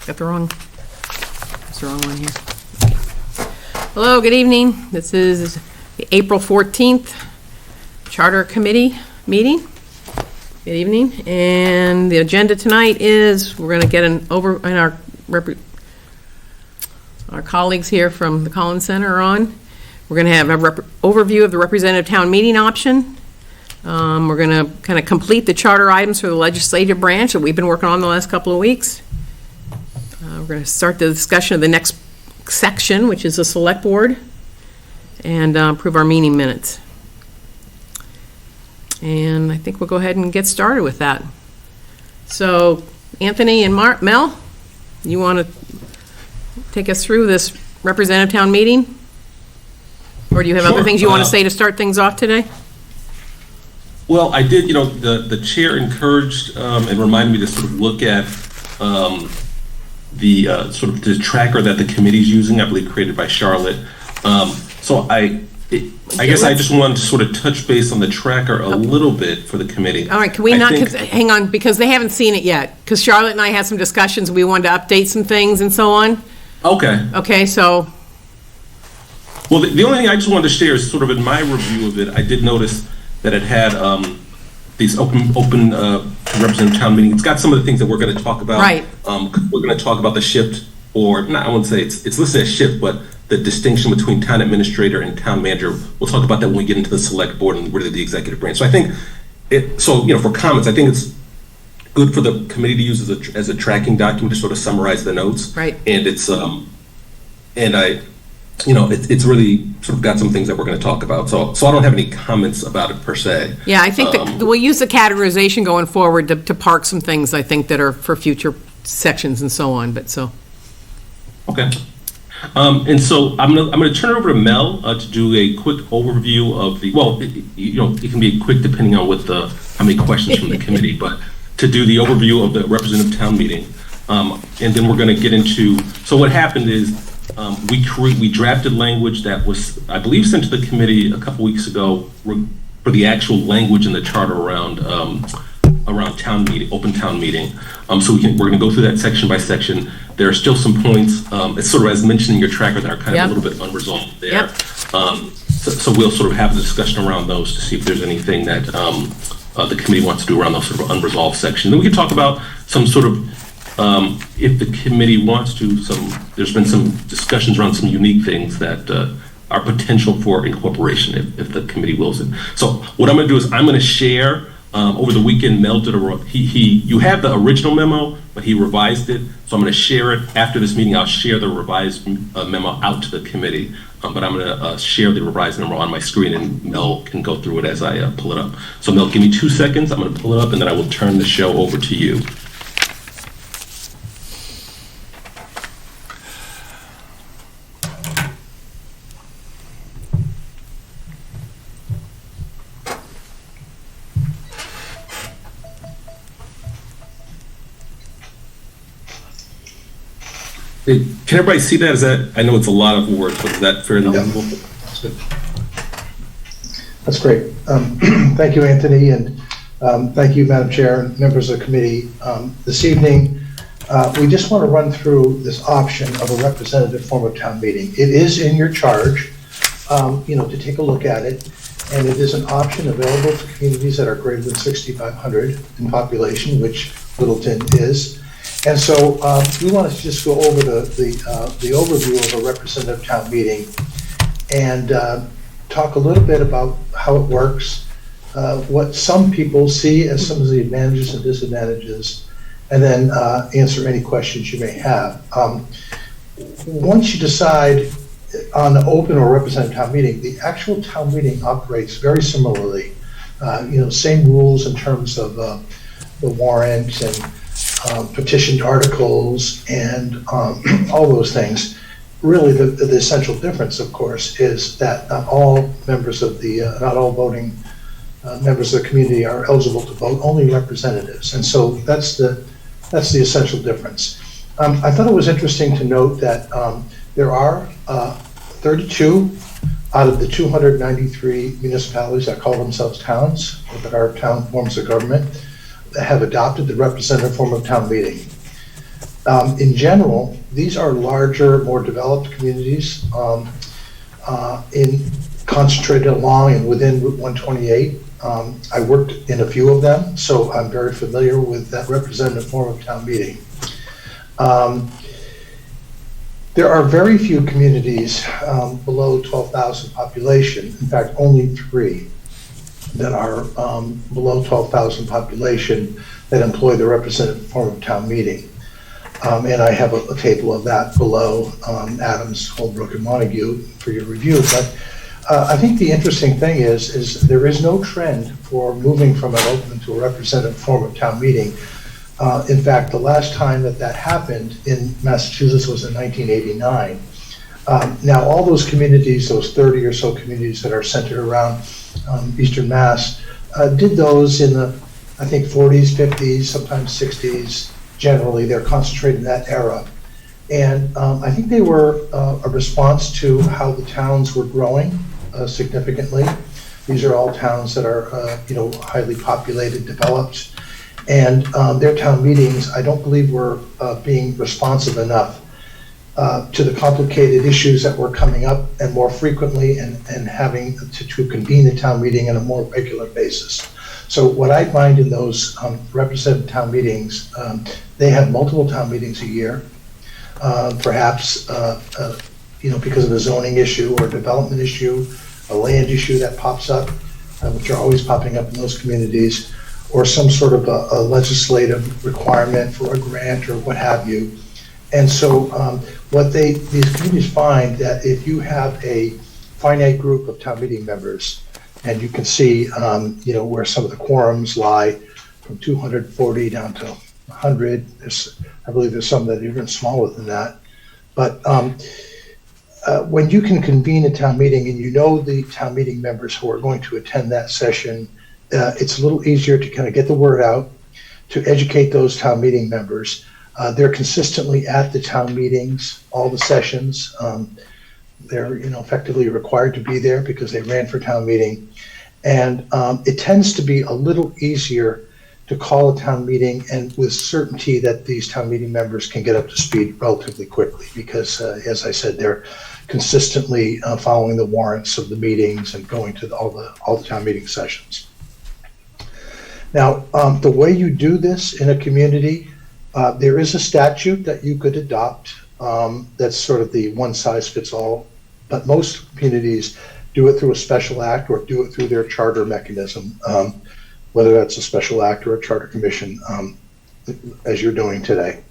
Got the wrong, that's the wrong one here. Hello, good evening. This is the April 14th Charter Committee meeting. Good evening. And the agenda tonight is we're going to get our colleagues here from the Collins Center are on. We're going to have an overview of the representative town meeting option. We're going to kind of complete the charter items for the legislative branch that we've been working on the last couple of weeks. We're going to start the discussion of the next section, which is the select board, and approve our meeting minutes. And I think we'll go ahead and get started with that. So, Anthony and Mel, you want to take us through this representative town meeting? Or do you have other things you want to say to start things off today? Well, I did, the chair encouraged and reminded me to sort of look at the tracker that the committee's using, I believe created by Charlotte. So I guess I just wanted to sort of touch base on the tracker a little bit for the committee. All right, can we hang on, because they haven't seen it yet, because Charlotte and I had some discussions, we wanted to update some things and so on. Okay. Okay, so. Well, the only thing I just wanted to share is sort of in my review of it, I did notice that it had these open representative town meeting. It's got some of the things that we're going to talk about. Right. We're going to talk about the shift, or not, I wouldn't say it's listed as shift, but the distinction between town administrator and town manager. We'll talk about that when we get into the select board and really the executive branch. So I think for comments, I think it's good for the committee to use as a tracking document to sort of summarize the notes. Right. And it's it's really sort of got some things that we're going to talk about. So I don't have any comments about it per se. Yeah, I think that we'll use the categorization going forward to park some things, I think, that are for future sections and so on, but so. Okay. And so I'm gonna turn it over to Mel to do a quick overview of it can be quick depending on how many questions from the committee, but to do the overview of the representative town meeting. And then we're going to get into, so what happened is we drafted language that was, I believe, sent to the committee a couple weeks ago for the actual language in the charter around town meeting, open town meeting. So we're going to go through that section by section. There are still some points, it's sort of as mentioned in your tracker, that are kind of a little bit unresolved there. Yep. So we'll sort of have a discussion around those to see if there's anything that the committee wants to do around those sort of unresolved sections. Then we can talk about some sort of, if the committee wants to, there's been some discussions around some unique things that are potential for incorporation if the committee wills it. So what I'm going to do is I'm going to share. Over the weekend, Mel did you have the original memo, but he revised it. So I'm going to share it after this meeting. I'll share the revised memo out to the committee, but I'm going to share the revised memo on my screen, and Mel can go through it as I pull it up. So Mel, give me 2 seconds. I'm going to pull it up, and then I will turn the show over to you. Can everybody see that? I know it's a lot of words, but is that fairly visible? That's great. Thank you, Anthony, and thank you, Madam Chair and members of the committee. This evening, we just want to run through this option of a representative form of town meeting. It is in your charge, to take a look at it, and it is an option available to communities that are greater than 6,500 in population, which Littleton is. And so we want to just go over the overview of a representative town meeting and talk a little bit about how it works, what some people see as some of the advantages and disadvantages, and then answer any questions you may have. Once you decide on the open or representative town meeting, the actual town meeting operates very similarly. Same rules in terms of the warrant and petitioned articles and all those things. Really, the essential difference, of course, is that not all voting members of the community are eligible to vote, only representatives. And so that's the essential difference. I thought it was interesting to note that there are 32 out of the 293 municipalities that call themselves towns, or that are town forms of government, that have adopted the representative form of town meeting. In general, these are larger, more developed communities concentrated along and within Route 128. I worked in a few of them, so I'm very familiar with that representative form of town meeting. There are very few communities below 12,000 population. In fact, only 3 that are below 12,000 population that employ the representative form of town meeting. And I have a table of that below, Adams, Holbrook, and Montague for your review. But I think the interesting thing is there is no trend for moving from an open to a representative form of town meeting. In fact, the last time that happened in Massachusetts was in 1989. Now, all those communities, those 30 or so communities that are centered around Eastern Mass, did those in the, I think, 40s, 50s, sometimes 60s. Generally, they're concentrated in that era. And I think they were a response to how the towns were growing significantly. These are all towns that are, highly populated, developed. And their town meetings, I don't believe were being responsive enough to the complicated issues that were coming up and more frequently and having to convene the town meeting on a more regular basis. So what I find in those representative town meetings, they have multiple town meetings a year, perhaps because of a zoning issue or a development issue, a land issue that pops up, which are always popping up in those communities, or some sort of a legislative requirement for a grant or what have you. And so these communities find that if you have a finite group of town meeting members, and you can see, where some of the quorums lie from 240 down to 100. I believe there's some that are even smaller than that. But when you can convene a town meeting and you know the town meeting members who are going to attend that session, it's a little easier to kind of get the word out, to educate those town meeting members. They're consistently at the town meetings, all the sessions. They're effectively required to be there because they ran for town meeting. And it tends to be a little easier to call a town meeting and with certainty that these town meeting members can get up to speed relatively quickly because, as I said, they're consistently following the warrants of the meetings and going to all the town meeting sessions. Now, the way you do this in a community, there is a statute that you could adopt that's sort of the one-size-fits-all, but most communities do it through a special act or do it through their charter mechanism, whether that's a special act or a charter commission, as you're doing today.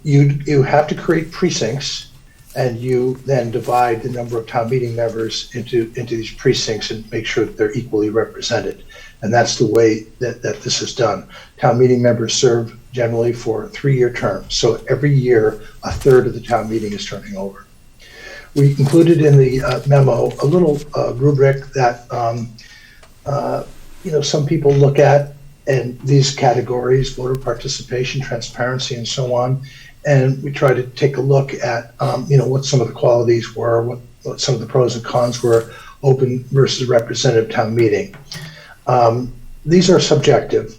You have to create precincts, and you then divide the number of town meeting members into these precincts and make sure that they're equally represented. And that's the way that this is done. Town meeting members serve generally for 3-year terms. So every year, a third of the town meeting is turning over. We included in the memo a little rubric that some people look at, and these categories: voter participation, transparency, and so on. And we try to take a look at what some of the qualities were, what some of the pros and cons were, open versus representative town meeting. These are subjective,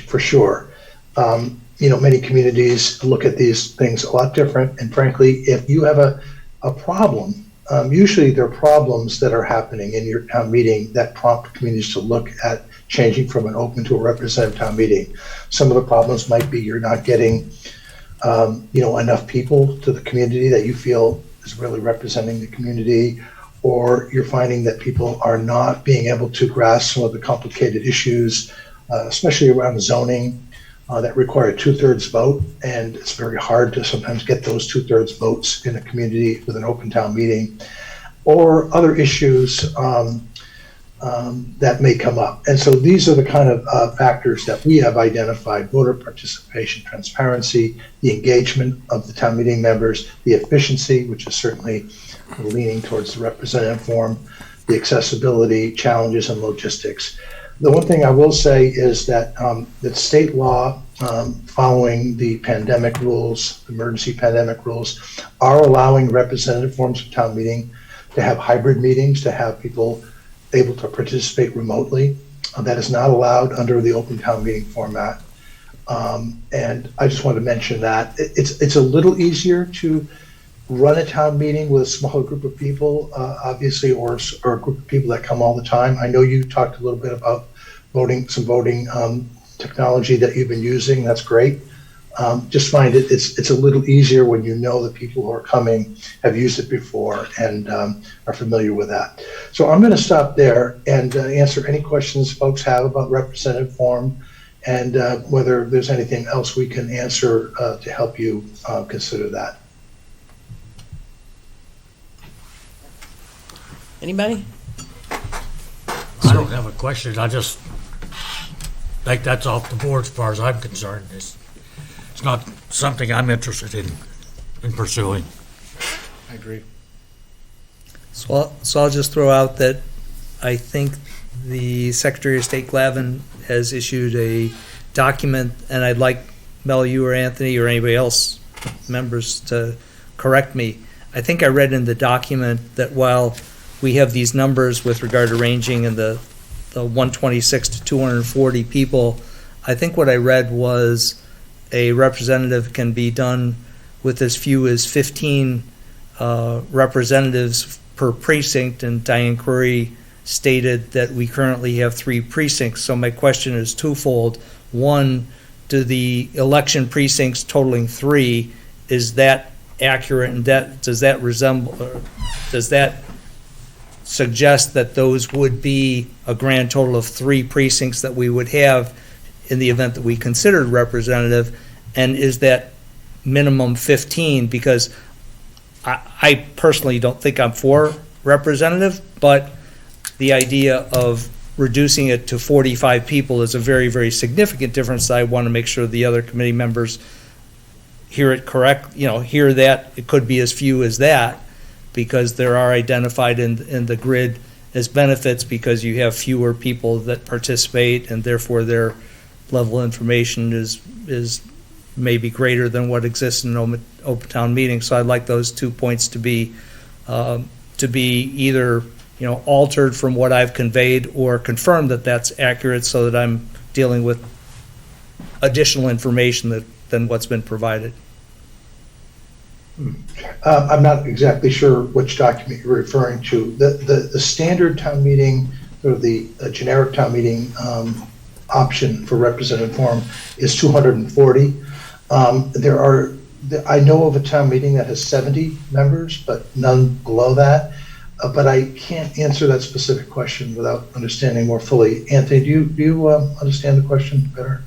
for sure. Many communities look at these things a lot different. And frankly, if you have a problem, usually there are problems that are happening in your town meeting that prompt communities to look at changing from an open to a representative town meeting. Some of the problems might be you're not getting enough people to the community that you feel is really representing the community, or you're finding that people are not being able to grasp some of the complicated issues, especially around zoning, that require a 2/3 vote, and it's very hard to sometimes get those 2/3 votes in a community with an open town meeting, or other issues that may come up. And so these are the kind of factors that we have identified: voter participation, transparency, the engagement of the town meeting members, the efficiency, which is certainly leaning towards the representative form, the accessibility, challenges, and logistics. The one thing I will say is that that state law, following the pandemic rules, emergency pandemic rules, are allowing representative forms of town meeting to have hybrid meetings, to have people able to participate remotely. That is not allowed under the open town meeting format. And I just wanted to mention that. It's a little easier to run a town meeting with a smaller group of people, obviously, or a group of people that come all the time. I know you talked a little bit about voting technology that you've been using. That's great. Just find it's a little easier when you know the people who are coming have used it before and are familiar with that. So I'm going to stop there and answer any questions folks have about representative form and whether there's anything else we can answer to help you consider that. Anybody? I don't have a question. I just think that's off the board as far as I'm concerned. It's not something I'm interested in pursuing. I agree. So I'll just throw out that I think the Secretary of State Glavin has issued a document, and I'd like Mel, you or Anthony or anybody else, members, to correct me. I think I read in the document that while we have these numbers with regard to ranging in the 126 to 240 people, I think what I read was a representative can be done with as few as 15 representatives per precinct, and Diane Curry stated that we currently have 3 precincts. So my question is twofold. One, do the election precincts totaling 3, is that accurate, and does that suggest that those would be a grand total of 3 precincts that we would have in the event that we considered representative? And is that minimum 15? Because I personally don't think I'm for representative, but the idea of reducing it to 45 people is a very, very significant difference. I want to make sure the other committee members hear it correct, hear that it could be as few as that, because there are identified in the grid as benefits because you have fewer people that participate, and therefore their level of information is maybe greater than what exists in an open town meeting. So I'd like those 2 points to be either altered from what I've conveyed or confirmed that that's accurate, so that I'm dealing with additional information than what's been provided. I'm not exactly sure which document you're referring to. The standard town meeting, or the generic town meeting option for representative form is 240. I know of a town meeting that has 70 members, but none below that. But I can't answer that specific question without understanding more fully. Anthony, do you understand the question better?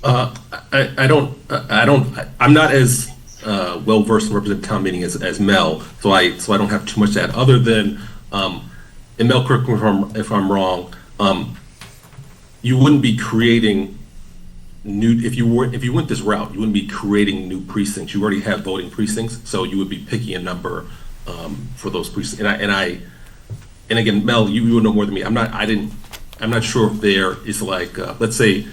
I don't. I'm not as well versed in representative town meeting as Mel, so I don't have too much to add other than, and Mel, correct me if I'm wrong. You wouldn't be creating new, if you went this route, you wouldn't be creating new precincts. You already have voting precincts, so you would be picking a number for those precincts. And again, Mel, you would know more than me. I'm not sure if there is like, let's say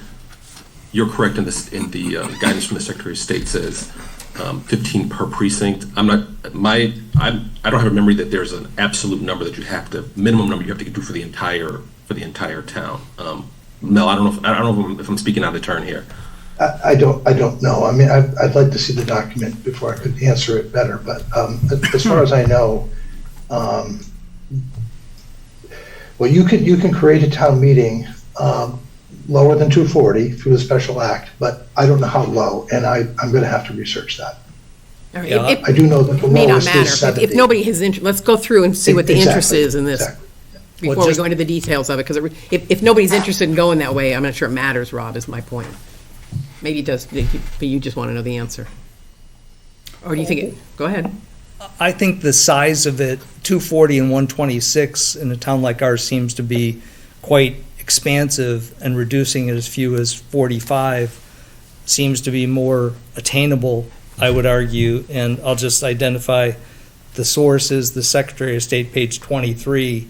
you're correct in the guidance from the Secretary of State says 15 per precinct. I don't have a memory that there's an absolute number that minimum number you have to do for the entire town. Mel, I don't know if I'm speaking out of turn here. I don't know. I mean, I'd like to see the document before I could answer it better. But as far as I know, well, you can create a town meeting lower than 240 through the special act, but I don't know how low, and I'm going to have to research that. All right. Yeah, I do know that the It may not lowest matter. is 70. If nobody has let's go through and see what the interest Exactly, is in this exactly. before Well, we just- go into the details of it, because if nobody's interested in going that way, I'm not sure it matters, Rob, is my point. Maybe it does, but you just want to know the answer. Or do you think go ahead. I think the size of it, 240 and 126 in a town like ours, seems to be quite expansive, and reducing it as few as 45 seems to be more attainable, I would argue. And I'll just identify the sources, the Secretary of State, page 23.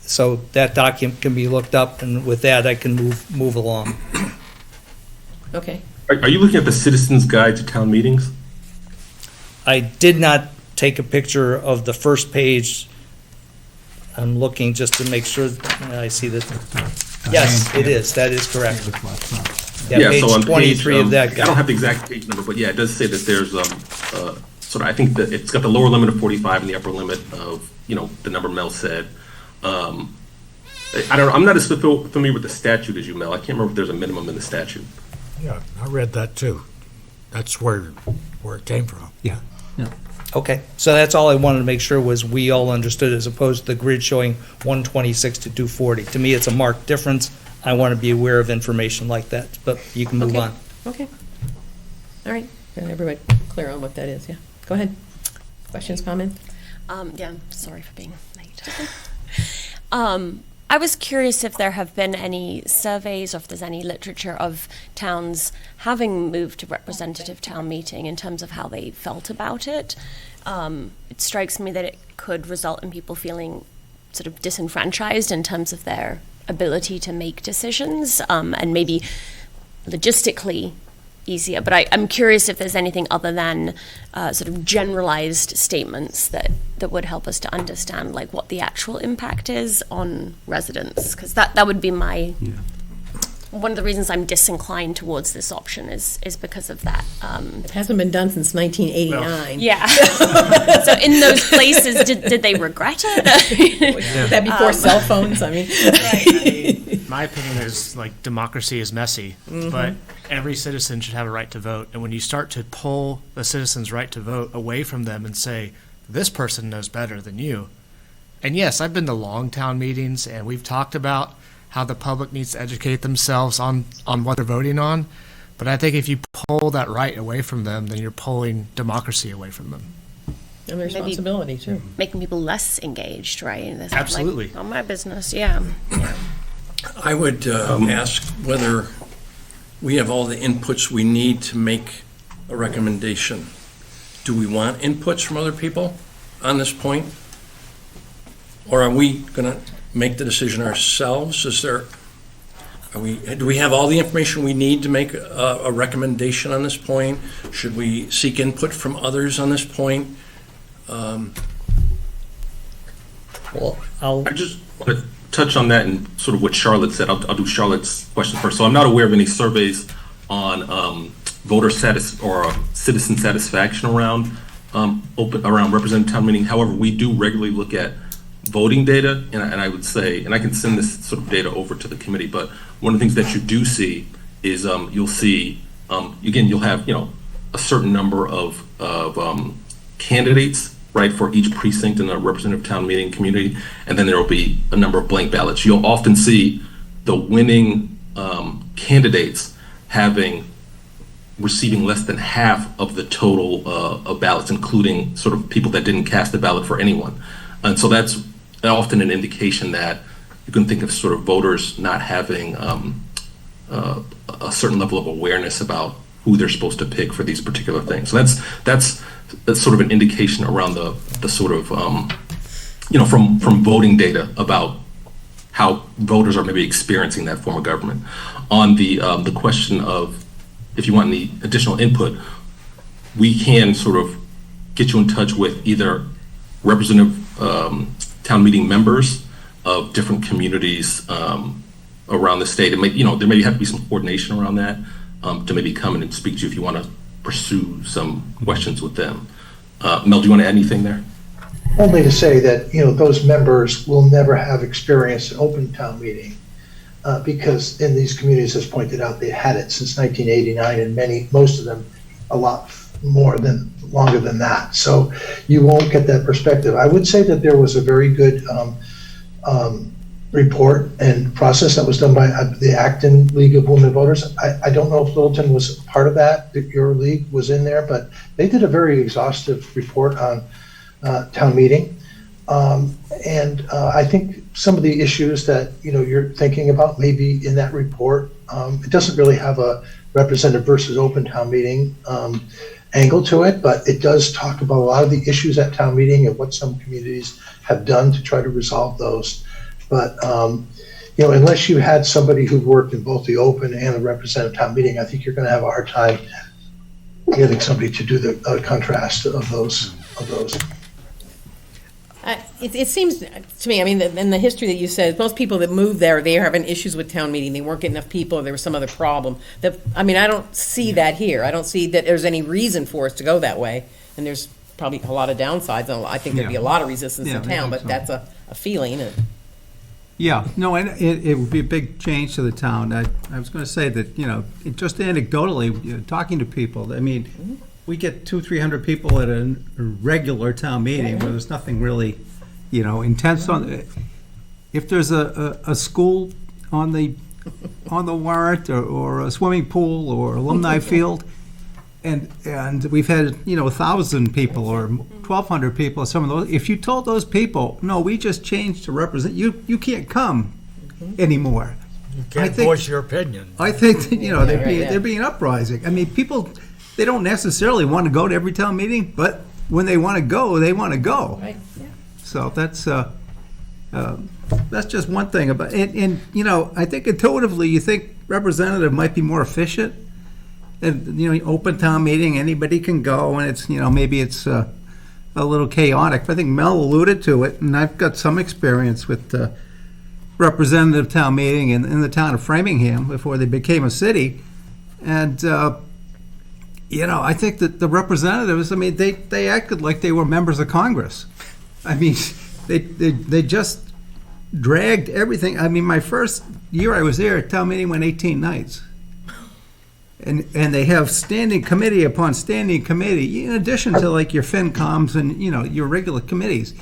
So that document can be looked up, and with that, I can move along. Okay. Are you looking at the Citizens Guide to Town Meetings? I did not take a picture of the first page. I'm looking just to make sure I see that. Yes, it is. That is correct. Yeah, so on page 23 of that. I don't have the exact page number, but yeah, it does say that there's, sort of, I think that it's got the lower limit of 45 and the upper limit of, the number Mel said. I don't know, I'm not as familiar with the statute as you, Mel. I can't remember if there's a minimum in the statute. Yeah, I read that too. That's where it came from. Yeah. Okay, so that's all I wanted to make sure was we all understood as opposed to the grid showing 126 to 240. To me, it's a marked difference. I want to be aware of information like that, but you can move Okay. on. Okay. All right, got everybody clear on what that is, yeah. Go ahead. Questions, comments? Yeah, sorry for being late. I was curious if there have been any surveys or if there's any literature of towns having moved to representative town meeting in terms of how they felt about it. It strikes me that it could result in people feeling sort of disenfranchised in terms of their ability to make decisions, and maybe logistically easier. But I'm curious if there's anything other than sort of generalized statements that would help us to understand like what the actual impact is on residents, because that would be my one of the reasons I'm disinclined towards this option is because of that. It hasn't been done since 1989. Yeah. So in those places, did they regret it? Was that before cell phones? I mean, My opinion is like democracy is messy, but every citizen should have a right to vote. And when you start to pull the citizen's right to vote away from them and say, this person knows better than you. And yes, I've been to long town meetings and we've talked about how the public needs to educate themselves on what they're voting on. But I think if you pull that right away from them, then you're pulling democracy away from them. and the responsibility, too. Making people less engaged, right? That's Absolutely. Like, on my business, yeah. I would ask whether we have all the inputs we need to make a recommendation. Do we want inputs from other people on this point? Or are we going to make the decision ourselves? Do we have all the information we need to make a recommendation on this point? Should we seek input from others on this point? Well, I'll, I just want to touch on that and sort of what Charlotte said. I'll do Charlotte's question first. So I'm not aware of any surveys on voter status or citizen satisfaction around around representative town meeting. However, we do regularly look at voting data, and I would say, and I can send this sort of data over to the committee, but one of the things that you do see is you'll see, again, you'll have, a certain number of candidates, right, for each precinct in a representative town meeting community, and then there will be a number of blank ballots. You'll often see the winning candidates receiving less than half of the total of ballots, including sort of people that didn't cast a ballot for anyone. And so that's often an indication that you can think of sort of voters not having a certain level of awareness about who they're supposed to pick for these particular things. So that's sort of an indication around the sort of from voting data about how voters are maybe experiencing that form of government. On the question of if you want any additional input, we can sort of get you in touch with either representative town meeting members of different communities around the state. It may, there may have to be some coordination around that to maybe come in and speak to you if you want to pursue some questions with them. Mel, do you want to add anything there? Only to say that, those members will never have experienced an open town meeting because in these communities, as pointed out, they had it since 1989 and most of them a lot longer than that. So you won't get that perspective. I would say that there was a very good report and process that was done by the Acton League of Women Voters. I don't know if Littleton was part of that your league was in there, but they did a very exhaustive report on town meeting. And I think some of the issues that, you're thinking about maybe in that report, it doesn't really have a representative versus open town meeting angle to it, but it does talk about a lot of the issues at town meeting and what some communities have done to try to resolve those. But, unless you had somebody who worked in both the open and the representative town meeting, I think you're going to have a hard time getting somebody to do the contrast of those. It seems to me, I mean, in the history that you said, most people that moved there, they are having issues with town meeting. They weren't getting enough people, or there was some other problem. I mean, I don't see that here. I don't see that there's any reason for us to go that way. And there's probably a lot of downsides, and I think there'd be a lot of resistance Yeah, in I town, think but so. that's a feeling. Yeah, no, and it would be a big change to the town. I was going to say that, just anecdotally, talking to people, I mean, we get 200-300 people at a regular town meeting where there's nothing really, intense on. If there's a school on the warrant, or a swimming pool, or alumni field, and we've had 1,000 people or 1,200 people, some of those. If you told those people, no, we just changed to represent you, you can't come anymore. You I can't think- voice your opinion. I think that, right. they're being uprising. I mean, people, they don't necessarily want to go to every town meeting, but when they want to go, they want to go. Right, yeah. So that's just one thing about, and I think intuitively you think representative might be more efficient. And, open town meeting, anybody can go, and it's, maybe it's a little chaotic. But I think Mel alluded to it, and I've got some experience with representative town meeting in the town of Framingham before they became a city. And, I think that the representatives, I mean, they acted like they were members of Congress. I mean, they just dragged everything. I mean, my first year I was there, town meeting went 18 nights. And they have standing committee upon standing committee, in addition to like your FinComs and, your regular committees.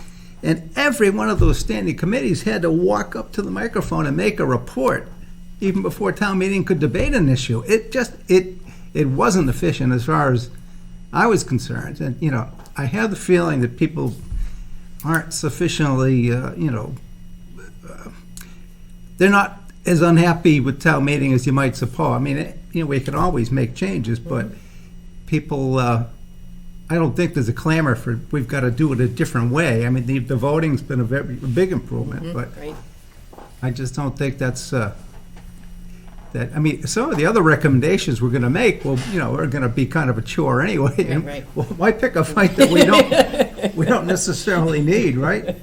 And every one of those standing committees had to walk up to the microphone and make a report, even before town meeting could debate an issue. It wasn't efficient as far as I was concerned. And, I have the feeling that people aren't sufficiently, they're not as unhappy with town meeting as you might suppose. I mean, we can always make changes, but people, I don't think there's a clamor for, we've got to do it a different way. I mean, the voting's been a big improvement, but Right. I just don't think that's, I mean, some of the other recommendations we're going to make, well, are going to be kind of a chore anyway. And, right. well, why pick a fight that we don't necessarily need, right?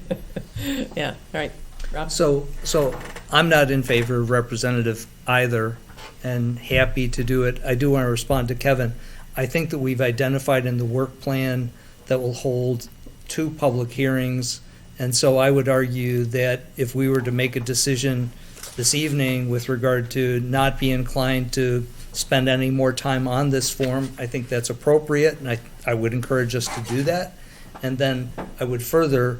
Yeah, all right. Rob? So I'm not in favor of representative either, and happy to do it. I do want to respond to Kevin. I think that we've identified in the work plan that we'll hold 2 public hearings, and so I would argue that if we were to make a decision this evening with regard to not be inclined to spend any more time on this form, I think that's appropriate, and I would encourage us to do that. And then I would further,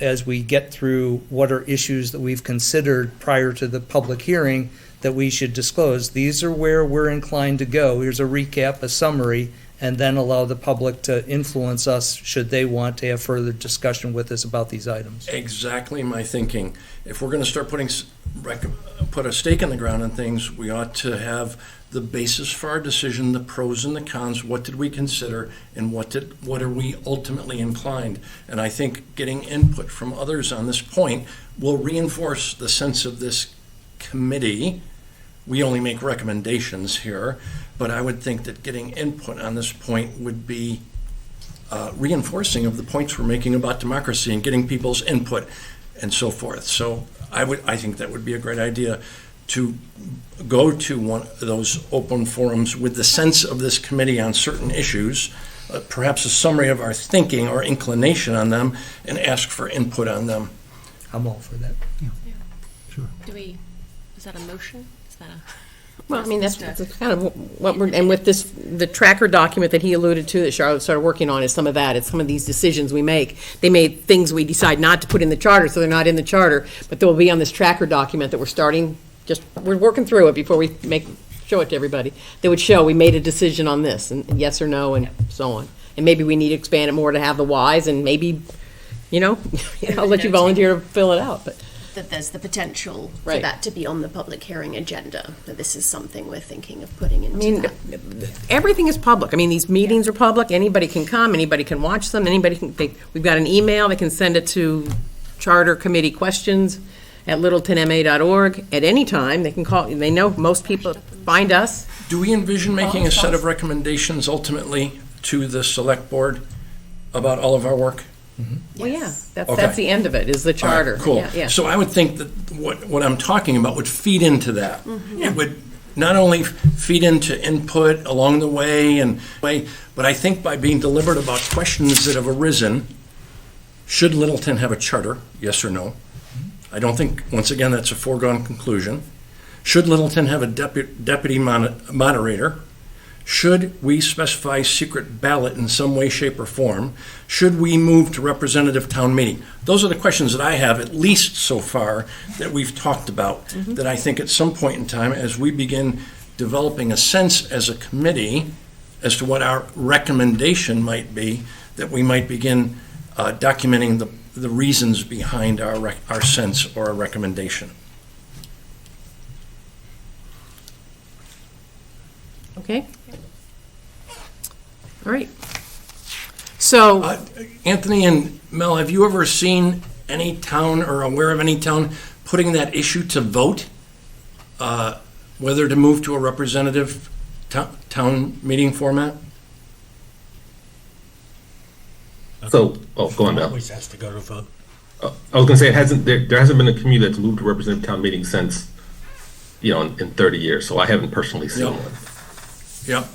as we get through what are issues that we've considered prior to the public hearing, that we should disclose. These are where we're inclined to go. Here's a recap, a summary, and then allow the public to influence us should they want to have further discussion with us about these items. Exactly my thinking. If we're going to start put a stake in the ground on things, we ought to have the basis for our decision, the pros and the cons, what did we consider, and what are we ultimately inclined. And I think getting input from others on this point will reinforce the sense of this committee. We only make recommendations here, but I would think that getting input on this point would be reinforcing of the points we're making about democracy and getting people's input and so forth. So I think that would be a great idea to go to one of those open forums with the sense of this committee on certain issues, perhaps a summary of our thinking or inclination on them, and ask for input on them. I'm all for that. Is that a motion? Is that a? Well, I mean, that's kind of what we're, and with this, the tracker document that he alluded to, that Charlotte started working on, is some of that. It's some of these decisions we make. They made things we decide not to put in the charter, so they're not in the charter, but they'll be on this tracker document that we're working through it before we show it to everybody. They would show, we made a decision on this, and yes or no, and so on. And maybe we need to expand it more to have the whys, and maybe, I'll let you volunteer to fill it out, but. That there's the potential for Right. that to be on the public hearing agenda, that this is something we're thinking of putting into I mean, that. everything is public. I mean, these meetings are public. Anybody can come, anybody can watch them, we've got an email, they can send it to Charter Committee Questions at littletonma.org at any time. They can call, they know most people find us. Do we envision making a set of recommendations ultimately to the select board about all of our work? Well, yeah, Yes. that's Okay. the end of it, is the All right, charter. Cool. Yeah, yeah. So I would think that what I'm talking about would feed into that. It would not only feed into input along the way, but I think by being deliberate about questions that have arisen, should Littleton have a charter, yes or no? I don't think, once again, that's a foregone conclusion. Should Littleton have a deputy moderator? Should we specify secret ballot in some way, shape, or form? Should we move to representative town meeting? Those are the questions that I have, at least so far, that we've talked about, that I think at some point in time, as we begin developing a sense as a committee as to what our recommendation might be, that we might begin documenting the reasons behind our sense or our recommendation. Okay. All right. So, Anthony and Mel, have you ever seen any town or aware of any town putting that issue to vote? Whether to move to a representative town meeting format? So, go on, Mel. Always has to go to vote. I was going to say, there hasn't been a community that's moved to representative town meeting since, in 30 years, so I haven't personally seen Yep. one. Yep.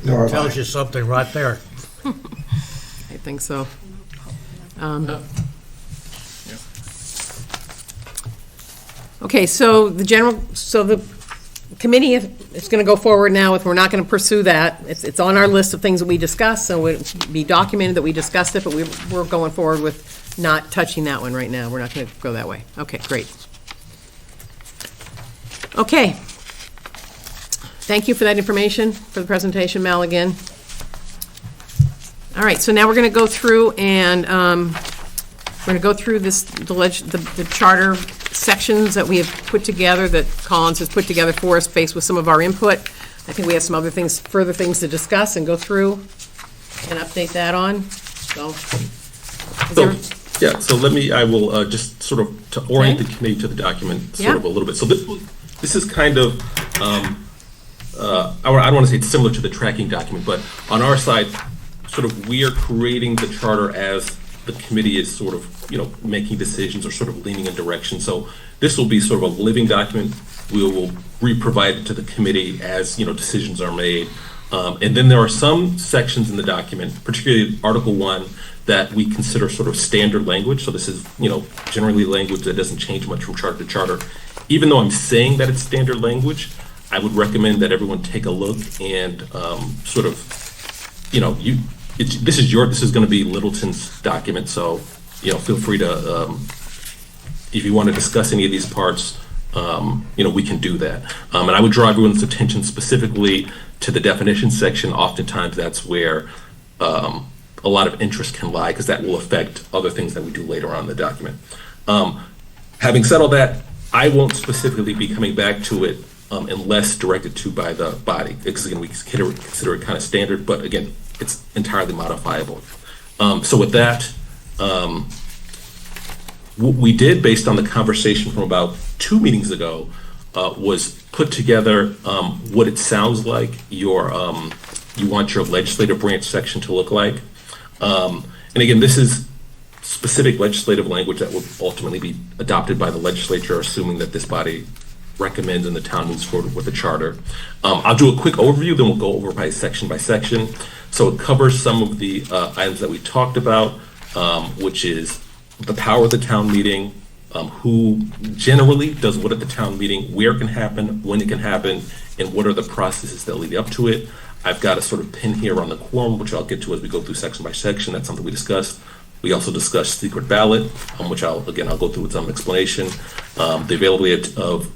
Nor have I. Tells you something right there. I think so. Okay, so the committee is going to go forward now with, we're not going to pursue that. It's on our list of things that we discussed, so it would be documented that we discussed it, but we're going forward with not touching that one right now. We're not going to go that way. Okay, great. Okay. Thank you for that information, for the presentation, Mel, again. All right, so now we're going to go through and we're going to go through the charter sections that we have put together, that Collins has put together for us based with some of our input. I think we have some other things, further things to discuss and go through and update that on. So, So I will just sort of to orient the committee to the document sort of a little bit. So this is kind of, I don't want to say it's similar to the tracking document, but on our side, sort of we are creating the charter as the committee is sort of, making decisions or sort of leaning in direction. So this will be sort of a living document. We will re-provide it to the committee as, decisions are made. And then there are some sections in the document, particularly Article 1, that we consider sort of standard language. So this is, generally language that doesn't change much from charter to charter. Even though I'm saying that it's standard language, I would recommend that everyone take a look and sort of, this is going to be Littleton's document, so feel free to, if you want to discuss any of these parts, we can do that. And I would draw everyone's attention specifically to the definition section. Oftentimes, that's where a lot of interest can lie, because that will affect other things that we do later on in the document. Having said all that, I won't specifically be coming back to it unless directed to by the body, because again, we consider it kind of standard, but again, it's entirely modifiable. So with that, what we did based on the conversation from about 2 meetings ago was put together what it sounds like you want your legislative branch section to look like. And again, this is specific legislative language that will ultimately be adopted by the legislature, assuming that this body recommends and the town moves forward with the charter. I'll do a quick overview, then we'll go over by section. So it covers some of the items that we talked about, which is the power of the town meeting, who generally does what at the town meeting, where it can happen, when it can happen, and what are the processes that lead up to it. I've got a sort of pin here on the quorum, which I'll get to as we go through section by section. That's something we discussed. We also discussed secret ballot, which I'll go through with some explanation. The availability of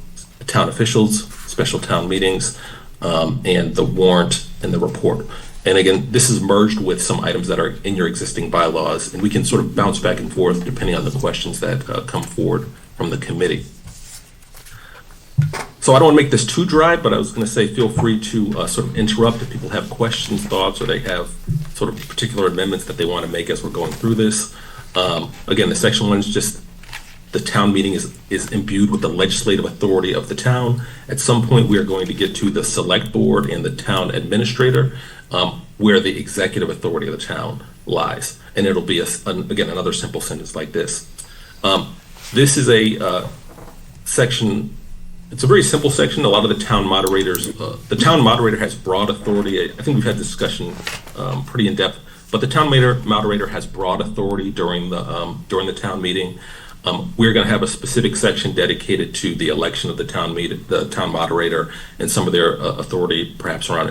town officials, special town meetings, and the warrant and the report. And again, this is merged with some items that are in your existing bylaws, and we can sort of bounce back and forth depending on the questions that come forward from the committee. So I don't want to make this too dry, but I was going to say feel free to sort of interrupt if people have questions, thoughts, or they have sort of particular amendments that they want to make as we're going through this. Again, the section 1 is just the town meeting is imbued with the legislative authority of the town. At some point, we are going to get to the select board and the town administrator, where the executive authority of the town lies. and it'll be, again, another simple sentence like this. This is a section, it's a very simple section. A lot of the town moderators, the town moderator has broad authority. I think we've had discussion pretty in depth, but the town moderator has broad authority during the town meeting. We're going to have a specific section dedicated to the election of the town moderator, and some of their authority, perhaps around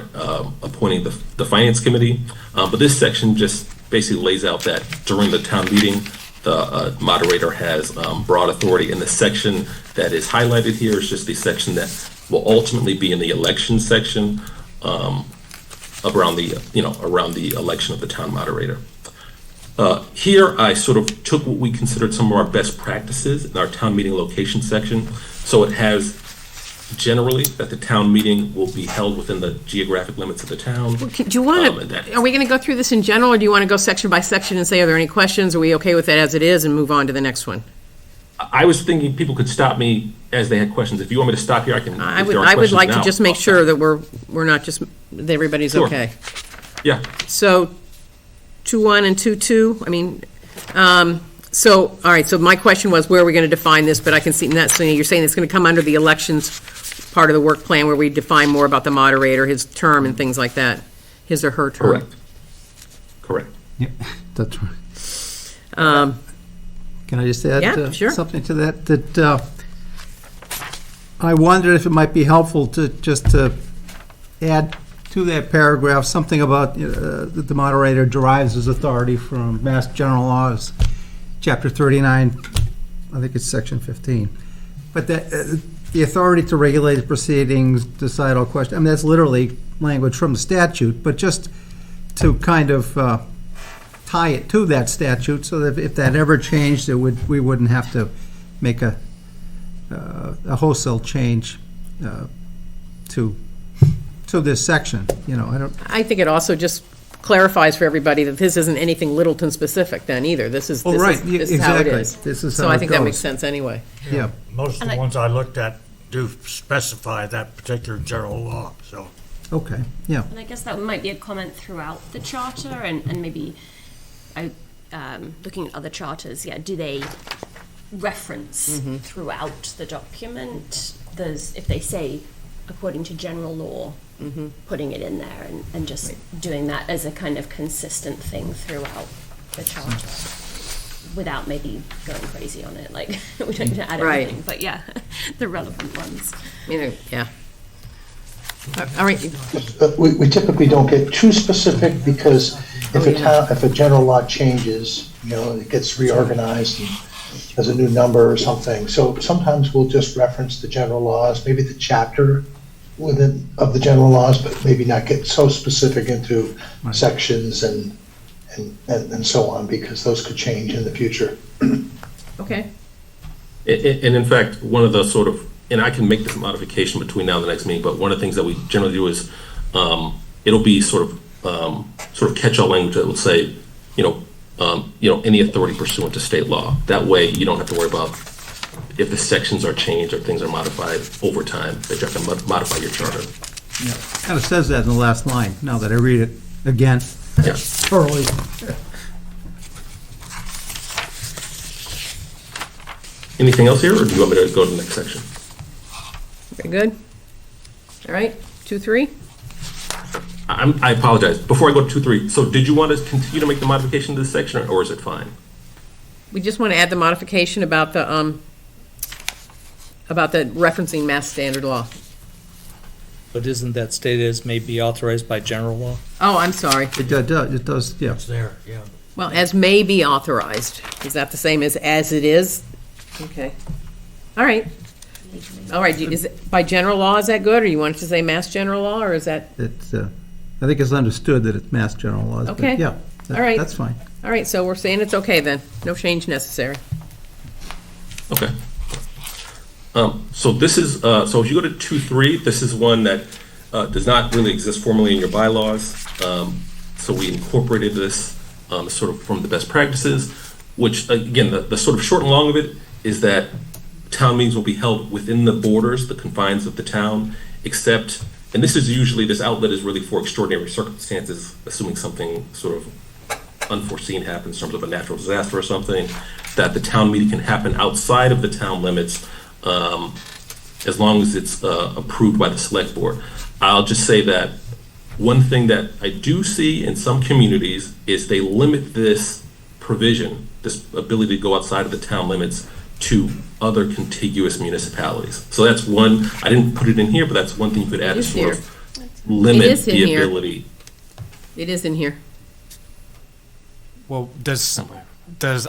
appointing the finance committee. But this section just basically lays out that during the town meeting, the moderator has broad authority. And the section that is highlighted here is just the section that will ultimately be in the election section around the election of the town moderator. Here, I sort of took what we considered some of our best practices in our town meeting location section. So it has generally that the town meeting will be held within the geographic limits of the town. Do you want to, are we going to go through this in general, or do you want to go section by section and say, are there any questions? Are we okay with that as it is and move on to the next one? I was thinking people could stop me as they had questions. If you want me to stop here, I can. I would like to just make sure that we're not just, that everybody's Sure. okay. Yeah. So 2.1 and 2.2, I mean, so, all right, so my question was, where are we going to define this? But I can see, and that's, so you're saying it's going to come under the elections part of the work plan, where we define more about the moderator, his term and things like that, his or her term. Correct. Yeah, that's right. Can I just add Yeah, sure. something to that? That I wondered if it might be helpful to just to add to that paragraph something about that the moderator derives his authority from Mass General Laws, Chapter 39, I think it's Section 15. But that the authority to regulate the proceedings, decide all questions, I mean, that's literally language from the statute, but just to kind of tie it to that statute, so that if that ever changed, we wouldn't have to make a wholesale change to this section. I think it also just clarifies for everybody that this isn't anything Littleton specific then either. This is how it exactly. is. This is So how I it think that goes. makes sense anyway. Yeah. Most of the ones I looked at do specify that particular general law, so. Okay, yeah. And I guess that might be a comment throughout the charter, and maybe looking at other charters, do they reference throughout the document? If they say, according to general law, putting it in there and just doing that as a kind of consistent thing throughout the charter, without maybe going crazy on it, like we don't need to add Right. everything, but the relevant ones. Yeah. All right, We typically don't get too specific, because if a general law changes, it gets reorganized and there's a new number or something. So sometimes we'll just reference the general laws, maybe the chapter of the general laws, but maybe not get so specific into sections and so on, because those could change in the future. okay. And in fact, one of the sort of, and I can make this modification between now and the next meeting, but one of the things that we generally do is it'll be sort of catch-all language that will say, any authority pursuant to state law. That way, you don't have to worry about if the sections are changed or things are modified over time, that you have to modify your charter. Yeah. Kind of says that in the last line, now that I read it again. Yeah. Thoroughly. Anything else here, or do you want me to go to the next section? Very good. All right, 2.3? I apologize. Before I go to 2.3, so did you want to continue to make the modification to this section, or is it fine? We just want to add the modification about the referencing Mass Standard Law. But isn't that stated as may be authorized by general law? Oh, I'm sorry. It does, yeah. It's there, yeah. Well, as may be authorized. Is that the same as it is? Okay. All right. All right, is it by general law, is that good, or you want it to say Mass General Law, or is that, It's, I think it's understood that it's Mass General Laws. but Okay. Yeah, All right. that's fine. all right, so we're saying it's okay then, no change necessary. Okay. So this is, so if you go to 2.3, this is one that does not really exist formally in your bylaws. So we incorporated this sort of from the best practices, which, again, the sort of short and long of it is that town meetings will be held within the borders, the confines of the town, except, and this is usually, this outlet is really for extraordinary circumstances, assuming something sort of unforeseen happens in terms of a natural disaster or something, that the town meeting can happen outside of the town limits, as long as it's approved by the select board. I'll just say that one thing that I do see in some communities is they limit this provision, this ability to go outside of the town limits, to other contiguous municipalities. So that's one, I didn't put it in here, but that's one thing you could add to is sort here. of limit is in the here. ability. It is in here. Well, does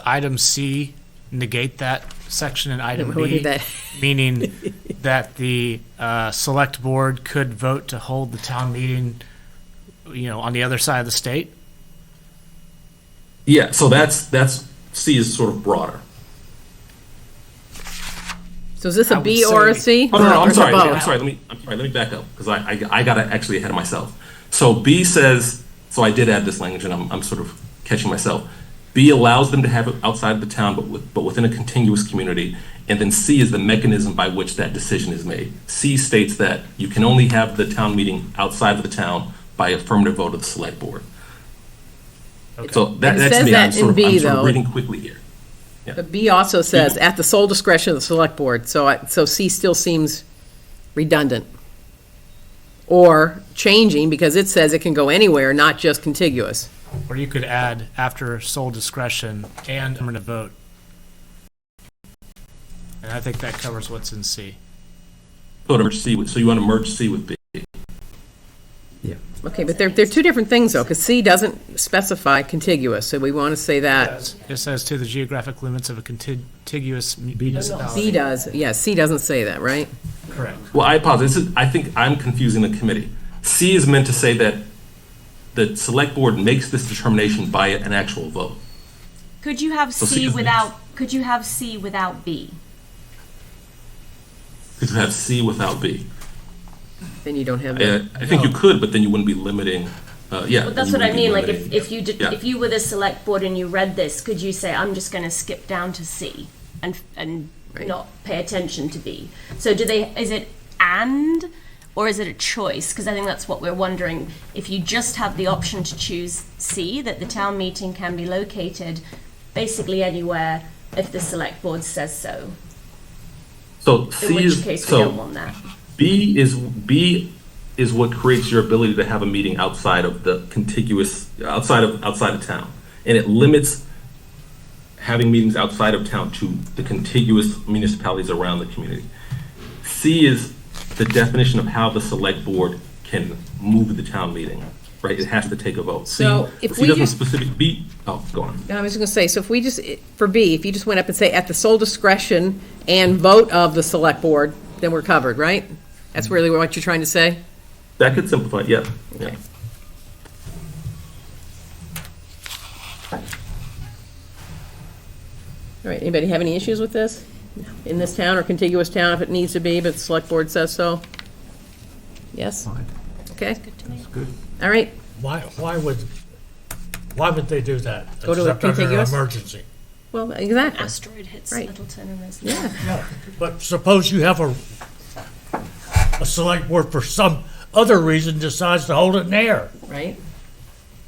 item C negate that section in item What would B? that- Meaning that the select board could vote to hold the town meeting, on the other side of the state? Yeah, so that's C is sort of broader. So is this I a would B or a say- C? Oh, no, Or I'm is it sorry, both? let me back up, because I got actually ahead of myself. So B says, so I did add this language, and I'm sort of catching myself. B allows them to have it outside of the town, but within a contiguous community. And then C is the mechanism by which that decision is made. C states that you can only have the town meeting outside of the town by affirmative vote of the select board. So It that's says me, that I'm in sort of, B, I'm sort though. of reading quickly here. But B also says, at the sole discretion of the select board, so C still seems redundant. Or changing, because it says it can go anywhere, not just contiguous. Or you could add after sole discretion and affirmative vote. And I think that covers what's in C. So you want to merge C with B. Okay, but they're two different things, though, because C doesn't specify contiguous, so we want to say that. It says to the geographic limits of a contiguous municipality. C does, yeah, C doesn't say that, right? Correct. Well, I apologize. I think I'm confusing the committee. C is meant to say that the select board makes this determination by an actual vote. Could you have So C C is without, could you have C without B? Could you have C without B? Then you don't have that. I think you could, but then you wouldn't be limiting, yeah. Well, that's you what I wouldn't be mean, like, limiting- if you did, Yeah. if you were the select board and you read this, could you say, I'm just gonna skip down to C and Right. not pay attention to B? So is it and, or is it a choice? Because I think that's what we're wondering. If you just have the option to choose C, that the town meeting can be located basically anywhere if the select board says so, So in C which is, case we don't so want that. B is what creates your ability to have a meeting outside of the contiguous, outside of town. And it limits having meetings outside of town to the contiguous municipalities around the community. C is the definition of how the select board can move the town meeting, right? It has to take a vote. So if C we doesn't just- specific, B, oh, go on. I was just going to say, so if we just, for B, if you just went up and say, at the sole discretion and vote of the select board, then we're covered, right? That's really what you're trying to say? That could simplify it, yeah, yeah. Okay. All right, anybody have any issues with this? In this town or contiguous town, if it needs to be, but the select board says so? Yes? Okay, That's good. all right. Why would they do that? Go to a Except under an contiguous? emergency. Well, exactly. Asteroid hits Right. Littleton and there's. Yeah, No, but suppose you have a select board for some other reason decides to hold it in air. right?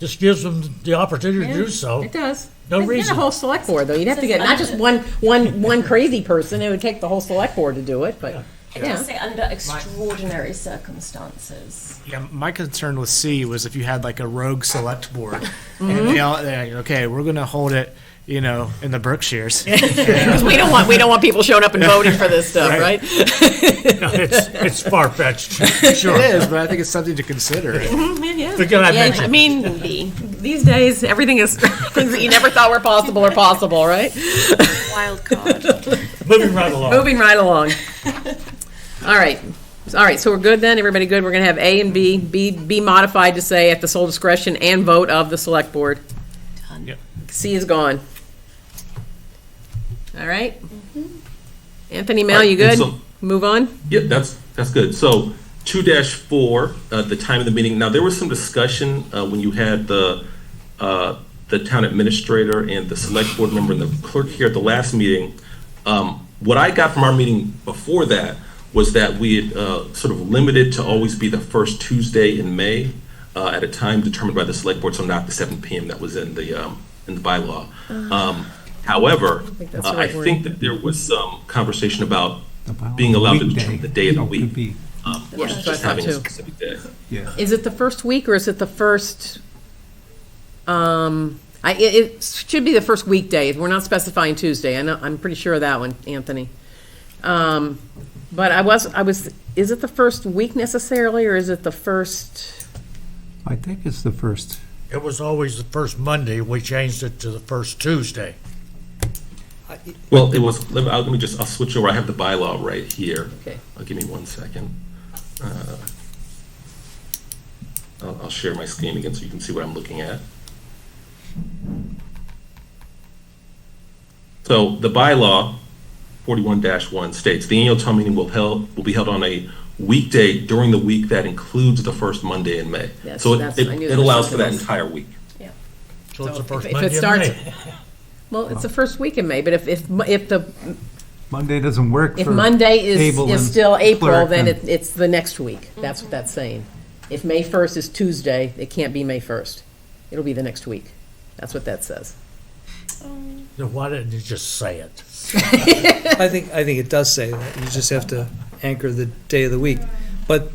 Just gives them the opportunity to do so. It does. No You'd get reason. a whole select board, though. You'd have to get, not just one crazy person. It would take the whole select board to do it, but, yeah. Say under extraordinary circumstances. Yeah, my concern with C was if you had like a rogue select board, and they all, they're, okay, we're gonna hold it, in the Berkshires. Because we don't want people showing up and voting for this stuff, right? It's far-fetched, sure. It is, but I think it's something to consider. Yeah. But can I Yeah, mention- I mean, these days, everything is, things that you never thought were possible are possible, right? Wild card. Moving right along. Moving right along. All right, so we're good then? Everybody good? We're gonna have A and B, B modified to say at the sole discretion and vote of the select board. Yep. C is gone. All right? Anthony, Mel, you And good? so- Move on? Yep, that's good. So 2-4, the time of the meeting. Now, there was some discussion when you had the town administrator and the select board member and the clerk here at the last meeting. What I got from our meeting before that was that we had sort of limited to always be the first Tuesday in May at a time determined by the select board, so not the 7 p.m. that was in the in the bylaw. However, think that's the I right word. think that there was some conversation about The bylaw. being allowed to Weekday. determine the day of the Could week be, versus that's what I just thought having a too. specific day. yeah. Is it the first week or is it the first, it should be the first weekday. We're not specifying Tuesday. I'm pretty sure of that one, Anthony. But I was, is it the first week necessarily, or is it the first? I think it's the first. It was always the first Monday. We changed it to the first Tuesday. Well, it was, let me just, I'll switch over. I have the bylaw right here. Okay. Give me 1 second. I'll share my screen again so you can see what I'm looking at. So the bylaw 41-1 states the annual town meeting will be held on a weekday during the week that includes the first Monday in May. Yes, So that's- it I knew it there was allows for that something else. entire week. So it's the if- first if it Monday in starts- May. Well, it's the first week in May, but if Monday doesn't work for. Monday Able is and still April, clerk then and- it's the next week. That's what that's saying. If May 1st is Tuesday, it can't be May 1st. It'll be the next week. That's what that says. Then why didn't you just say it? I think it does say that. You just have to anchor the day of the week. But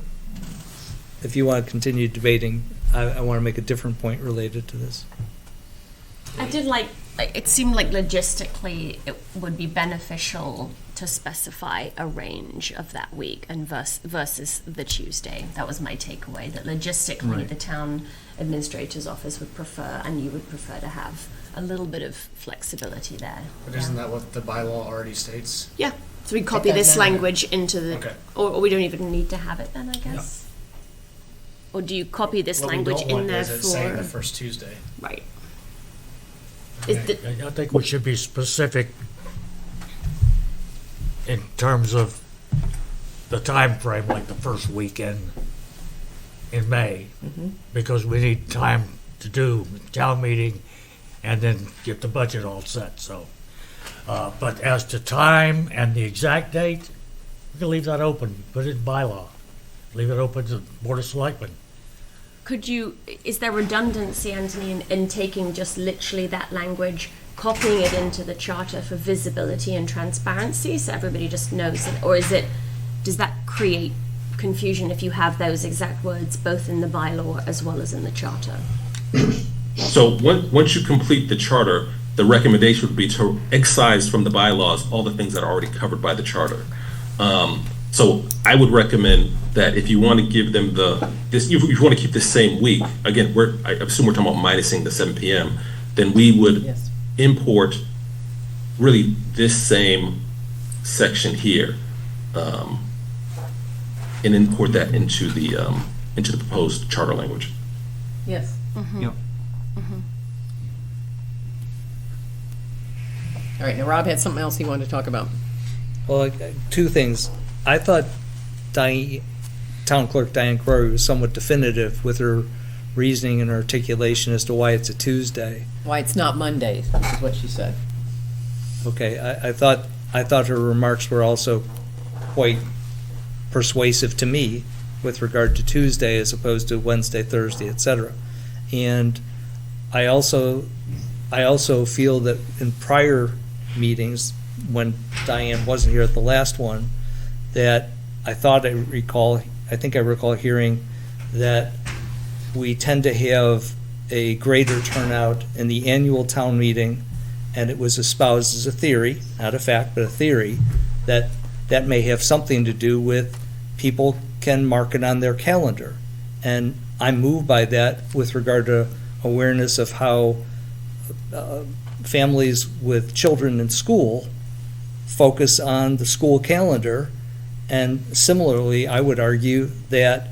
if you want to continue debating, I want to make a different point related to this. I did like, it seemed like logistically it would be beneficial to specify a range of that week and versus the Tuesday. That was my takeaway, that logistically the town administrator's office would prefer, and you would prefer to have a little bit of flexibility there. But isn't that what the bylaw already states? Yeah, so we copy Okay, this no. language into the, Okay. Or we don't even need to have it then, I guess? Or do you copy this What we language don't in want there is it saying the for, first Tuesday. right? Is the, I think we should be specific in terms of the time frame, like the first weekend in May, because we need time to do town meeting and then get the budget all set, so. But as to time and the exact date, we can leave that open, put it in bylaw. Leave it open to the Board of Selectmen. could you, is there redundancy, Anthony, in taking just literally that language, copying it into the charter for visibility and transparency, so everybody just knows it? Or is it, does that create confusion if you have those exact words both in the bylaw as well as in the charter? So once you complete the charter, the recommendation would be to excise from the bylaws all the things that are already covered by the charter. So I would recommend that if you want to give them if you want to keep the same week, again, I assume we're talking about minusing the 7 PM, then we would Yes. import really this same section here, and import that into the proposed charter language. Yes. Yep. All right, now Rob had something else he wanted to talk about. Well, two things. I thought Town Clerk Diane Crowe was somewhat definitive with her reasoning and articulation as to why it's a Tuesday. Why it's not Mondays, this is what she said. Okay, I thought her remarks were also quite persuasive to me with regard to Tuesday as opposed to Wednesday, Thursday, et cetera. And I also feel that in prior meetings, when Diane wasn't here at the last one, that I think I recall hearing that we tend to have a greater turnout in the annual town meeting, and it was espoused as a theory, not a fact, but a theory, that may have something to do with people can mark it on their calendar. And I'm moved by that with regard to awareness of how families with children in school focus on the school calendar. And similarly, I would argue that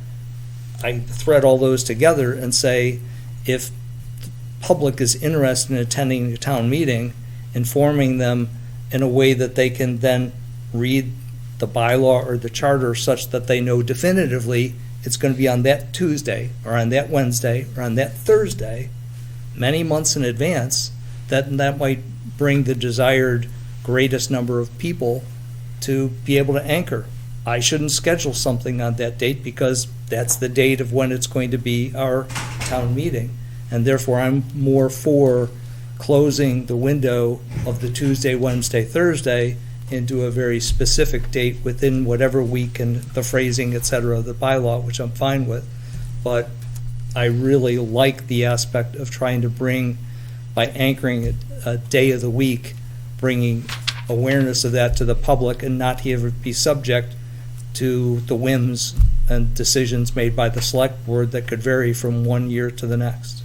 I thread all those together and say, if the public is interested in attending a town meeting, informing them in a way that they can then read the bylaw or the charter such that they know definitively it's going to be on that Tuesday or on that Wednesday or on that Thursday, many months in advance, that might bring the desired greatest number of people to be able to anchor. I shouldn't schedule something on that date because that's the date of when it's going to be our town meeting. And therefore, I'm more for closing the window of the Tuesday, Wednesday, Thursday into a very specific date within whatever week and the phrasing, et cetera, of the bylaw, which I'm fine with. But I really like the aspect of trying to bring, by anchoring it a day of the week, bringing awareness of that to the public and not have it be subject to the whims and decisions made by the select board that could vary from one year to the next.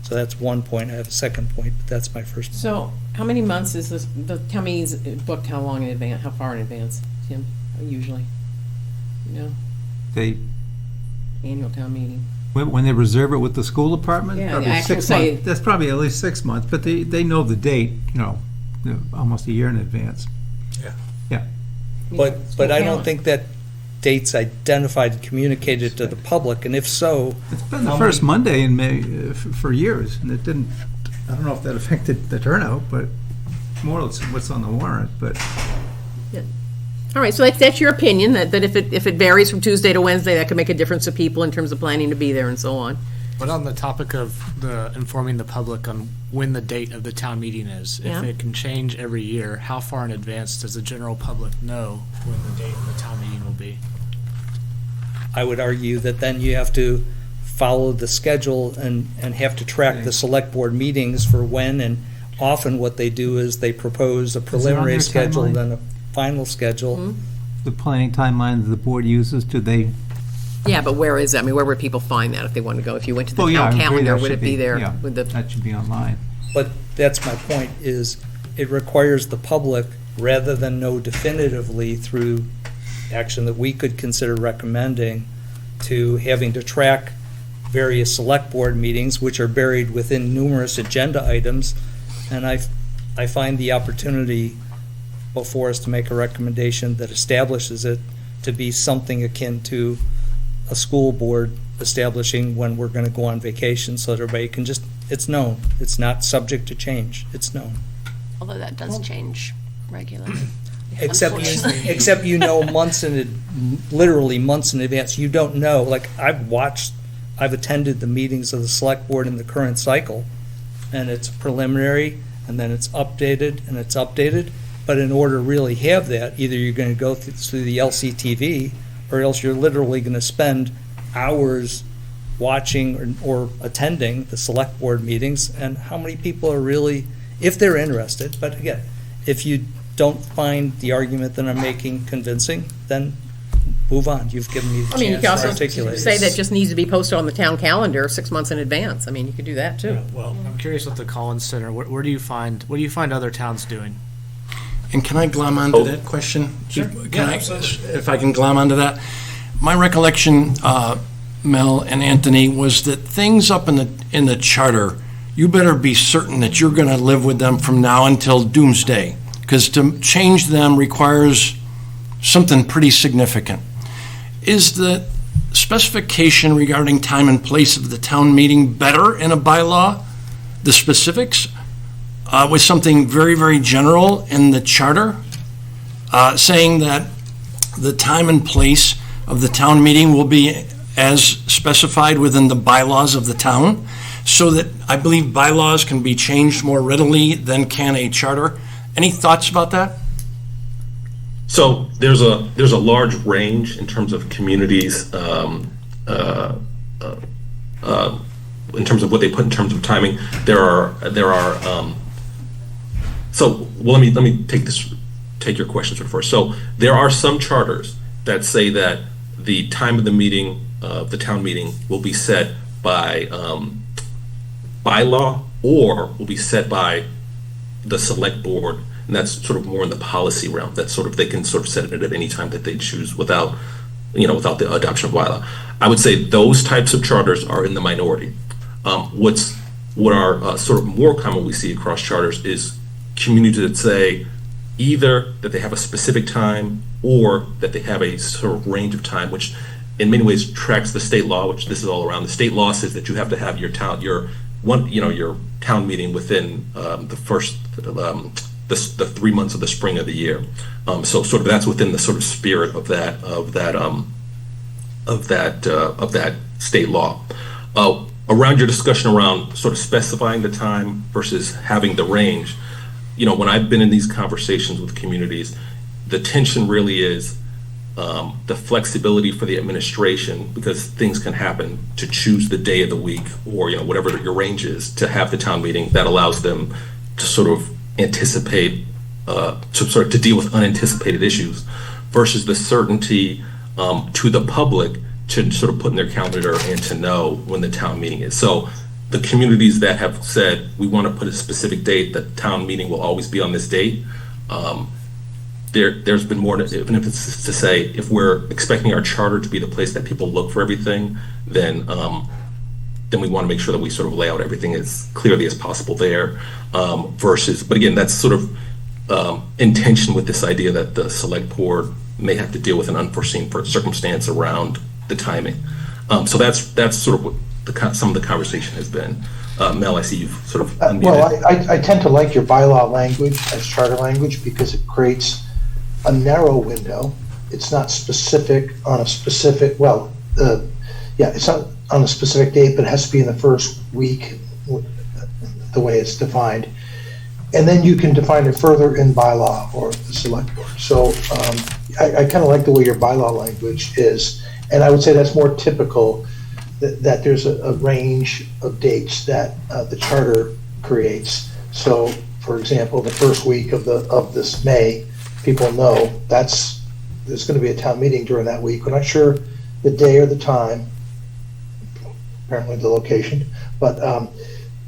So that's one point. I have a second point, but that's my first point. So how many months is this, the town meeting's booked, how long in advance, how far in advance, Tim, usually? You know, They, annual town meeting. when they reserve it with the school department? Yeah, probably the actual 6 say- months. That's probably at least 6 months, but they know the date, almost a year in advance. But I don't think that date's identified and communicated to the public, and if so, It's been the first Monday in May for years, and it didn't, I don't know if that affected the turnout, but more what's on the warrant, but All right, so that's your opinion, that if it varies from Tuesday to Wednesday, that could make a difference to people in terms of planning to be there and so on. But on the topic of the informing the public on when the date of the town meeting is, Yeah. if it can change every year, how far in advance does the general public know when the date of the town meeting will be? I would argue that then you have to follow the schedule and have to track the select board meetings for when, and often what they do is they propose a preliminary their schedule, timeline? then a final schedule. Mhm. the planning timeline the board uses, do they? Yeah, but where is that? I mean, where would people find that if they want to go? If you went to the Oh, yeah, I town agree, calendar, that would should it be there yeah, with the? That should be online. But that's my point, is it requires the public, rather than know definitively through action that we could consider recommending, to having to track various select board meetings, which are buried within numerous agenda items. And I find the opportunity before us to make a recommendation that establishes it to be something akin to a school board establishing when we're going to go on vacation, so that everybody can just, it's known. It's not subject to change. It's known. Although that does change regularly. Except Unfortunately. you know literally months in advance. You don't know, like, I've attended the meetings of the select board in the current cycle, and it's preliminary, and then it's updated, and it's updated. But in order to really have that, either you're going to go through the LCTV, or else you're literally going to spend hours watching or attending the select board meetings. And how many people are really, if they're interested, but again, if you don't find the argument that I'm making convincing, then move on. You've given me the I mean, you chance can to also articulate it. say that just needs to be posted on the town calendar 6 months in advance. I mean, you could do that too. Well, I'm curious with the Collins Center, what do you find other towns doing? And can I glom onto that question? If I can glom onto that? My recollection, Mel and Anthony, was that things up in the charter, you better be certain that you're going to live with them from now until doomsday, because to change them requires something pretty significant. Is the specification regarding time and place of the town meeting better in a bylaw? The specifics? With something very, very general in the charter, saying that the time and place of the town meeting will be as specified within the bylaws of the town, so that I believe bylaws can be changed more readily than can a charter. Any thoughts about that? So there's a large range in terms of communities, in terms of what they put in terms of timing. Let me take your questions first. So there are some charters that say that the time of the meeting, the town meeting, will be set by bylaw or will be set by the select board, and that's sort of more in the policy realm. That's sort of, they can sort of set it at any time that they choose without the adoption of bylaw. I would say those types of charters are in the minority. What are sort of more common we see across charters is communities that say either that they have a specific time or that they have a sort of range of time, which in many ways tracks the state law, which this is all around. The state law says that you have to have your town meeting within the 3 months of the spring of the year. So sort of that's within the sort of spirit of that state law. around your discussion around sort of specifying the time versus having the range, you know, when I've been in these conversations with communities, the tension really is the flexibility for the administration, because things can happen, to choose the day of the week, or, you know, whatever your range is, to have the town meeting that allows them to sort of anticipate, to deal with unanticipated issues, versus the certainty to the public to sort of put in their calendar and to know when the town meeting is. So the communities that have said, we want to put a specific date, the town meeting will always be on this date, there's been more of an emphasis to say, if we're expecting our charter to be the place that people look for everything, then we want to make sure that we sort of lay out everything as clearly as possible there, versus, but again, that's sort of in tension with this idea that the select board may have to deal with an unforeseen circumstance around the timing. So that's sort of what some of the conversation has been. Mel, I see you've sort of unmuted. Well, I tend to like your bylaw language as charter language, because it creates a narrow window. It's not specific on a specific, it's not on a specific date, but it has to be in the first week, the way it's defined. And then you can define it further in bylaw or the select board. So I kind of like the way your bylaw language is. And I would say that's more typical, that there's a range of dates that the charter creates. So, for example, the first week of this May, people know there's going to be a town meeting during that week. We're not sure the day or the time, apparently the location, but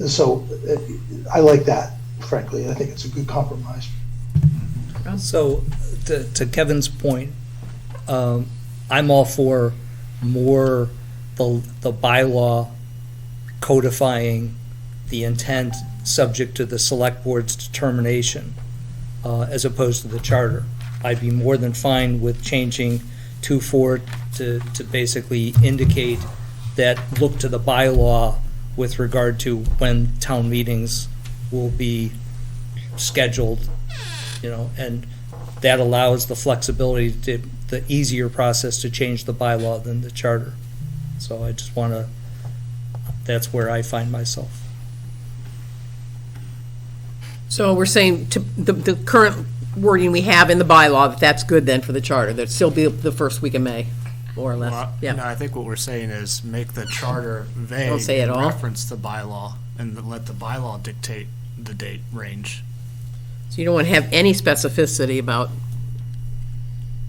so I like that, frankly. I think it's a good compromise. So, to Kevin's point, I'm all for more the bylaw codifying the intent subject to the select board's determination, as opposed to the charter. I'd be more than fine with changing 2.4 to basically indicate that look to the bylaw with regard to when town meetings will be scheduled, and that allows the flexibility the easier process to change the bylaw than the charter. So I just want to, that's where I find myself. So we're saying to the current wording we have in the bylaw, that's good then for the charter, that'd still be the first week of May, more or less, Well, yeah. No, I think what we're saying is make the charter vague. Don't say it and all. Reference the bylaw and then let the bylaw dictate the date range. So you don't want to have any specificity about,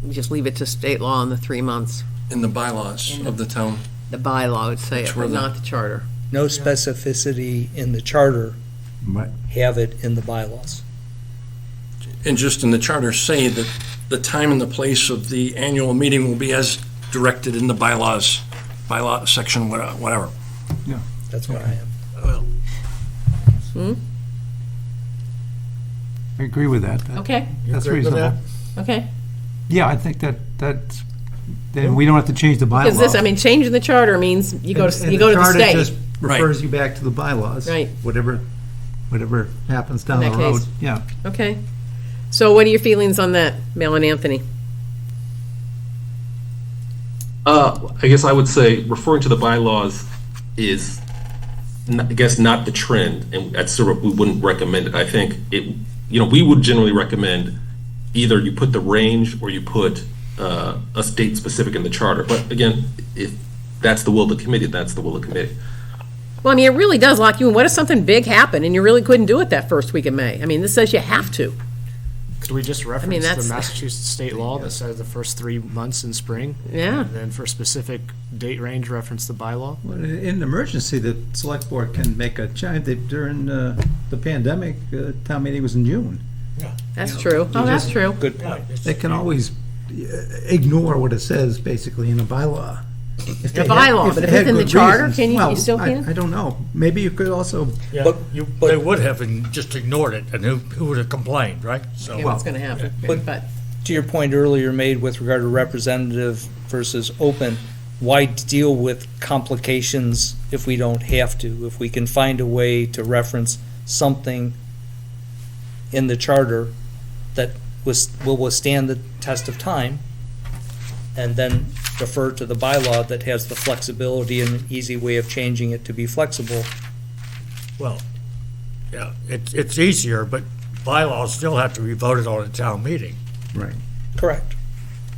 you just leave it to state law in the 3 months. In the bylaws of the town. The bylaw would say it, Which were but the- not the charter. No specificity in the charter, Right. have it in the bylaws. And just in the charter, say that the time and the place of the annual meeting will be as directed in the bylaws, bylaw section, whatever. That's where I am. I agree with that. Okay, That's agree with reasonable. okay. Yeah, I think then we don't have to change the bylaw. Because this, I mean, changing the charter means you go to the charter state. just refers you back to the bylaws. Right. Whatever happens down In the that road. case. Yeah. Okay. So what are your feelings on that, Mel and Anthony? I guess I would say referring to the bylaws is, I guess, not the trend, and that's sort of, we wouldn't recommend it. I think we would generally recommend either you put the range or you put a state specific in the charter. But again, if that's the will of the committee, that's the will of the committee. Well, I mean, it really does lock you in. What if something big happened and you really couldn't do it that first week of May? I mean, this says you have to. Could we just reference that's- the Massachusetts state law that says the first 3 months in spring? Yeah. And then for specific date range, reference the bylaw? Well, in an emergency, the select board can make a change. During the pandemic, town meeting was in June. That's true. Oh, that's true. Good point. They can always ignore what it says, basically, in a bylaw. If they A bylaw, but they if had it's in the good charter, reasons. can you- you Well, still can? I don't know. Maybe you could also, Yeah, But- they would have just ignored it, and who would have complained, right? So, Yeah, what's going to happen? But To your point earlier made with regard to representative versus open, why deal with complications if we don't have to? If we can find a way to reference something in the charter that will withstand the test of time, and then defer to the bylaw that has the flexibility and an easy way of changing it to be flexible. Well, yeah, it's easier, but bylaws still have to be voted on at town meeting. Right. Correct.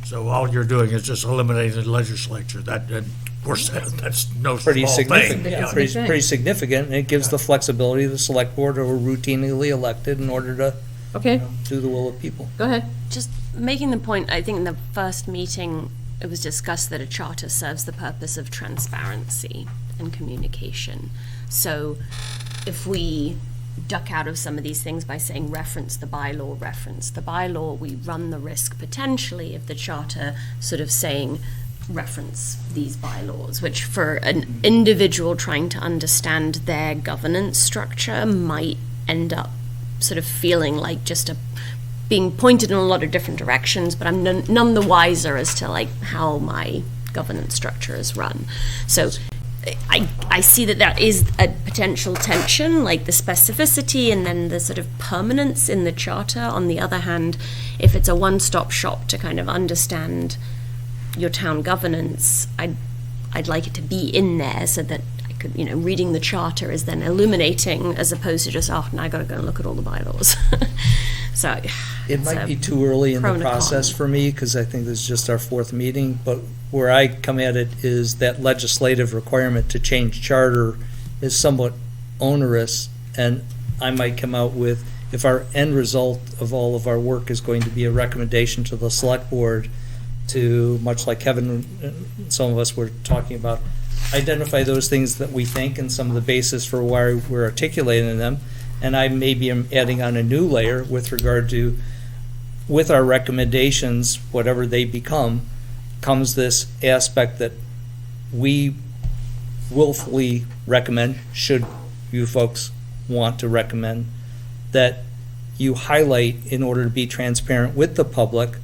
So all you're doing is just eliminating the legislature. That, and of course, that's no Pretty small significant, thing. yeah, pretty significant, and it gives the flexibility of the select board who are routinely elected in order to Okay, do the will of people. go ahead. Just making the point, I think in the first meeting, it was discussed that a charter serves the purpose of transparency and communication. So if we duck out of some of these things by saying reference the bylaw, we run the risk potentially of the charter sort of saying reference these bylaws, which for an individual trying to understand their governance structure might end up sort of feeling like just being pointed in a lot of different directions, but I'm none the wiser as to like how my governance structure is run. So I see that there is a potential tension, like the specificity and then the sort of permanence in the charter. On the other hand, if it's a one-stop shop to kind of understand your town governance, I'd like it to be in there so that I could, reading the charter is then illuminating as opposed to just, now I got to go and look at all the bylaws. So It might be too early in pro the and a con. process for me, because I think this is just our fourth meeting, but where I come at it is that legislative requirement to change charter is somewhat onerous, and I might come out with, if our end result of all of our work is going to be a recommendation to the select board to, much like Kevin and some of us were talking about, identify those things that we think and some of the basis for why we're articulating them. And I maybe am adding on a new layer with regard to, with our recommendations, whatever they become, comes this aspect that we willfully recommend, should you folks want to recommend, that you highlight in order to be transparent with the public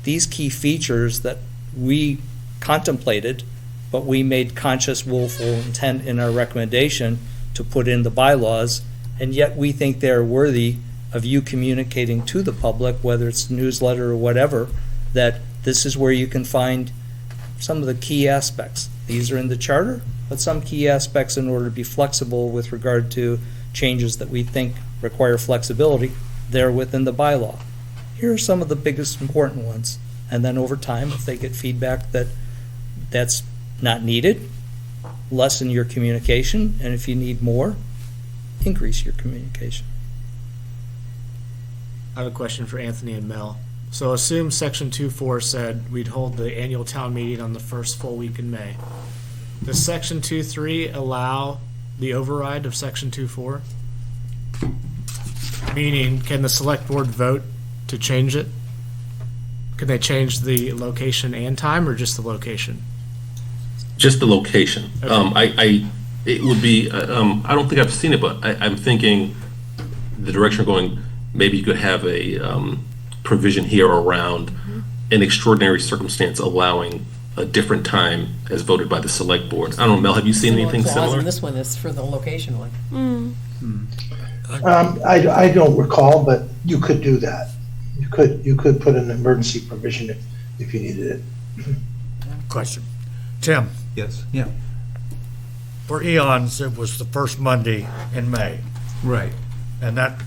these key features that we contemplated, but we made conscious, willful intent in our recommendation to put in the bylaws, and yet we think they're worthy of you communicating to the public, whether it's newsletter or whatever, that this is where you can find some of the key aspects. These are in the charter, but some key aspects in order to be flexible with regard to changes that we think require flexibility, they're within the bylaw. Here are some of the biggest important ones. And then over time, if they get feedback that that's not needed, lessen your communication, and if you need more, increase your communication. I have a question for Anthony and Mel. So assume section 2.4 said we'd hold the annual town meeting on the first full week in May. Does section 2.3 allow the override of section 2.4? Meaning, can the select board vote to change it? Can they change the location and time, or just the location? Just the location. Okay. It would be, I don't think I've seen it, but I'm thinking the direction we're going, maybe you could have a provision here around an extraordinary circumstance allowing a different time as voted by the select board. I don't know, Mel, have you seen anything similar? This one is for the location one. I don't recall, but you could do that. You could put an emergency provision if you needed it. Question. Tim, Yes, yeah, for eons, it was the first Monday in May, right. and that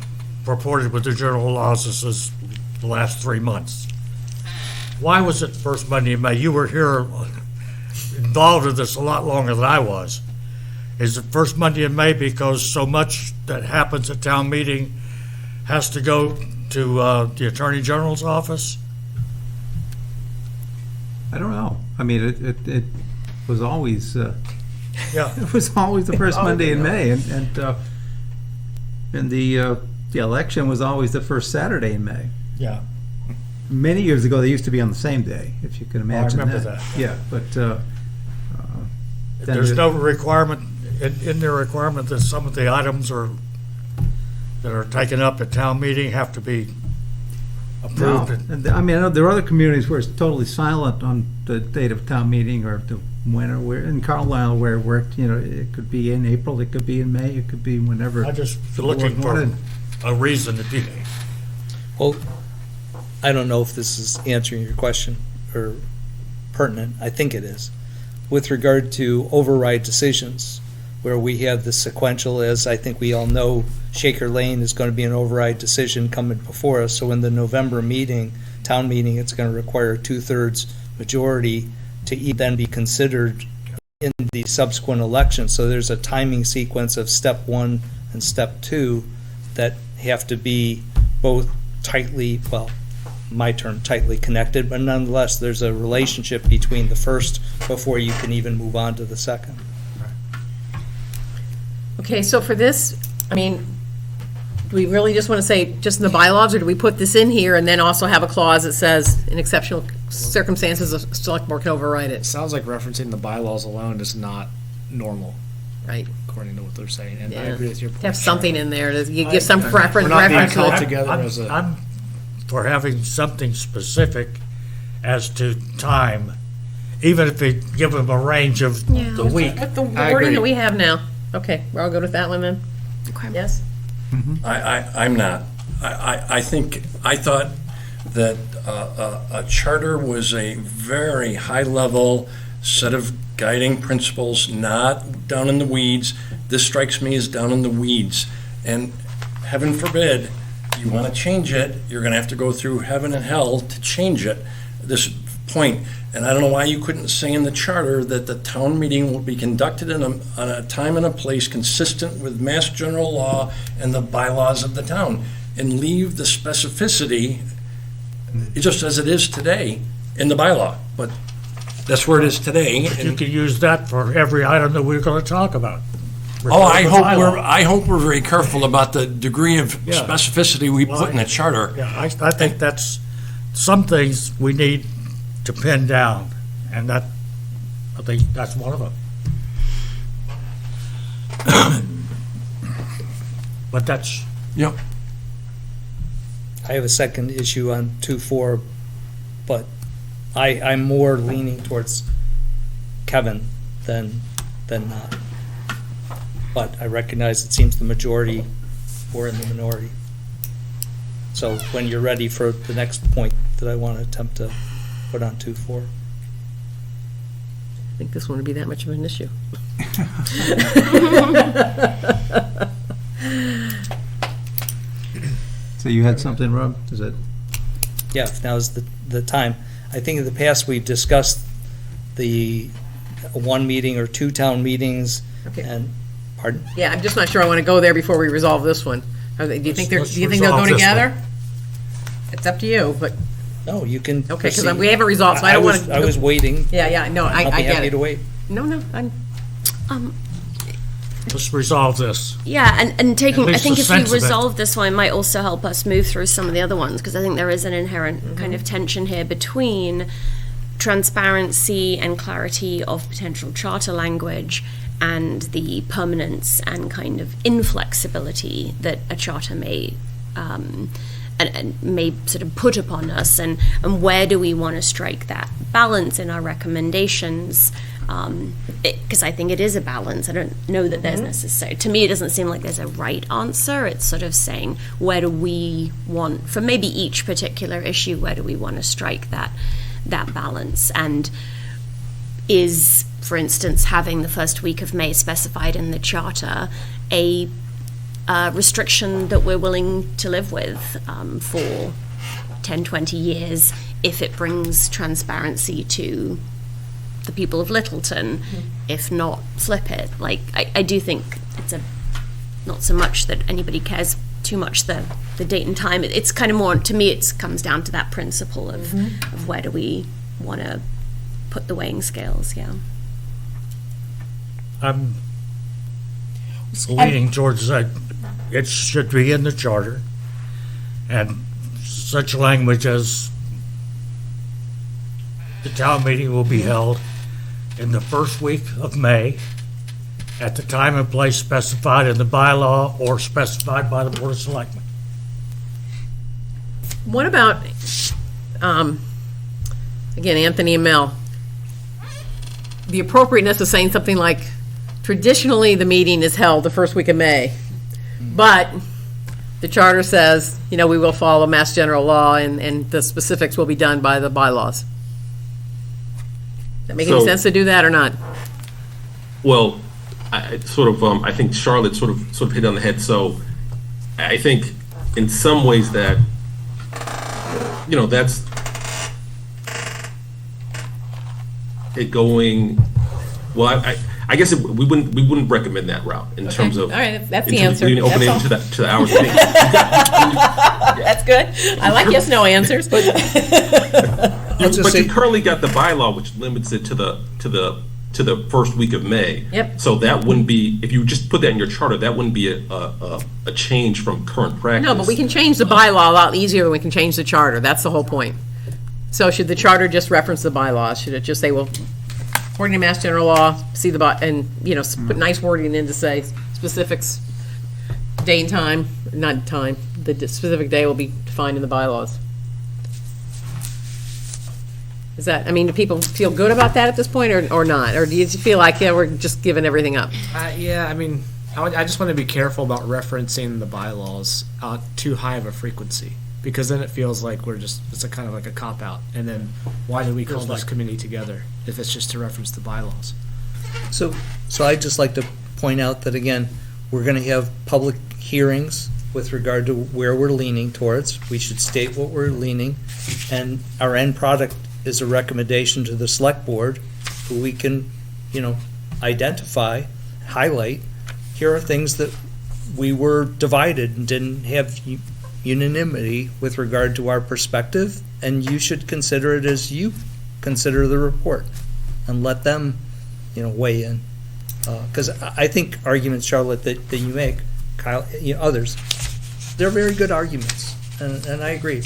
purported with the general laws, this is the last 3 months. Why was it first Monday in May? You were here involved in this a lot longer than I was. Is it first Monday in May because so much that happens at town meeting has to go to the Attorney General's office? I don't know. I mean, it was always, Yeah. it was always the first Monday in May, and the election was always the first Saturday in May. Yeah. Many years ago, they used to be on the same day, if you can imagine that. remember that. Yeah, but, then There's it- no requirement, in their requirement that some of the items that are taken up at town meeting have to be No, approved. and I mean, I know there are other communities where it's totally silent on the date of town meeting or the when or where. In Carlisle, where it worked, it could be in April, it could be in May, it could be whenever. I just the looking board for wanted. a reason to be. Well, I don't know if this is answering your question, or pertinent, I think it is, with regard to override decisions, where we have the sequential, as I think we all know, Shaker Lane is going to be an override decision coming before us. So in the November meeting, town meeting, it's going to require a 2/3 majority to then be considered in the subsequent election. So there's a timing sequence of step 1 and step 2 that have to be both tightly, well, my term, tightly connected, but nonetheless, there's a relationship between the first before you can even move on to the second. Okay, so for this, I mean, do we really just want to say just in the bylaws, or do we put this in here and then also have a clause that says in exceptional circumstances, a select board can override It it? sounds like referencing the bylaws alone is not normal, Right. according to what they're saying, and I Yeah. agree with your point. Have something in there to give I- some We're reference not being to called it. together as a. I'm for having something specific as to time, even if they give them a range of the week. With the I wording agree. that we have now. Okay, we're all good with that one then? Yes? I'm not. I think, I thought that a charter was a very high-level set of guiding principles, not down in the weeds. This strikes me as down in the weeds. And heaven forbid, you want to change it, you're going to have to go through heaven and hell to change it, this point. And I don't know why you couldn't say in the charter that the town meeting will be conducted on a time and a place consistent with Mass General Law and the bylaws of the town, and leave the specificity, just as it is today, in the bylaw. But that's where it is today. You and- could use that for every item that we're going to talk about. Oh, I Refer to the bylaw. I hope we're very careful about the degree of Yeah. specificity we put in the charter. Yeah, I think that's, some things we need to pin down, and that, I think that's one of them. But that's, Yep. I have a second issue on 2.4, but I'm more leaning towards Kevin than not. But I recognize it seems the majority were in the minority. So when you're ready for the next point that I want to attempt to put on 2.4. I think this wouldn't be that much of an issue. So you had something, Rob? Is it? Yeah, if now's the time. I think in the past, we've discussed the one meeting or two town meetings, Okay. and, pardon? Yeah, I'm just not sure I want to go there before we resolve this one. Do you think Let's they'll go resolve this together? It's up to you, but, No, you can okay, because proceed. we haven't resolved, so I don't want to. I was waiting. Yeah, no, I I'll be get happy it. to wait. No, I'm, let's resolve this. Yeah, and taking, At I least think a if we sense of it. resolve this one, it might also help us move through some of the other ones, because I think there is an inherent kind of tension here between transparency and clarity of potential charter language and the permanence and kind of inflexibility that a charter may and may sort of put upon us, and where do we want to strike that balance in our recommendations? Because I think it is a balance. I don't know that there's necessary. To me, it doesn't seem like there's a right answer. It's sort of saying, where do we want, for maybe each particular issue, where do we want to strike that balance? And is, for instance, having the first week of May specified in the charter a restriction that we're willing to live with for 10, 20 years if it brings transparency to the people of Littleton? If not, flip it. Like, I do think it's not so much that anybody cares too much the date and time. It's kind of more, to me, it comes down to that principle of where do we want to put the weighing scales, yeah. I'm leaning towards that it should be in the charter, and such language as the town meeting will be held in the first week of May at the time and place specified in the bylaw or specified by the Board of Selectmen. what about, again, Anthony and Mel, the appropriateness of saying something like, traditionally, the meeting is held the first week of May, but the charter says, we will follow Mass General Law, and the specifics will be done by the bylaws. that make any So- sense to do that or not? Well, I think Charlotte sort of hit on the head. So I think in some ways that, that's it going, well, I guess we wouldn't recommend that route in terms of. All right, that's the in terms answer. of leaving it open That's all. to the hours. I think That's good. I like yes, no answers. I'll just But say- you currently got the bylaw, which limits it to the first week of May. Yep. So that wouldn't be, if you just put that in your charter, that wouldn't be a change from current practice. No, but we can change the bylaw a lot easier than we can change the charter. That's the whole point. So should the charter just reference the bylaws? Should it just say, well, according to Mass General Law, see the, and, put nice wording in to say specifics, day and time, not time, the specific day will be defined in the bylaws. Is that, do people feel good about that at this point or not? Or do you feel like, yeah, we're just giving everything up? Yeah, I just want to be careful about referencing the bylaws too high of a frequency, because then it feels like it's a kind of like a cop-out. And then why did we call this committee together if it's just to reference the bylaws? So I'd just like to point out that, again, we're going to have public hearings with regard to where we're leaning towards. We should state what we're leaning, and our end product is a recommendation to the select board, who we can, identify, highlight. Here are things that we were divided and didn't have unanimity with regard to our perspective, and you should consider it as you consider the report, and let them, weigh in. Because I think arguments, Charlotte, that you make, Kyle, others, they're very good arguments, and I agree.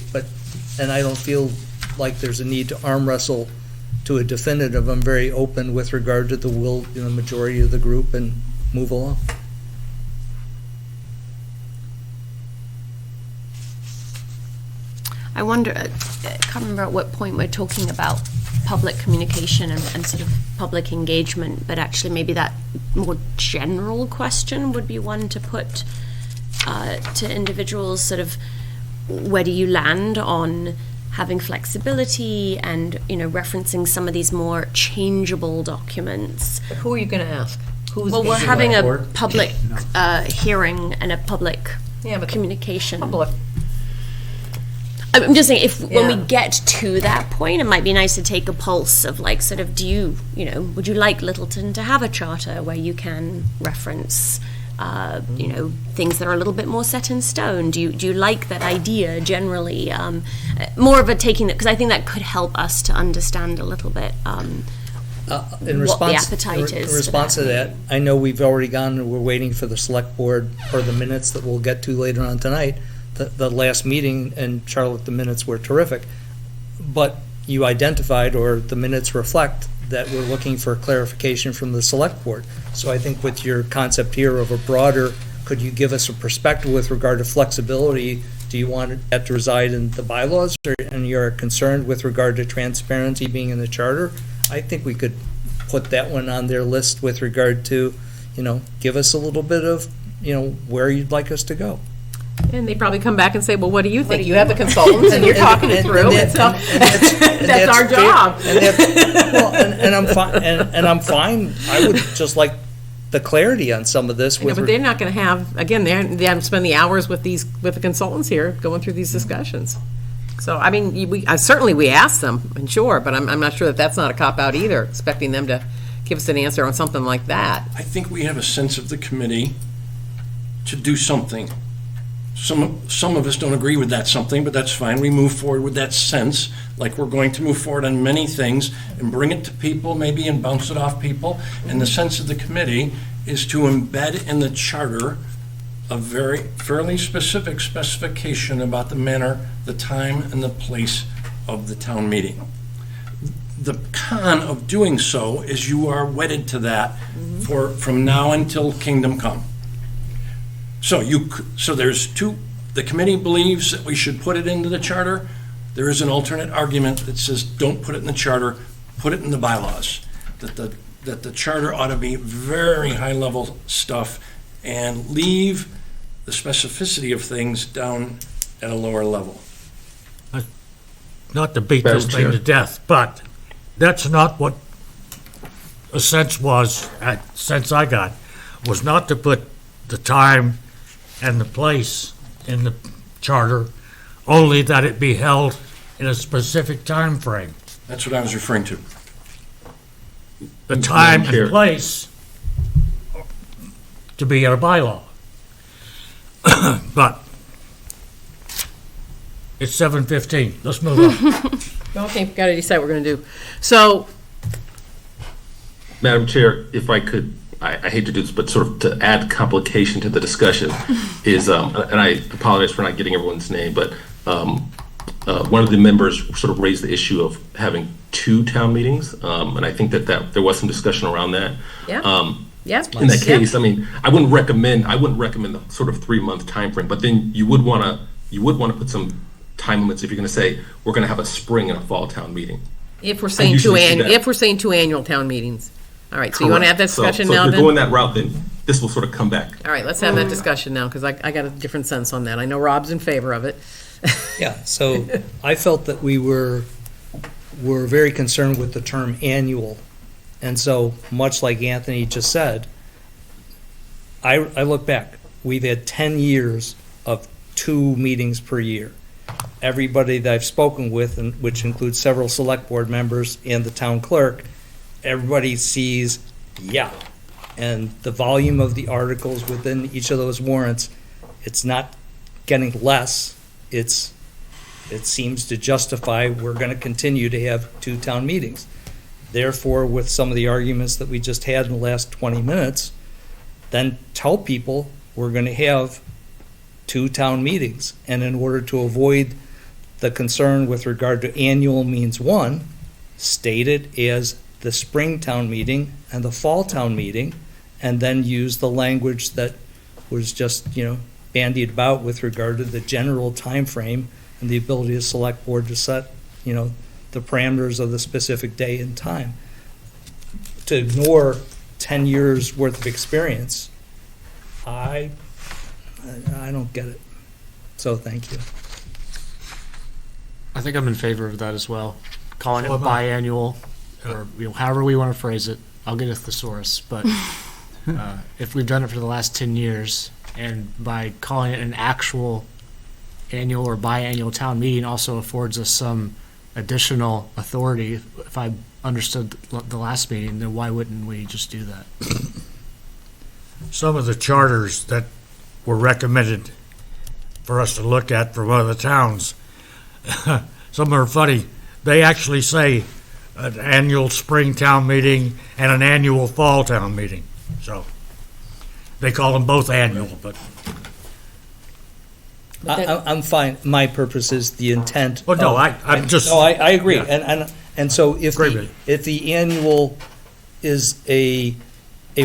And I don't feel like there's a need to arm wrestle to a definitive. I'm very open with regard to the will, majority of the group, and move along. I wonder, I can't remember at what point we're talking about public communication and sort of public engagement, but actually maybe that more general question would be one to put to individuals, sort of, where do you land on having flexibility and, referencing some of these more changeable documents? Who are you going to ask? Who's Well, we're the- having a public hearing and a public Yeah, but communication. public. I'm just saying, when we Yeah. get to that point, it might be nice to take a pulse of, like, sort of, would you like Littleton to have a charter where you can reference, things that are a little bit more set in stone? Do you like that idea generally? More of a taking that, because I think that could help us to understand a little bit. In response, what the appetite is. in response to that, I know we've already gone and we're waiting for the select board or the minutes that we'll get to later on tonight. The last meeting, and Charlotte, the minutes were terrific, but you identified, or the minutes reflect, that we're looking for clarification from the select board. So I think with your concept here of a broader, could you give us a perspective with regard to flexibility? Do you want that to reside in the bylaws, and you're concerned with regard to transparency being in the charter? I think we could put that one on their list with regard to, give us a little bit of, where you'd like us to go. And they probably come back and say, well, what do you think? You have the consultants and you're talking it through. And so that's our job. And I'm fine, and I'm fine. I would just like the clarity on some of this. But they're not going to have, again, they haven't spent the hours with the consultants here going through these discussions. So, certainly we asked them, and sure, but I'm not sure that that's not a cop-out either, expecting them to give us an answer on something like that. I think we have a sense of the committee to do something. Some of us don't agree with that something, but that's fine. We move forward with that sense, like we're going to move forward on many things and bring it to people maybe and bounce it off people. And the sense of the committee is to embed in the charter a fairly specific specification about the manner, the time, and the place of the town meeting. The con of doing so is you are wedded to that from now until kingdom come. So there's the committee believes that we should put it into the charter. There is an alternate argument that says, don't put it in the charter, put it in the bylaws. That the charter ought to be very high-level stuff and leave the specificity of things down at a lower level. Not to beat this thing to death, but that's not what sense I got, was not to put the time and the place in the charter, only that it be held in a specific time frame. That's what I was referring to. The time Madam Chair. and place to be a bylaw. But it's 7:15. Let's move on. Okay, got to decide what we're going to do. So, Madam Chair, if I could, I hate to do this, but sort of to add complication to the discussion is, and I apologize for not getting everyone's name, but one of the members sort of raised the issue of having 2 town meetings, and I think that there was some discussion around that. yeah, yeah. In that yeah. case, I mean, I wouldn't recommend the sort of 3-month timeframe, but then you would want to put some time limits if you're going to say, we're going to have a spring and a fall town meeting. If we're saying usually see that. if we're saying 2 annual town meetings. All right, so you want to have that Correct. discussion so now if then? you're going that route, then this will sort of come back. All right, let's have that discussion now, because I got a different sense on that. I know Rob's in favor of it. Yeah, so I felt that we were very concerned with the term annual. And so, much like Anthony just said, I look back, we've had 10 years of 2 meetings per year. Everybody that I've spoken with, and which includes several select board members and the town clerk, everybody sees, yeah. And the volume of the articles within each of those warrants, it's not getting less. It seems to justify we're going to continue to have 2 town meetings. Therefore, with some of the arguments that we just had in the last 20 minutes, then tell people we're going to have 2 town meetings. And in order to avoid the concern with regard to annual means 1, state it as the spring town meeting and the fall town meeting, and then use the language that was just, bandied about with regard to the general time frame and the ability of select board to set, the parameters of the specific day and time. To ignore 10 years worth of experience, I don't get it. So thank you. I think I'm in favor of that as well. Calling it So am I. biannual, or however we want to phrase it. I'll get a thesaurus, but if we've done it for the last 10 years, and by calling it an actual annual or biannual town meeting also affords us some additional authority, if I understood the last meeting, then why wouldn't we just do that? Some of the charters that were recommended for us to look at from other towns, some are funny. They actually say an annual spring town meeting and an annual fall town meeting. So they call them both annual, but I'm fine. My purpose is the intent. well, no, I'm just No, I agree. Yeah. And so if Agree with the annual is a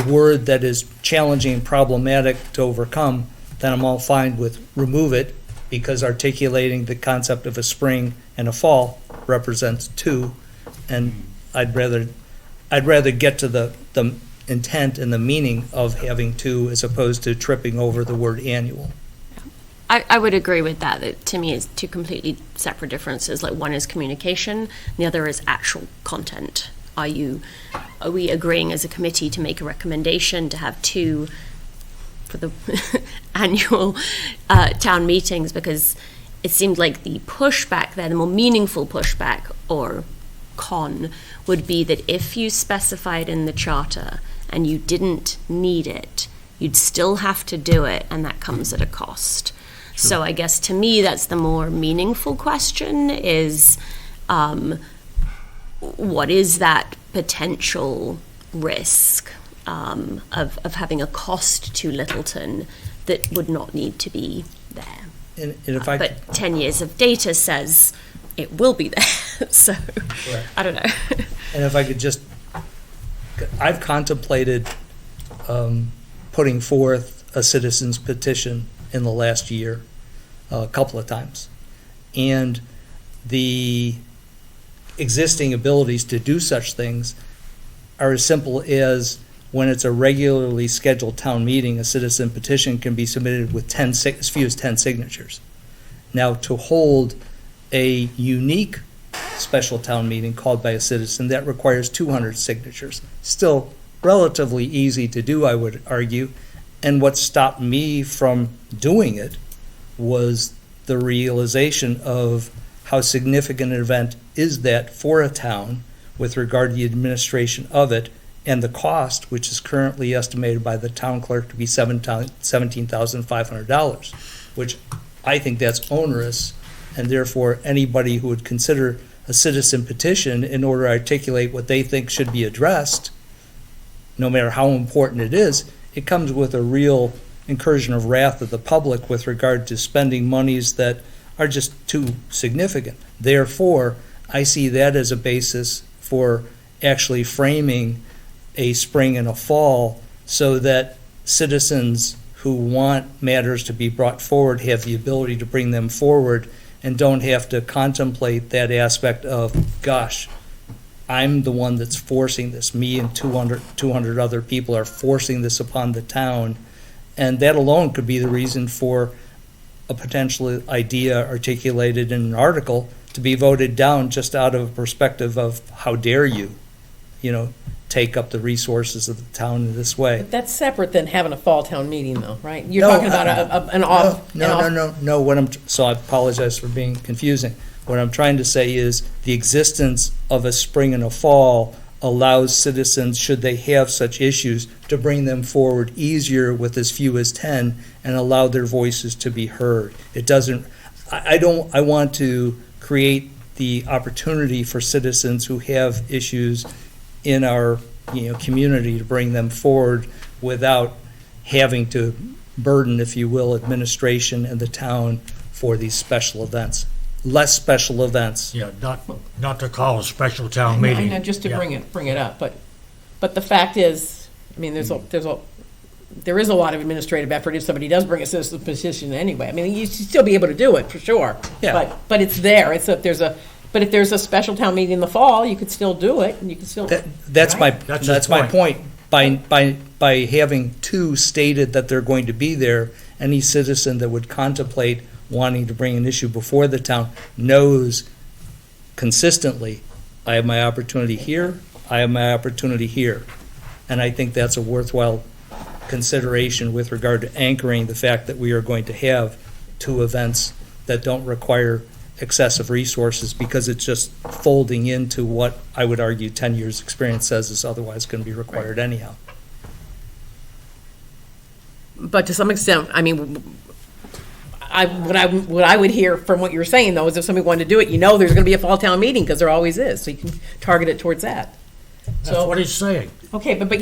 word that is challenging and problematic to overcome, then I'm all fine with remove it, because articulating the concept of a spring and a fall represents 2, and I'd rather get to the intent and the meaning of having 2 as opposed to tripping over the word annual. I would agree with that. That to me is 2 completely separate differences. Like, one is communication, and the other is actual content. Are we agreeing as a committee to make a recommendation to have 2 for the annual town meetings? Because it seemed like the pushback there, the more meaningful pushback or con, would be that if you specified in the charter and you didn't need it, you'd still have to do it, and that comes at a cost. So I guess to me, that's the more meaningful question is, what is that potential risk of having a cost to Littleton that would not need to be there? And if I But 10 years of data says it will be there, so I don't know. And if I could just, I've contemplated putting forth a citizen's petition in the last year, a couple of times. And the existing abilities to do such things are as simple as, when it's a regularly scheduled town meeting, a citizen petition can be submitted with as few as 10 signatures. Now, to hold a unique special town meeting called by a citizen, that requires 200 signatures. Still relatively easy to do, I would argue. And what stopped me from doing it was the realization of how significant an event is that for a town with regard to the administration of it, and the cost, which is currently estimated by the town clerk to be $17,500, which I think that's onerous, and therefore anybody who would consider a citizen petition in order to articulate what they think should be addressed, no matter how important it is, it comes with a real incursion of wrath of the public with regard to spending monies that are just too significant. Therefore, I see that as a basis for actually framing a spring and a fall so that citizens who want matters to be brought forward have the ability to bring them forward and don't have to contemplate that aspect of, gosh, I'm the one that's forcing this. Me and 200 other people are forcing this upon the town. And that alone could be the reason for a potential idea articulated in an article to be voted down just out of a perspective of how dare you, take up the resources of the town in this way. But that's separate than having a fall town meeting, though, right? You're talking about an off. No. So I apologize for being confusing. What I'm trying to say is the existence of a spring and a fall allows citizens, should they have such issues, to bring them forward easier with as few as 10 and allow their voices to be heard. It doesn't, I want to create the opportunity for citizens who have issues in our community to bring them forward without having to burden, if you will, administration and the town for these special events. Less special events. Yeah, not to call a special town I meeting. know, just to Yeah. bring it up, but the fact is, I mean, there is a lot of administrative effort if somebody does bring a citizen petition anyway. I mean, you should still be able to do it, for sure. Yeah. But it's there, but if there's a special town meeting in the fall, you could still do it, and you could still. That's my That's his point. By having two stated that they're going to be there, any citizen that would contemplate wanting to bring an issue before the town knows consistently, I have my opportunity here, I have my opportunity here. And I think that's a worthwhile consideration with regard to anchoring the fact that we are going to have two events that don't require excessive resources, because it's just folding into what I would argue 10 years' experience says is otherwise going to be required anyhow. But to some extent, I mean, what I would hear from what you're saying, though, is if somebody wanted to do it, there's going to be a fall town meeting, because there always is, so you can target it towards that. That's what he's saying. Okay, but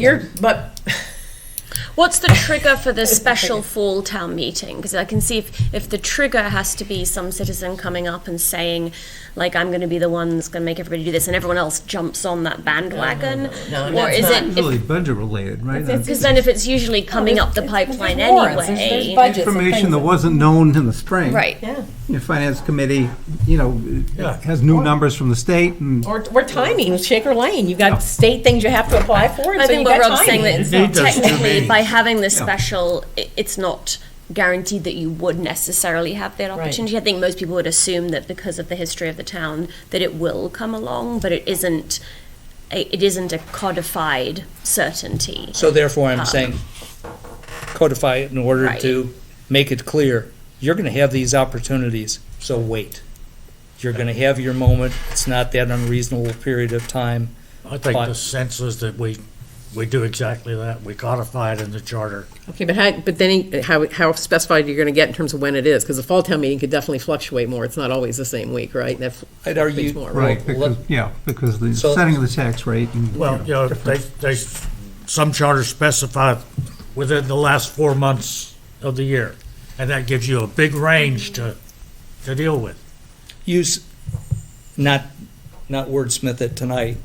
What's the trigger for the special fall town meeting? Because I can see if the trigger has to be some citizen coming up and saying, like, I'm going to be the one that's going to make everybody do this, and everyone else jumps on that bandwagon, No, or that's is not. it? Really budget related, right? Because then if it's usually coming up the pipeline there's warrants, anyway, there's budgets and Information things that wasn't known in the spring. right? Yeah, Your finance committee, has new numbers from the state and. or timing, Shaker Lane, you've got state things you have to apply for, and I so you think got what Rob's saying timing. that You need those two technically meetings. by having this special, it's not guaranteed that you would necessarily have that Right. opportunity. I think most people would assume that because of the history of the town that it will come along, but it isn't a codified certainty. So therefore, I'm saying codify it in order Right. to make it clear, you're going to have these opportunities, so wait. You're going to have your moment. It's not that unreasonable period of time. I think But- the sense is that we do exactly that. We codify it in the charter. Okay, but then how specified are you going to get in terms of when it is? Because the fall town meeting could definitely fluctuate more. It's not always the same week, right? I'd argue- More, Right, Well, because the So- setting of the tax rate and. Well, some charters specify within the last 4 months of the year, and that gives you a big range to deal with. Use, not wordsmith it tonight,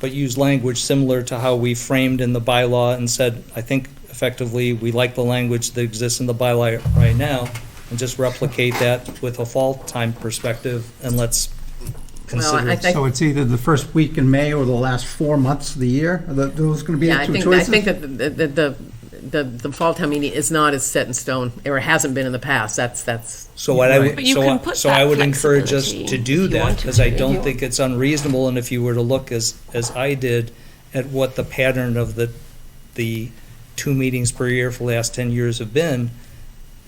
but use language similar to how we framed in the bylaw and said, I think effectively, we like the language that exists in the bylaw right now, and just replicate that with a fall time perspective, and let's consider I it. think- So it's either the first week in May or the last 4 months of the year? Are those going to be Yeah, the I two think choices? that the fall town meeting is not as set in stone, or it hasn't been in the past. That's. So what I would, But you can put so I that would encourage us flexibility to if do you that, wanted because I to. don't think it's unreasonable, and if you were to look as I did at what the pattern of the 2 meetings per year for the last 10 years have been,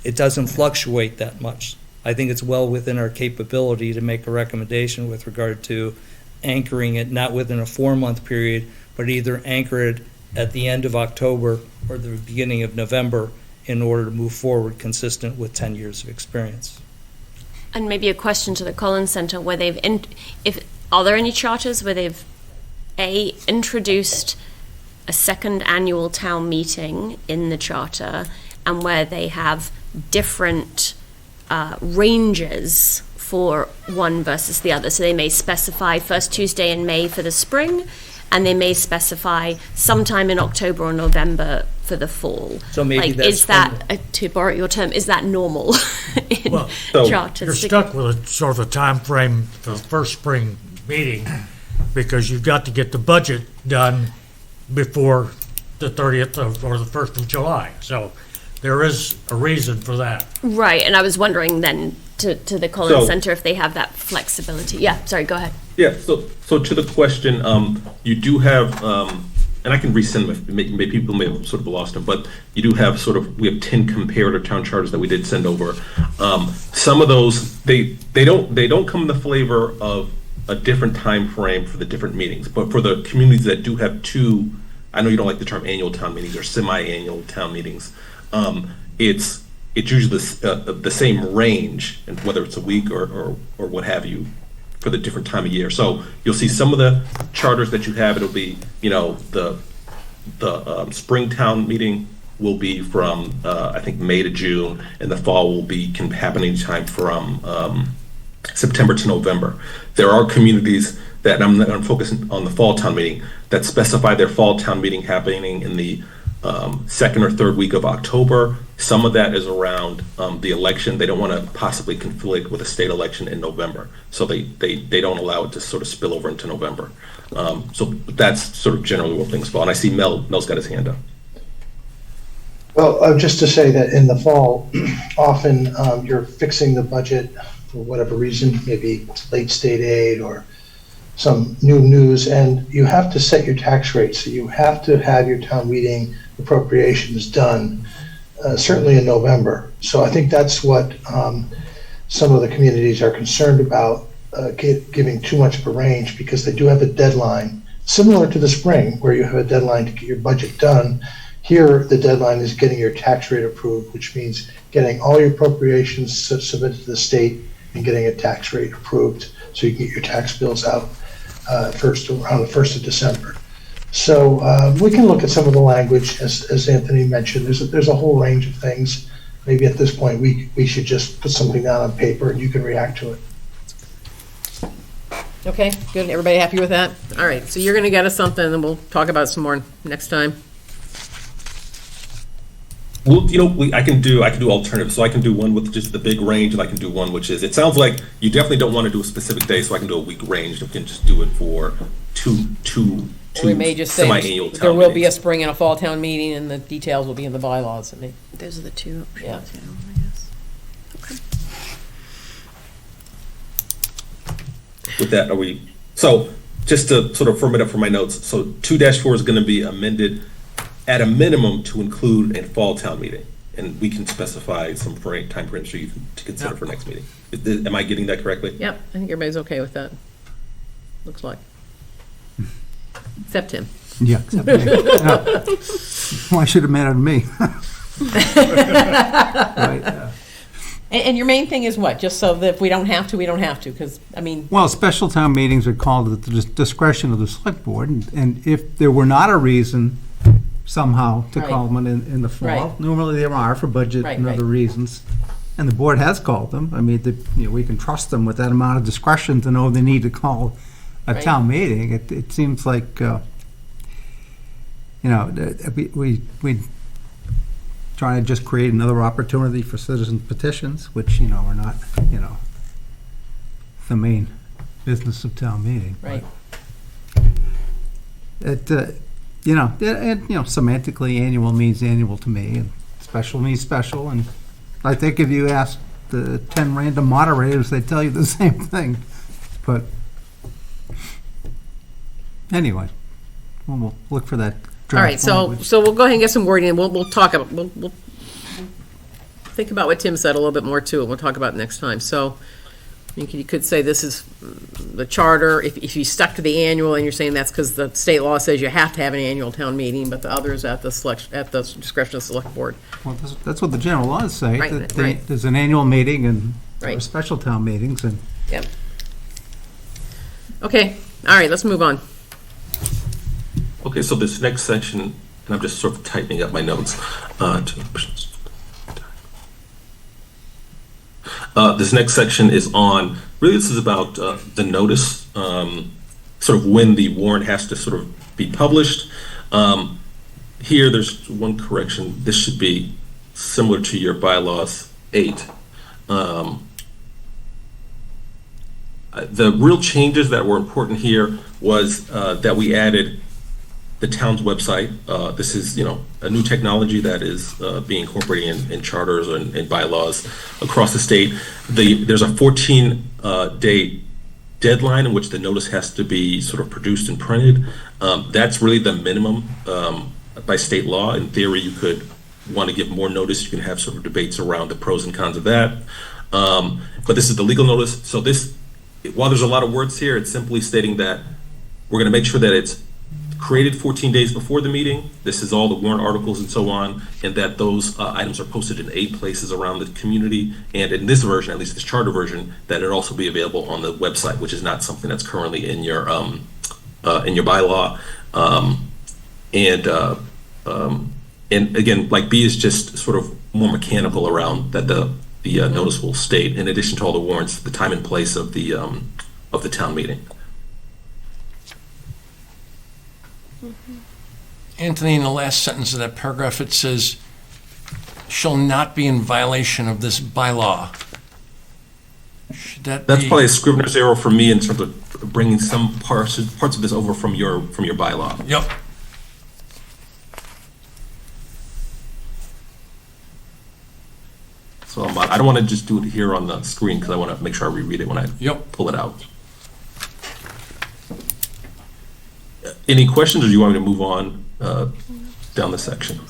it doesn't fluctuate that much. I think it's well within our capability to make a recommendation with regard to anchoring it, not within a 4-month period, but either anchor it at the end of October or the beginning of November in order to move forward consistent with 10 years of experience. And maybe a question to the Collins Center where are there any charters where they've introduced a second annual town meeting in the charter, and where they have different ranges for one versus the other? So they may specify first Tuesday in May for the spring, and they may specify sometime in October or November for the fall. So maybe like, that's is that, to borrow your term, is that normal in Well, charters? You're stuck with sort of a time frame for the first spring meeting, because you've got to get the budget done before the 30th or the 1st of July. So there is a reason for that. Right, and I was wondering then to the Collins So- Center if they have that flexibility. Yeah, sorry, go ahead. Yeah, so to the question, you do have, and I can resend them, maybe people may have sort of lost them, but you do have we have 10 comparator town charters that we did send over. Some of those, they don't come in the flavor of a different time frame for the different meetings, but for the communities that do have 2, I know you don't like the term annual town meetings or semi-annual town meetings, it's usually the same range, and whether it's a week or what have you, for the different time of year. So you'll see some of the charters that you have, it'll be, the spring town meeting will be from, I think, May to June, and the fall can happen anytime from September to November. There are communities that, and I'm focusing on the fall town meeting, that specify their fall town meeting happening in the second or third week of October. Some of that is around the election. They don't want to possibly conflict with a state election in November, so they don't allow it to sort of spill over into November. So that's sort of generally where things fall. And I see Mel's got his hand up. Well, just to say that in the fall, often you're fixing the budget for whatever reason, maybe late state aid or some new news, and you have to set your tax rate. So you have to have your town meeting appropriations done, certainly in November. So I think that's what some of the communities are concerned about, giving too much of a range, because they do have a deadline, similar to the spring, where you have a deadline to get your budget done. Here, the deadline is getting your tax rate approved, which means getting all your appropriations submitted to the state and getting a tax rate approved so you can get your tax bills out around the 1st of December. So we can look at some of the language, as Anthony mentioned. There's a whole range of things. Maybe at this point, we should just put something down on paper and you can react to it. Okay, good. Everybody happy with that? All right, so you're going to get us something, and we'll talk about it some more next time. Well, I can do alternatives. So I can do one with just the big range, and I can do one which is, it sounds like you definitely don't want to do a specific day, so I can do a week range. We can just do it for two We may just say semi-annual town there will be a meetings. spring and a fall town meeting, and the details will be in the bylaws. Those are the 2 options, Yeah. I guess. With that, so just to sort of firm it up for my notes, so 2-4 is going to be amended at a minimum to include a fall town meeting, and we can specify some time frames for you to consider for next meeting. Am I getting that correctly? Yep, I think everybody's okay with that. Looks like. Except him. Yeah. except me. Yeah. Well, I should have mattered to me. Right. And your main thing is what? Just so that if we don't have to, we don't have to, because, Well, special town meetings are called at the discretion of the select board, and if there were not a reason somehow to Right. call them in the fall, Right. normally there are for budget Right, and right. other reasons, and the board has called them. We can trust them with that amount of discretion to know they need to call a Right. town meeting. It seems like, we trying to just create another opportunity for citizen petitions, which, are not, the main business of town meeting. right. you know, and, you know, semantically, annual means annual to me, and special means special, and I think if you ask the 10 random moderators, they tell you the same thing, but anyway, we'll look for that All right, draft so, language. so we'll go ahead and get some wording, and we'll talk about, we'll think about what Tim said a little bit more too, and we'll talk about it next time. So you could say this is the charter, if you stuck to the annual, and you're saying that's because the state law says you have to have an annual town meeting, but the others at the discretion of the select board. Well, that's what the general laws say, Right, that right. there's an annual meeting and there are Right. special town meetings, and Yep. Okay, all right, let's move on. Okay, so this next section, and I'm just sort of tightening up my notes. This next section is on, really this is about the notice, sort of when the warrant has to sort of be published. Here, there's one correction. This should be similar to your bylaws 8. The real changes that were important here was that we added the town's website. This is, you know, a new technology that is being incorporated in charters and bylaws across the state. There's a 14-day deadline in which the notice has to be sort of produced and printed. That's really the minimum by state law. In theory, you could want to give more notice. You can have sort of debates around the pros and cons of that. But this is the legal notice. So this, while there's a lot of words here, it's simply stating that we're going to make sure that it's created 14 days before the meeting. This is all the warrant articles and so on, and that those items are posted in 8 places around the community. And in this version, at least this charter version, that it also be available on the website, which is not something that's currently in your bylaw. And again, like B is just sort of more mechanical around that the notice will state, in addition to all the warrants, the time and place of the town meeting. Anthony, in the last sentence of that paragraph, it says, shall not be in violation of this bylaw. Should that That's be? probably a Scrivener's error for me in terms of bringing some parts of this over from your bylaw. Yep. So I don't want to just do it here on the screen because I want to make sure I reread it when I Yep. pull it out. Any questions, or do you want me to move on down the section?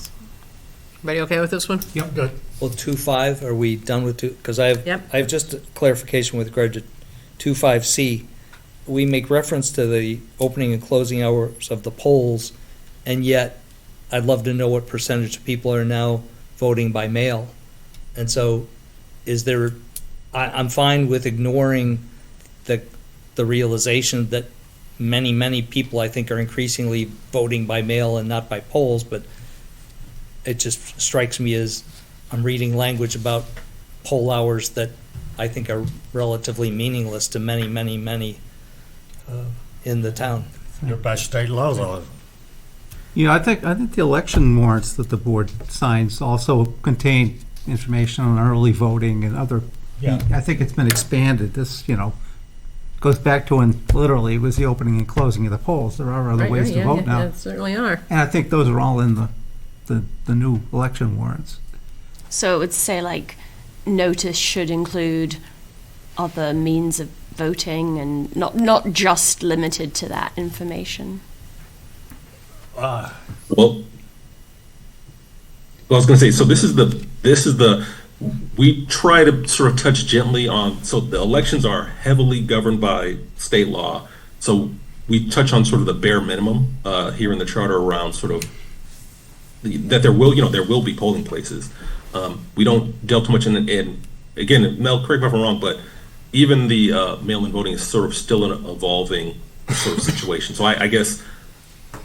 Everybody okay with this one? Yep, good. Well, 2.5, are we done with 2? Because I Yep. have just a clarification with regard to 2.5C. We make reference to the opening and closing hours of the polls, and yet I'd love to know what percentage of people are now voting by mail. And so I'm fine with ignoring the realization that many people, I think, are increasingly voting by mail and not by polls, but it just strikes me as I'm reading language about poll hours that I think are relatively meaningless to many in the town. Your best state laws on it. you know, I think the election warrants that the board signs also contain information on early voting and other, Yeah. I think it's been expanded. This, you know, goes back to when literally it was the opening and closing of the polls. There are other Right, ways to yeah, vote yeah, now. yeah, certainly are. And I think those are all in the new election warrants. So it would say like notice should include other means of voting and not just limited to that information. Well, I was going to say, so this is the, we try to sort of touch gently on, so the elections are heavily governed by state law. So we touch on sort of the bare minimum here in the charter around sort of that there will be polling places. We don't delve too much in, and again, Mel, correct me if I'm wrong, but even the mail-in voting is sort of still an evolving sort of situation. So I guess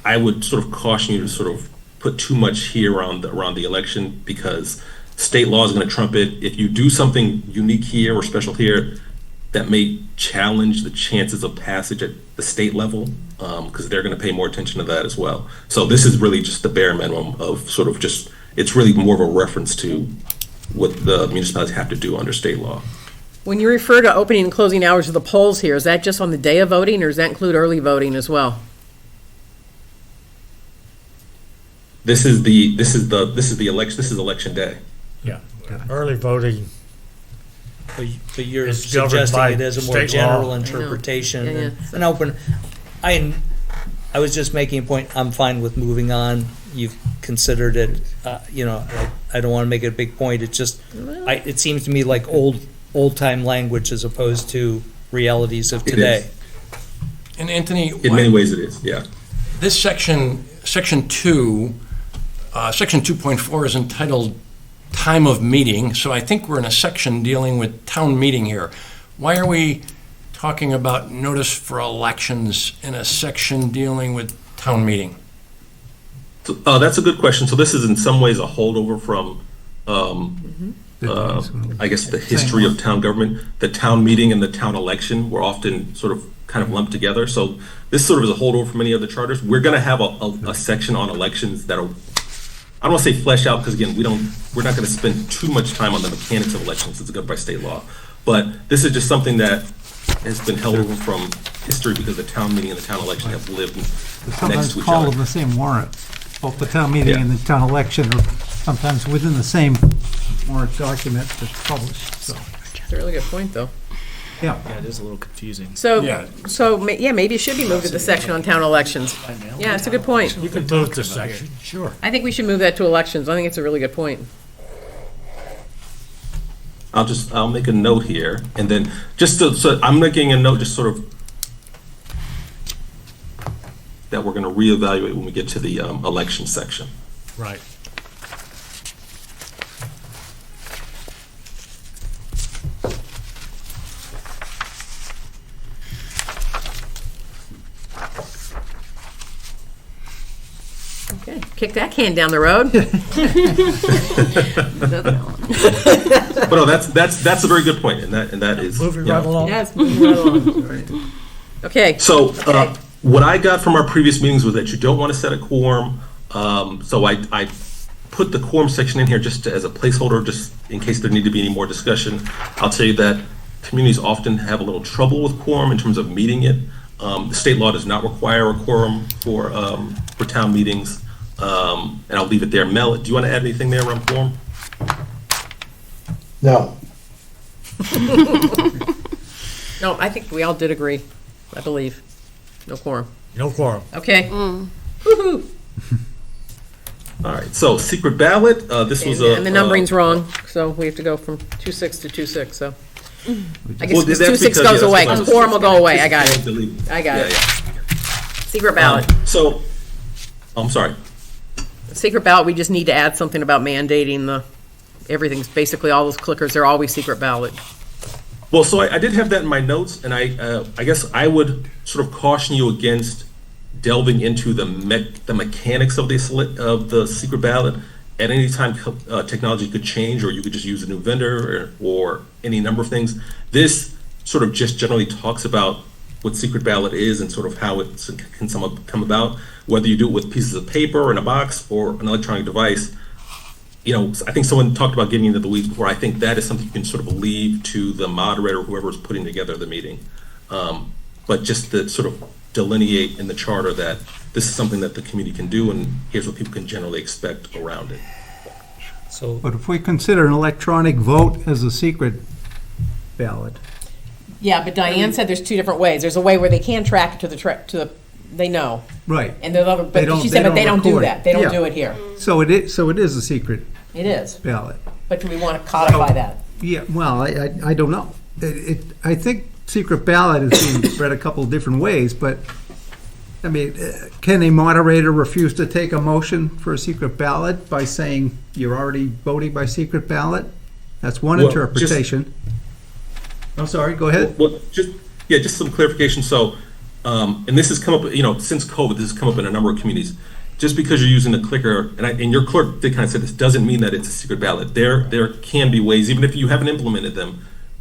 I would sort of caution you to sort of put too much here around the election, because state law is going to trump it. If you do something unique here or special here, that may challenge the chances of passage at the state level, because they're going to pay more attention to that as well. So this is really just the bare minimum of sort of just, it's really more of a reference to what the municipalities have to do under state law. When you refer to opening and closing hours of the polls here, is that just on the day of voting, or does that include early voting as well? this is election day. Yeah. Early voting, But you're It's governed by suggesting it as a more state law. general I know. interpretation Yeah, and yeah. an open, I was just making a point, I'm fine with moving on. You've considered it, I don't want to make it a big point. It's just, it seems to me like old-time language as opposed to realities of It today. is. And Anthony, In many ways, it is. Yeah. this section 2, section 2.4 is entitled time of meeting, so I think we're in a section dealing with town meeting here. Why are we talking about notice for elections in a section dealing with town meeting? So, that's a good question. So this is in some ways a holdover from, I guess, the history of town government. The town meeting and the town election were often sort of kind of lumped together. So this sort of is a holdover from many other charters. We're going to have a section on elections that'll, I don't want to say flesh out, because again, we're not going to spend too much time on the mechanics of elections. It's governed by state law. But this is just something that has been held over from history because the town meeting and the town election have lived next Sometimes to each called other. in the same warrant. Both the town meeting Yeah. and the town election are sometimes within the same warrant document that's published, so, That's a really good point, though. yeah. Yeah, it is a little confusing. Yeah. Yeah, maybe it should be moved to the section on town elections. Yeah, it's a good point. You can move the section, sure. I think we should move that to elections. I think it's a really good point. I'll make a note here, and then so I'm making a note, just sort of, that we're gonna reevaluate when we get to the election section. Right. Okay, kick that can down the road. But no, that's a very good point, and that is. Moving you know. right along. Yes, moving right along. Okay, So, what I got from our previous meetings was that you don't want to set a quorum. So I put the quorum section in here just as a placeholder, just in case there need to be any more discussion. I'll tell you that communities often have a little trouble with quorum in terms of meeting it. The state law does not require a quorum for town meetings. And I'll leave it there. Mel, do you want to add anything there around quorum? No. no, I think we all did agree, I believe. No quorum. No quorum. Okay. Woo-hoo. All right, so secret ballot, this was a. And the numbering's wrong, so we have to go from 2-6 to 2-6, so. I guess Well, because that's 2-6 because, goes yeah, away, that's because quorum will go away, I got it. Delete. I got Yeah, it. yeah. Secret ballot. So, I'm sorry. Secret ballot, we just need to add something about mandating everything's, basically all those clickers, they're always secret ballot. Well, so I did have that in my notes, and I guess I would sort of caution you against delving into the mechanics of the secret ballot. At any time, technology could change, or you could just use a new vendor, or any number of things. This sort of just generally talks about what secret ballot is and sort of how it can come about, whether you do it with pieces of paper or in a box or an electronic device. You know, I think someone talked about getting into the weeds before. I think that is something you can sort of leave to the moderator, whoever is putting together the meeting. But just to sort of delineate in the charter that this is something that the community can do, and here's what people can generally expect around it. So, But if we consider an electronic vote as a secret ballot, Yeah, but Diane said there's two different ways. There's a way where they can track it to the, they know. right, And there's other, They but don't- she they said, but don't they don't do record. that. They don't Yeah. do it here. so it is a secret It is. ballot. But do we want to codify that? Yeah, well, I don't know. I think secret ballot is being read a couple of different ways, but, I mean, can a moderator refuse to take a motion for a secret ballot by saying you're already voting by secret ballot? That's one Well, interpretation. I'm sorry, go ahead. Well, just some clarification. So, and this has come up, you know, since COVID, this has come up in a number of communities. Just because you're using the clicker, and your clerk did kind of say this, doesn't mean that it's a secret ballot. There can be ways, even if you haven't implemented them,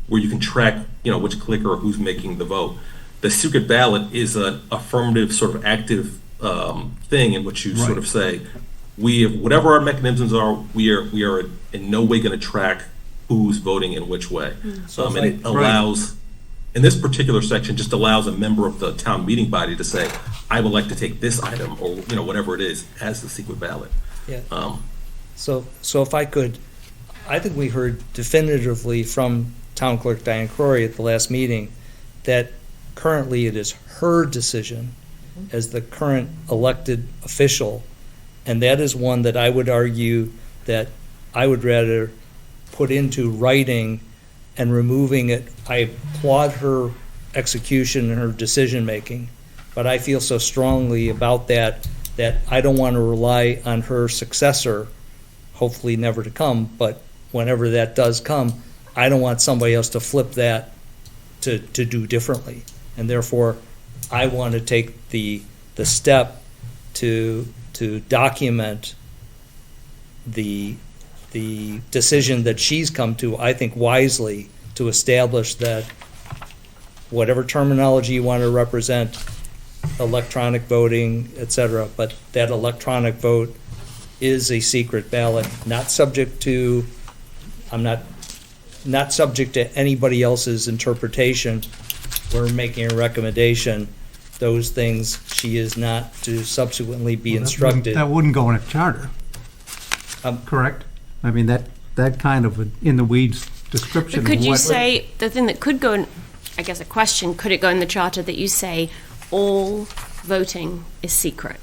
where you can track, you know, which clicker or who's making the vote. The secret ballot is an affirmative, sort of active thing in which you sort of say, whatever our mechanisms are, we are in no way going to track who's voting in which way. And it allows, in this particular section, just allows a member of the town meeting body to say, I would like to take this item, or, you know, whatever it is, as the secret ballot. Yeah. Um, So if I could, I think we heard definitively from Town Clerk Diane Crory at the last meeting that currently it is her decision as the current elected official, and that is one that I would argue that I would rather put into writing and removing it. I applaud her execution and her decision-making, but I feel so strongly about that I don't want to rely on her successor, hopefully never to come, but whenever that does come, I don't want somebody else to flip that to do differently. And therefore, I want to take the step to document the decision that she's come to, I think wisely, to establish that whatever terminology you want to represent, electronic voting, et cetera, but that electronic vote is a secret ballot, not subject to, not subject to anybody else's interpretation. We're making a recommendation. Those things she is not to subsequently be instructed. That wouldn't go in a charter, correct? I mean, that kind of in the weeds description. But could of you what- say, the thing that could go in, I guess a question, could it go in the charter that you say all voting is secret?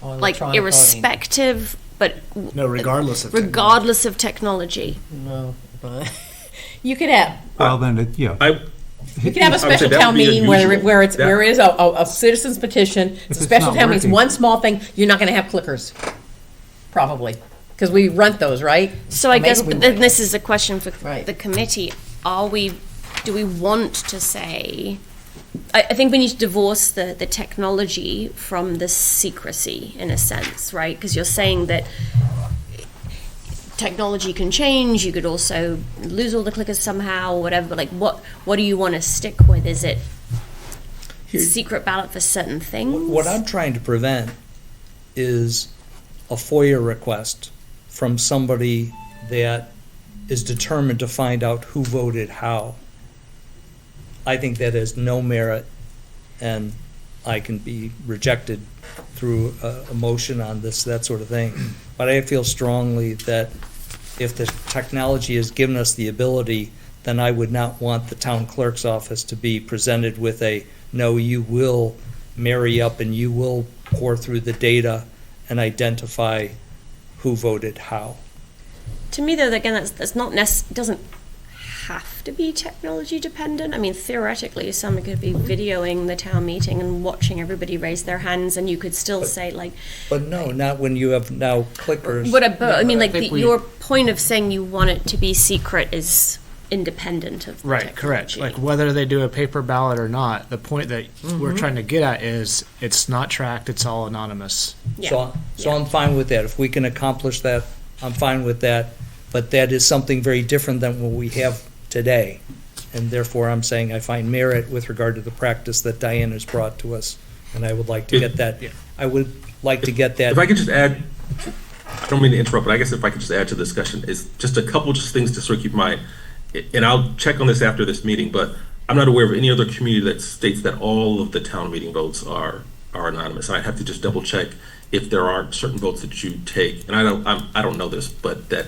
Like irrespective, but No, regardless of regardless of technology. No, but you could have, Well, then, you could have a I would say special that town would be meeting where unusual. it That- is a citizen's petition, it's a it's special not town meeting, it's working. one small thing, you're not gonna have clickers, probably, because we rent those, right? So I Maybe guess, we- but then this is a question for Right. the committee. Do we want to say, I think we need to divorce the technology from the secrecy in a sense, right? Because you're saying that technology can change, you could also lose all the clickers somehow, whatever, but like what do you want to stick with? Is it secret ballot for certain things? What I'm trying to prevent is a FOIA request from somebody that is determined to find out who voted how. I think that has no merit, and I can be rejected through a motion on this, that sort of thing. But I feel strongly that if the technology has given us the ability, then I would not want the town clerk's office to be presented with a, no, you will marry up and you will pour through the data and identify who voted how. To me, though, again, that's not doesn't have to be technology dependent. I mean, theoretically, someone could be videoing the town meeting and watching everybody raise their hands, and you could still say, like. But no, not when you have now clickers. But I mean, like, think your point of saying you want it to be secret is independent of the Right, correct. technology. Like whether they do a paper ballot or not, the point that we're trying to get at is it's not tracked, it's all anonymous. So I'm fine with that. If we can accomplish that, I'm fine with that. But that is something very different than what we have today. And therefore, I'm saying I find merit with regard to the practice that Diane has brought to us. And I would like to get that, I would like to get that. If I could just add, I don't mean to interrupt, but I guess if I could just add to the discussion, is just a couple just things to sort of keep in mind. And I'll check on this after this meeting, but I'm not aware of any other community that states that all of the town meeting votes are anonymous. And I have to just double check if there aren't certain votes that you take. And I don't know this, but that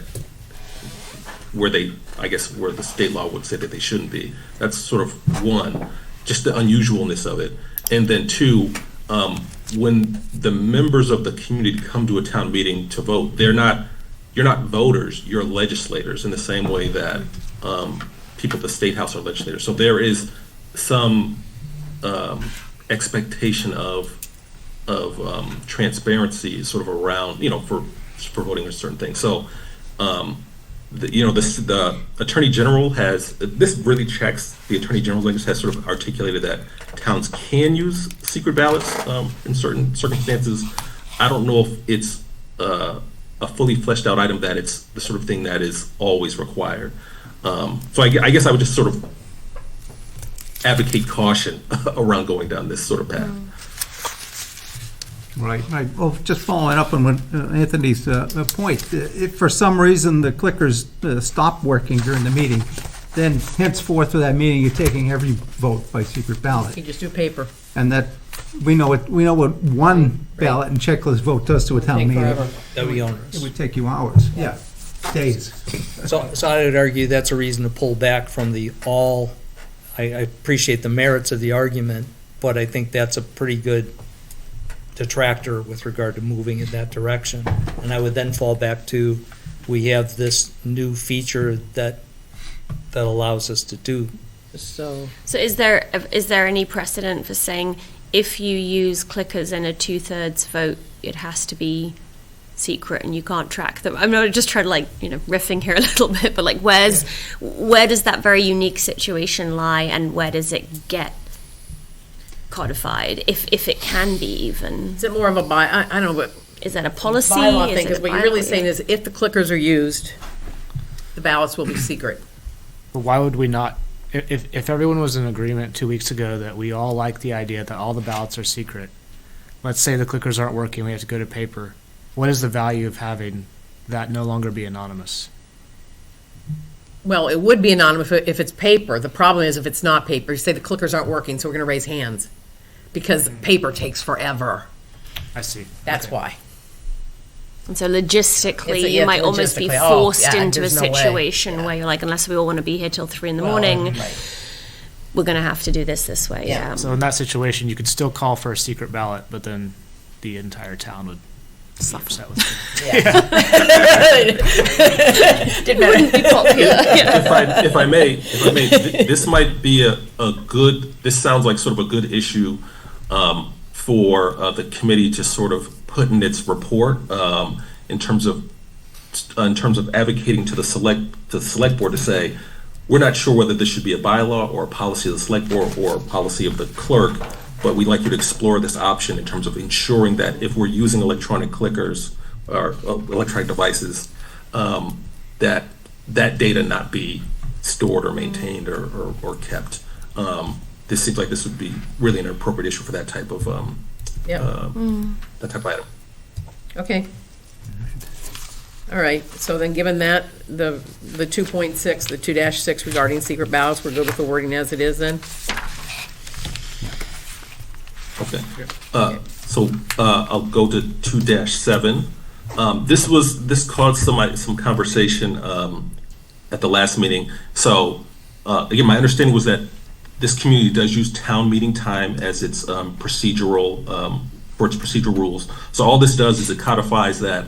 where the state law would say that they shouldn't be. That's sort of one, just the unusualness of it. And then two, when the members of the community come to a town meeting to vote, you're not voters, you're legislators in the same way that people at the State House are legislators. So there is some expectation of transparency sort of around, for voting on certain things. So, the Attorney General this really checks, the Attorney General has sort of articulated that towns can use secret ballots in certain circumstances. I don't know if it's a fully fleshed out item that it's the sort of thing that is always required. So I guess I would just sort of advocate caution around going down this sort of path. Right. Well, just following up on what Anthony's point, if for some reason the clickers stop working during the meeting, then henceforth for that meeting, you're taking every vote by secret ballot. You just do paper. And that we know what one ballot and checklist vote does to a town Take meeting. forever. That'd be It onerous. would take you hours, yeah, days. So I would argue that's a reason to pull back from the all, I appreciate the merits of the argument, but I think that's a pretty good detractor with regard to moving in that direction. And I would then fall back to, we have this new feature that allows us to do. So, So is there any precedent for saying if you use clickers in a 2/3 vote, it has to be secret and you can't track them? I'm not just trying to riffing here a little bit, but where does that very unique situation lie, and where does it get codified, if it can be even? is it more of a I don't know, but Is that a policy? bylaw Is thing, it because a what you're really bylaw? saying is if the clickers are used, the ballots will be secret. But why would we not, if everyone was in agreement 2 weeks ago that we all like the idea that all the ballots are secret, let's say the clickers aren't working, we have to go to paper, what is the value of having that no longer be anonymous? Well, it would be anonymous if it's paper. The problem is if it's not paper, you say the clickers aren't working, so we're gonna raise hands. Because paper takes forever. I see. That's Okay. why. And so logistically, It's a- you yeah, might almost be logistically, oh, forced yeah, into a there's no way. situation Yeah. where you're like, unless we all want to be here till 3 in the Well, morning, right. we're going to have to do this way. Yeah. Yeah. So in that situation, you could still call for a secret ballot, but then the entire town would be upset with it. Didn't matter. Be popular. Yeah. If I may, this might be a good, this sounds like sort of a good issue for the committee to sort of put in its report in terms of advocating to the select board to say, we're not sure whether this should be a bylaw or a policy of the select board or a policy of the clerk, but we'd like you to explore this option in terms of ensuring that if we're using electronic clickers or electronic devices, that data not be stored or maintained or kept. This seems like this would be really an appropriate issue for that type of Yeah, that type of item. okay. All right, so then given that, the 2.6, the 2-6 regarding secret ballots, we're good with the wording as it is then? Okay. So I'll go to 2-7. This caused some conversation at the last meeting. So again, my understanding was that this community does use town meeting time as its procedural for its procedural rules. So all this does is it codifies that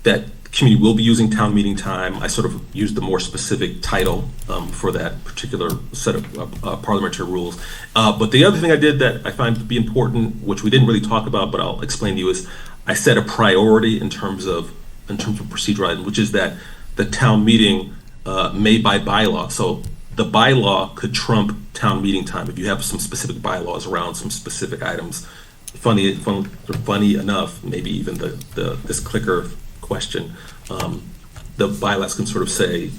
that community will be using town meeting time. I sort of used the more specific title for that particular set of parliamentary rules. But the other thing I did that I find to be important, which we didn't really talk about, but I'll explain to you, is I set a priority in terms of procedural item, which is that the town meeting may by bylaw. So the bylaw could trump town meeting time if you have some specific bylaws around some specific items. Funny enough, maybe even this clicker question, the bylaws can sort of say,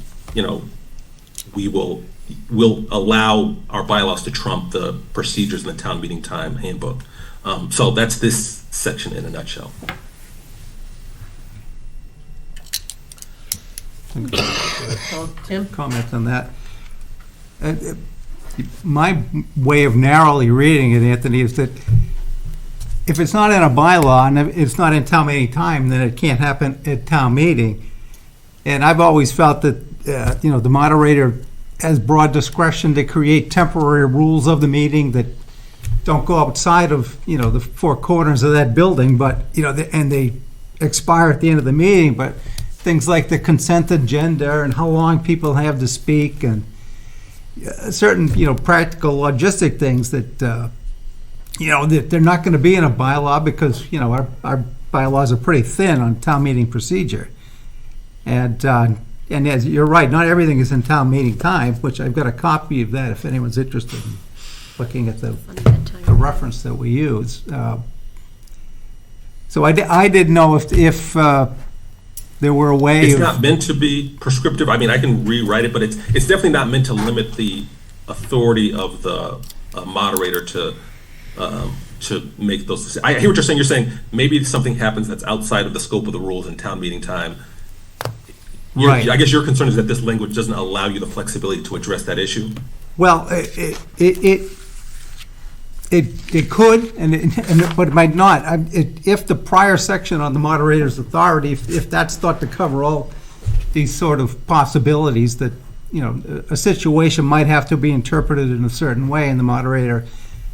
we'll allow our bylaws to trump the procedures in the town meeting time handbook. So that's this section in a nutshell. Tim? Comment on that. My way of narrowly reading it, Anthony, is that if it's not in a bylaw and if it's not in town meeting time, then it can't happen at town meeting. And I've always felt that, the moderator has broad discretion to create temporary rules of the meeting that don't go outside of, the four corners of that building, but, and they expire at the end of the meeting, but things like the consent agenda and how long people have to speak and certain, practical logistic things that, that they're not going to be in a bylaw because, our bylaws are pretty thin on town meeting procedure. And as you're right, not everything is in town meeting time, which I've got a copy of that if anyone's interested in looking at the reference that we use. So I didn't know if there were a way It's of... not meant to be prescriptive. I mean, I can rewrite it, but it's definitely not meant to limit the authority of the moderator to make those decisions. I hear what you're saying. You're saying maybe something happens that's outside of the scope of the rules in town meeting time. Right. I guess your concern is that this language doesn't allow you the flexibility to address that issue. Well, It could, but it might not. If the prior section on the moderator's authority, if that's thought to cover all these sort of possibilities, that, a situation might have to be interpreted in a certain way, and the moderator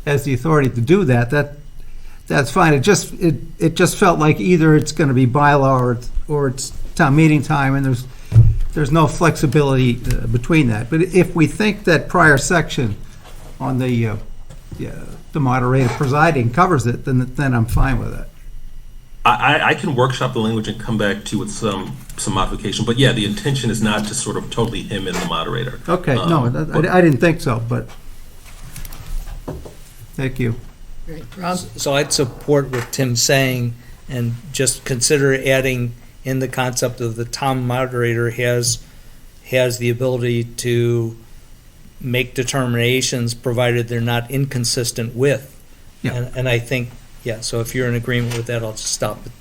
has the authority to do that, that's fine. It just felt like either it's going to be bylaw or it's town meeting time, and there's no flexibility between that. But if we think that prior section on the moderator presiding covers it, then I'm fine with it. I can workshop the language and come back to you with some modification, but yeah, the intention is not to sort of totally him in the moderator. Okay, no, I didn't think so, but thank you. Great. Rob? So I'd support what Tim's saying, and just consider adding in the concept of the town moderator has the ability to make determinations provided they're not inconsistent with. Yeah. And I think, so if you're in agreement with that, I'll just stop it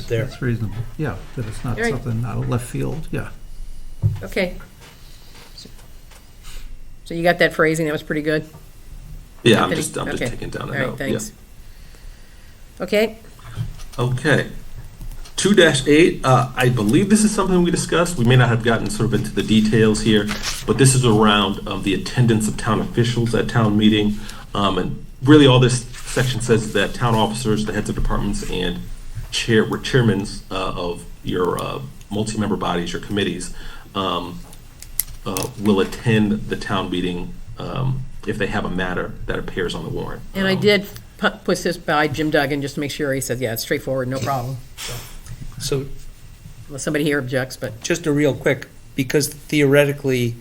there. That's reasonable, yeah, that it's not All right. something out of left field, yeah. Okay. So you got that phrasing, that was pretty good? Yeah, I'm Anthony? just Okay. taking down a All right, note. thanks. Okay, Okay. 2-8, I believe this is something we discussed. We may not have gotten sort of into the details here, but this is around the attendance of town officials at town meeting. And really all this section says is that town officers, the heads of departments, and chairmen of your multi-member bodies, your committees, will attend the town meeting if they have a matter that appears on the warrant. and I did put this by Jim Duggan, just to make sure. He said, yeah, it's straightforward, no problem. So Unless somebody here objects, but, just a real quick, because theoretically,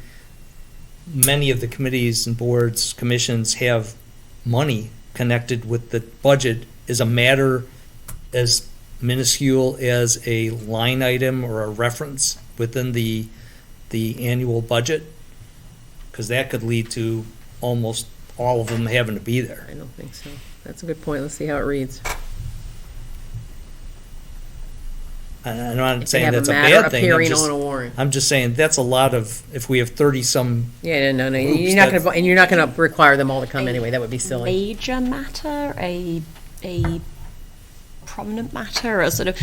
many of the committees and boards, commissions have money connected with the budget, is a matter as minuscule as a line item or a reference within the annual budget? Because that could lead to almost all of them having to be there. I don't think so. That's a good point. Let's see how it reads. And I'm not If they saying have a that's a matter bad thing. appearing on a warrant. I'm just saying that's a lot of, if we have 30-some, Yeah, no, Groups you're not that- gonna, and you're not gonna require them all to come anyway. That would be silly. Major matter, a prominent matter, or sort of,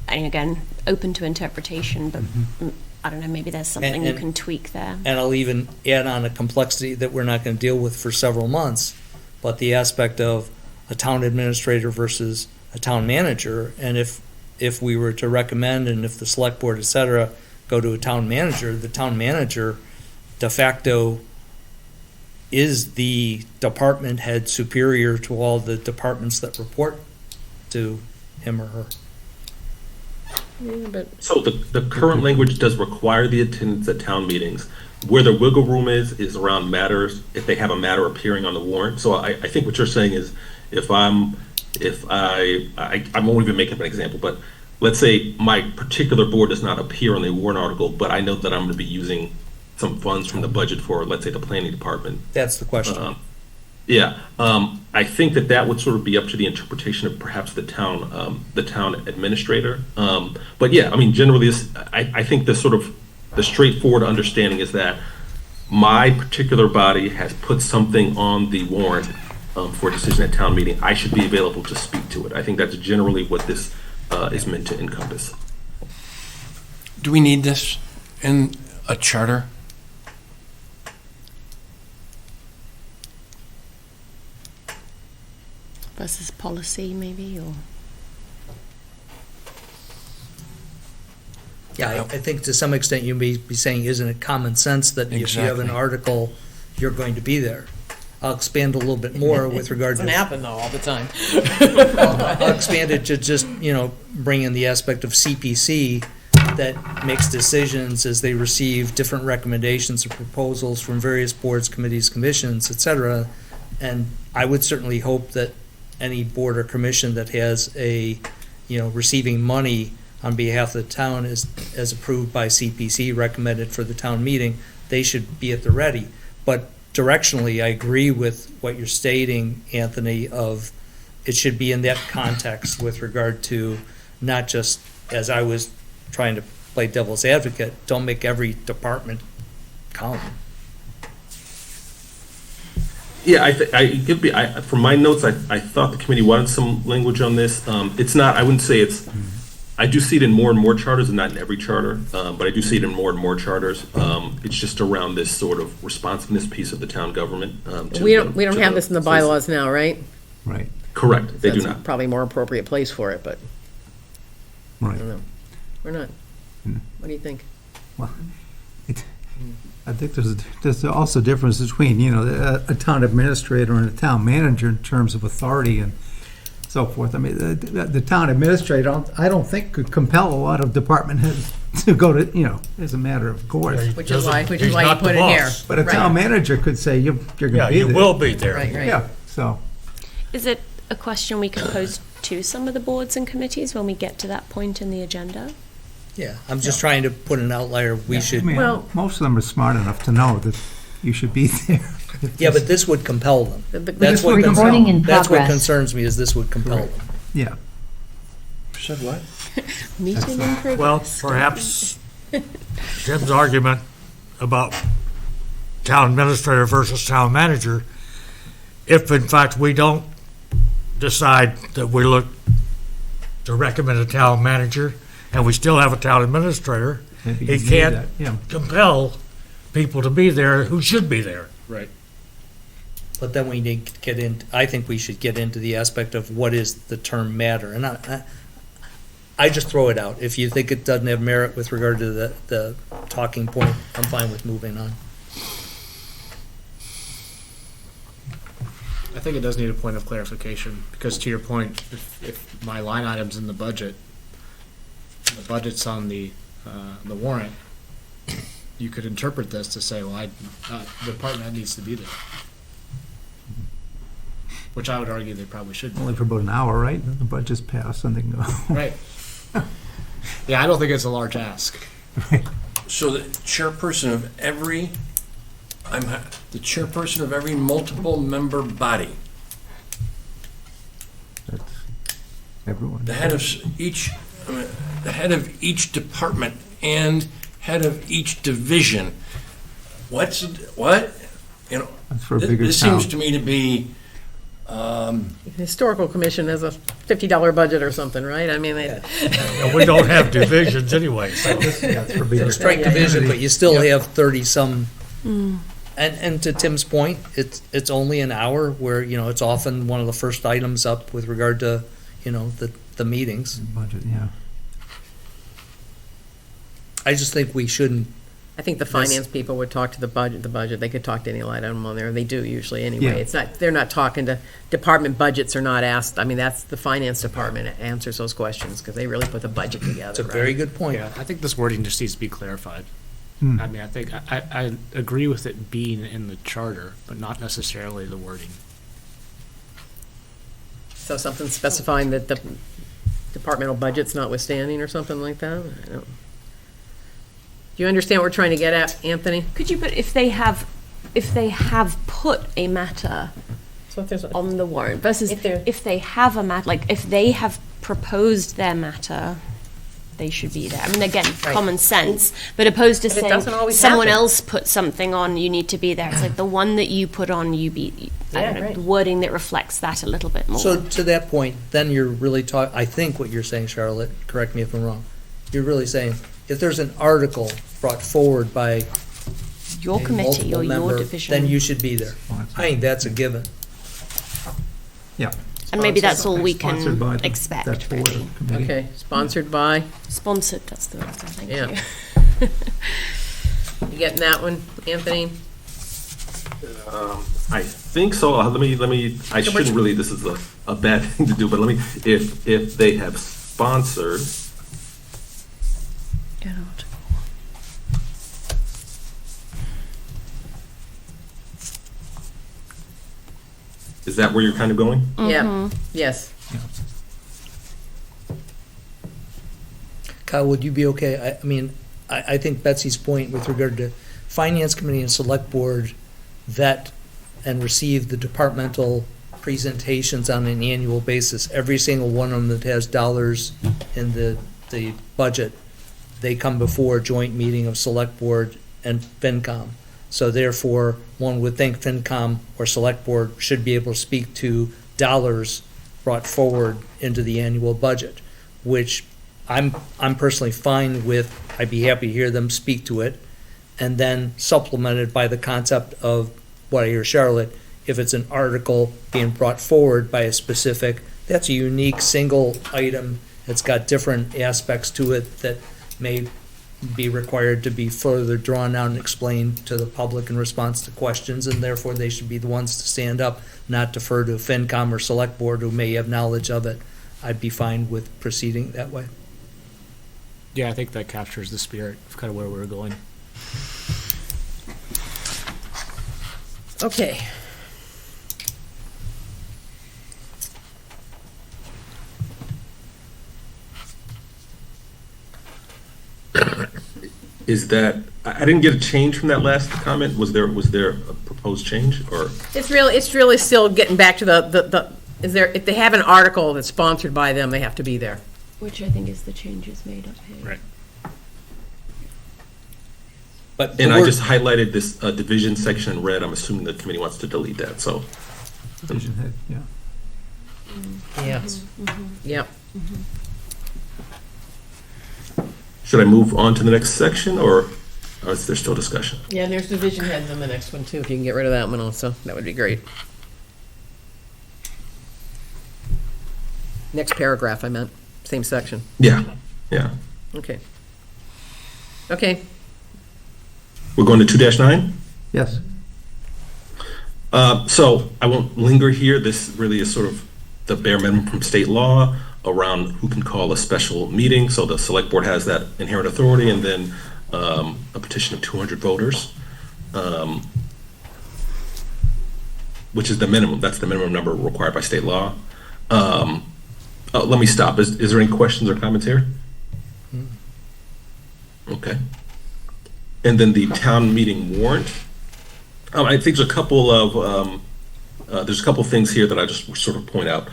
and again, open to interpretation, but I don't know, maybe there's something you and- can tweak there. and I'll even add on a complexity that we're not going to deal with for several months, but the aspect of a town administrator versus a town manager, and if we were to recommend, and if the select board, et cetera, go to a town manager, the town manager de facto is the department head superior to all the departments that report to him or her. Yeah, but So the current language does require the attendance at town meetings. Where the wiggle room is around matters, if they have a matter appearing on the warrant. So I think what you're saying is, I won't even make up an example, but let's say my particular board does not appear on the warrant article, but I know that I'm going to be using some funds from the budget for, let's say, the planning department. That's the question. I think that would sort of be up to the interpretation of perhaps the town administrator. But yeah, I mean, generally, I think the straightforward understanding is that my particular body has put something on the warrant for a decision at town meeting. I should be available to speak to it. I think that's generally what this is meant to encompass. Do we need this in a charter? Versus policy, maybe, or? Yeah, I think to some extent you may be saying, isn't it common sense that if you have an Exactly. article, you're going to be there? I'll expand a little bit more with regard doesn't to, happen though all the time. I'll expand it to just, bring in the aspect of CPC that makes decisions as they receive different recommendations or proposals from various boards, committees, commissions, et cetera. And I would certainly hope that any board or commission that has receiving money on behalf of the town as approved by CPC, recommended for the town meeting, they should be at the ready. But directionally, I agree with what you're stating, Anthony, of it should be in that context with regard to not just, as I was trying to play devil's advocate, don't make every department count. Yeah, from my notes, I thought the committee wanted some language on this. It's not, I wouldn't say it's, I do see it in more and more charters and not in every charter, but I do see it in more and more charters. It's just around this sort of responsiveness piece of the town government. We don't have this in the bylaws now, right? Right, Correct, they do That's not. probably more appropriate place for it, but I right. don't know. We're not. What do you think? I think there's also a difference between, a town administrator and a town manager in terms of authority and so forth. I mean, the town administrator, I don't think could compel a lot of department heads to go to, as a matter of course. Which is why He's you not the put it here. boss. But a town manager could say, you're going Yeah, to be there. you will be there. Right, right. Yeah, so, Is it a question we could pose to some of the boards and committees when we get to that point in the agenda? Yeah, I'm just trying to put an outlier, we I should, mean, Well- most of them are smart enough to know that you should be there. yeah, but this would compel them. But That's what, Recording in that's what progress. concerns me, is this would compel them. Yeah. Said what? Meeting in progress. Well, perhaps Tim's argument about town administrator versus town manager, if in fact we don't decide that we look to recommend a town manager, and we still have a town administrator, Maybe he you need can't that, yeah. compel people to be there who should be there. Right. But then we need to get in, I think we should get into the aspect of what is the term matter. And I just throw it out. If you think it doesn't have merit with regard to the talking point, I'm fine with moving on. I think it does need a point of clarification, because to your point, if my line item's in the budget's on the warrant, you could interpret this to say, well, the department head needs to be there. Which I would argue they probably should be. Only for about an hour, right? Then the budget's passed and they can go. Right. Yeah, I don't think it's a large ask. So the chairperson of every, the chairperson of every multiple member body, That's everyone. the head of the head of each department and head of each division. What? That's for a bigger This town. seems to me to be, Historical Commission has a $50 budget or something, right? I mean, And we don't have divisions anyway, so. Yeah, it's for bigger. Strike division, but you still have 30-some. And to Tim's point, it's only an hour where, it's often one of the first items up with regard to, the meetings. Budget, yeah. I just think we shouldn't, I think the finance people would talk to the budget, they could talk to any line item on there, they do usually anyway. Yeah. It's not, they're not talking to, department budgets are not asked, I mean, that's the finance department that answers those questions, because they really put the budget together. it's a right? very good point. Yeah, I think this wording just needs to be clarified. Hmm. I mean, I think, I agree with it being in the charter, but not necessarily the wording. So something specifying that the departmental budget's notwithstanding or something like that? I don't. Do you understand what we're trying to get at, Anthony? Could you put, if they have put a matter So if there's a- on the warrant versus If if, they're- they have a matter, like if they have proposed their matter, they should be there. I mean, again, Right. common sense, but opposed to But it saying doesn't always someone happen. else put something on, you need to be there. It's like the one that you put on, I Yeah, don't know, right. the wording that reflects that a little bit more. So to that point, then you're really I think what you're saying, Charlotte, correct me if I'm wrong, you're really saying, if there's an article brought forward by your a committee multiple or your member, division. then you should be there. I think that's a given. Yeah. And maybe that's all we Sponsored by can that expect, board really. or committee. Okay, sponsored by, Sponsored, that's the word, I think. Yeah. you getting that one, Anthony? I think so. Let me, I shouldn't really, this is a bad thing to do, but let me, if they have sponsored, is that where you're kind of going? Yeah, yes. Kyle, would you be okay? I mean, I think Betsy's point with regard to Finance Committee and Select Board vet and receive the departmental presentations on an annual basis. Every single one of them that has dollars in the budget, they come before a joint meeting of Select Board and FinCom. So therefore, one would think FinCom or Select Board should be able to speak to dollars brought forward into the annual budget, which I'm personally fine with. I'd be happy to hear them speak to it, and then supplemented by the concept of what I hear Charlotte, if it's an article being brought forward by a specific, that's a unique single item. It's got different aspects to it that may be required to be further drawn out and explained to the public in response to questions, and therefore they should be the ones to stand up, not defer to FinCom or Select Board who may have knowledge of it. I'd be fine with proceeding that way. Yeah, I think that captures the spirit of kind of where we were going. Okay. Is that, I didn't get a change from that last comment. Was there a proposed change, or? It's really still getting back to if they have an article that's sponsored by them, they have to be there. Which I think is the changes made up here. Right. But And I just highlighted this division section in red. I'm assuming the committee wants to delete that, so. Division head, yeah. Yeah. Yep. Should I move on to the next section, or is there still discussion? Yeah, and there's division heads in the next one too. If you can get rid of that one also, that would be great. Next paragraph, I meant, same section. Yeah, yeah. Okay. Okay, We're going to 2-9? Yes. So I won't linger here. This really is sort of the bare minimum from state law around who can call a special meeting. So the select board has that inherent authority, and then a petition of 200 voters, which is the minimum. That's the minimum number required by state law. Let me stop. Is there any questions or comments here? Okay. And then the town meeting warrant. I think there's a couple of things here that I just sort of point out.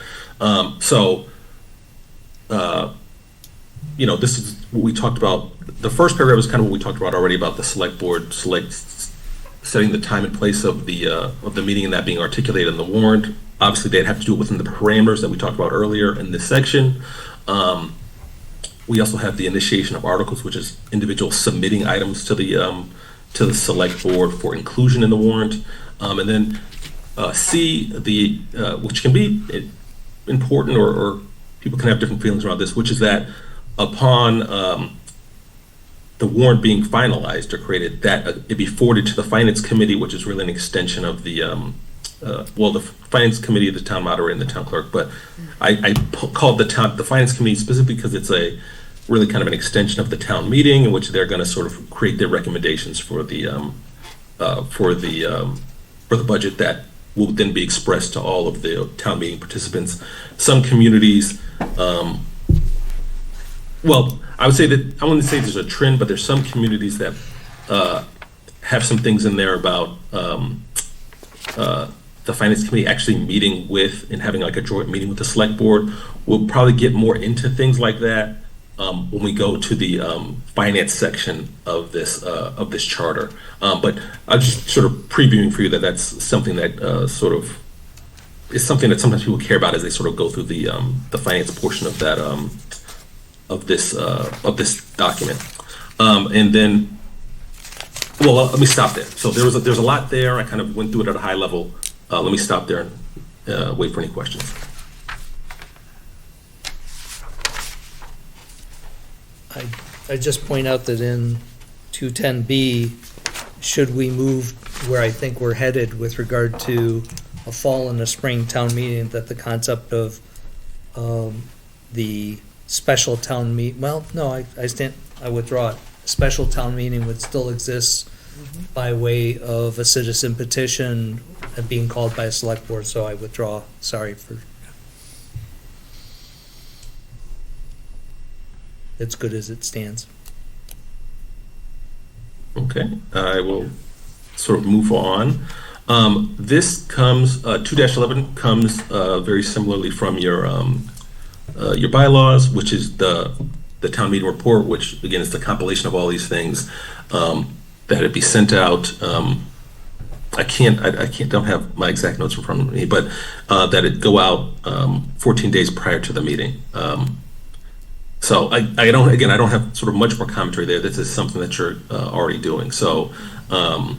This is what we talked about. The first paragraph is kind of what we talked about already about the select board setting the time and place of the meeting and that being articulated in the warrant. Obviously, they'd have to do it within the parameters that we talked about earlier in this section. We also have the initiation of articles, which is individuals submitting items to the select board for inclusion in the warrant. And then C, which can be important, or people can have different feelings around this, which is that upon the warrant being finalized or created, that it be forwarded to the finance committee, which is really an extension of the finance committee of the town moderator and the town clerk. But I called the finance committee specifically because it's really kind of an extension of the town meeting, in which they're going to sort of create their recommendations for the budget that will then be expressed to all of the town meeting participants. Some communities, I would say that, I wouldn't say there's a trend, but there's some communities that have some things in there about the finance committee actually meeting with and having like a joint meeting with the select board. We'll probably get more into things like that when we go to the finance section of this charter. But I'm just sort of previewing for you that that's something that is something that sometimes people care about as they sort of go through the finance portion of that of this document. And then, let me stop there. So there's a lot there. I kind of went through it at a high level. Let me stop there and wait for any questions. I just point out that in 210B, should we move where I think we're headed with regard to a fall and a spring town meeting, that the concept of the special town I withdraw it. Special town meeting would still exist by way of a citizen petition and being called by a select board, so I withdraw. Sorry for. It's good as it stands. Okay, I will sort of move on. This comes, 2-11 comes very similarly from your bylaws, which is the town meeting report, which again is the compilation of all these things, that it be sent out I don't have my exact notes in front of me, but that it go out 14 days prior to the meeting. So I don't have sort of much more commentary there. This is something that you're already doing. So I'll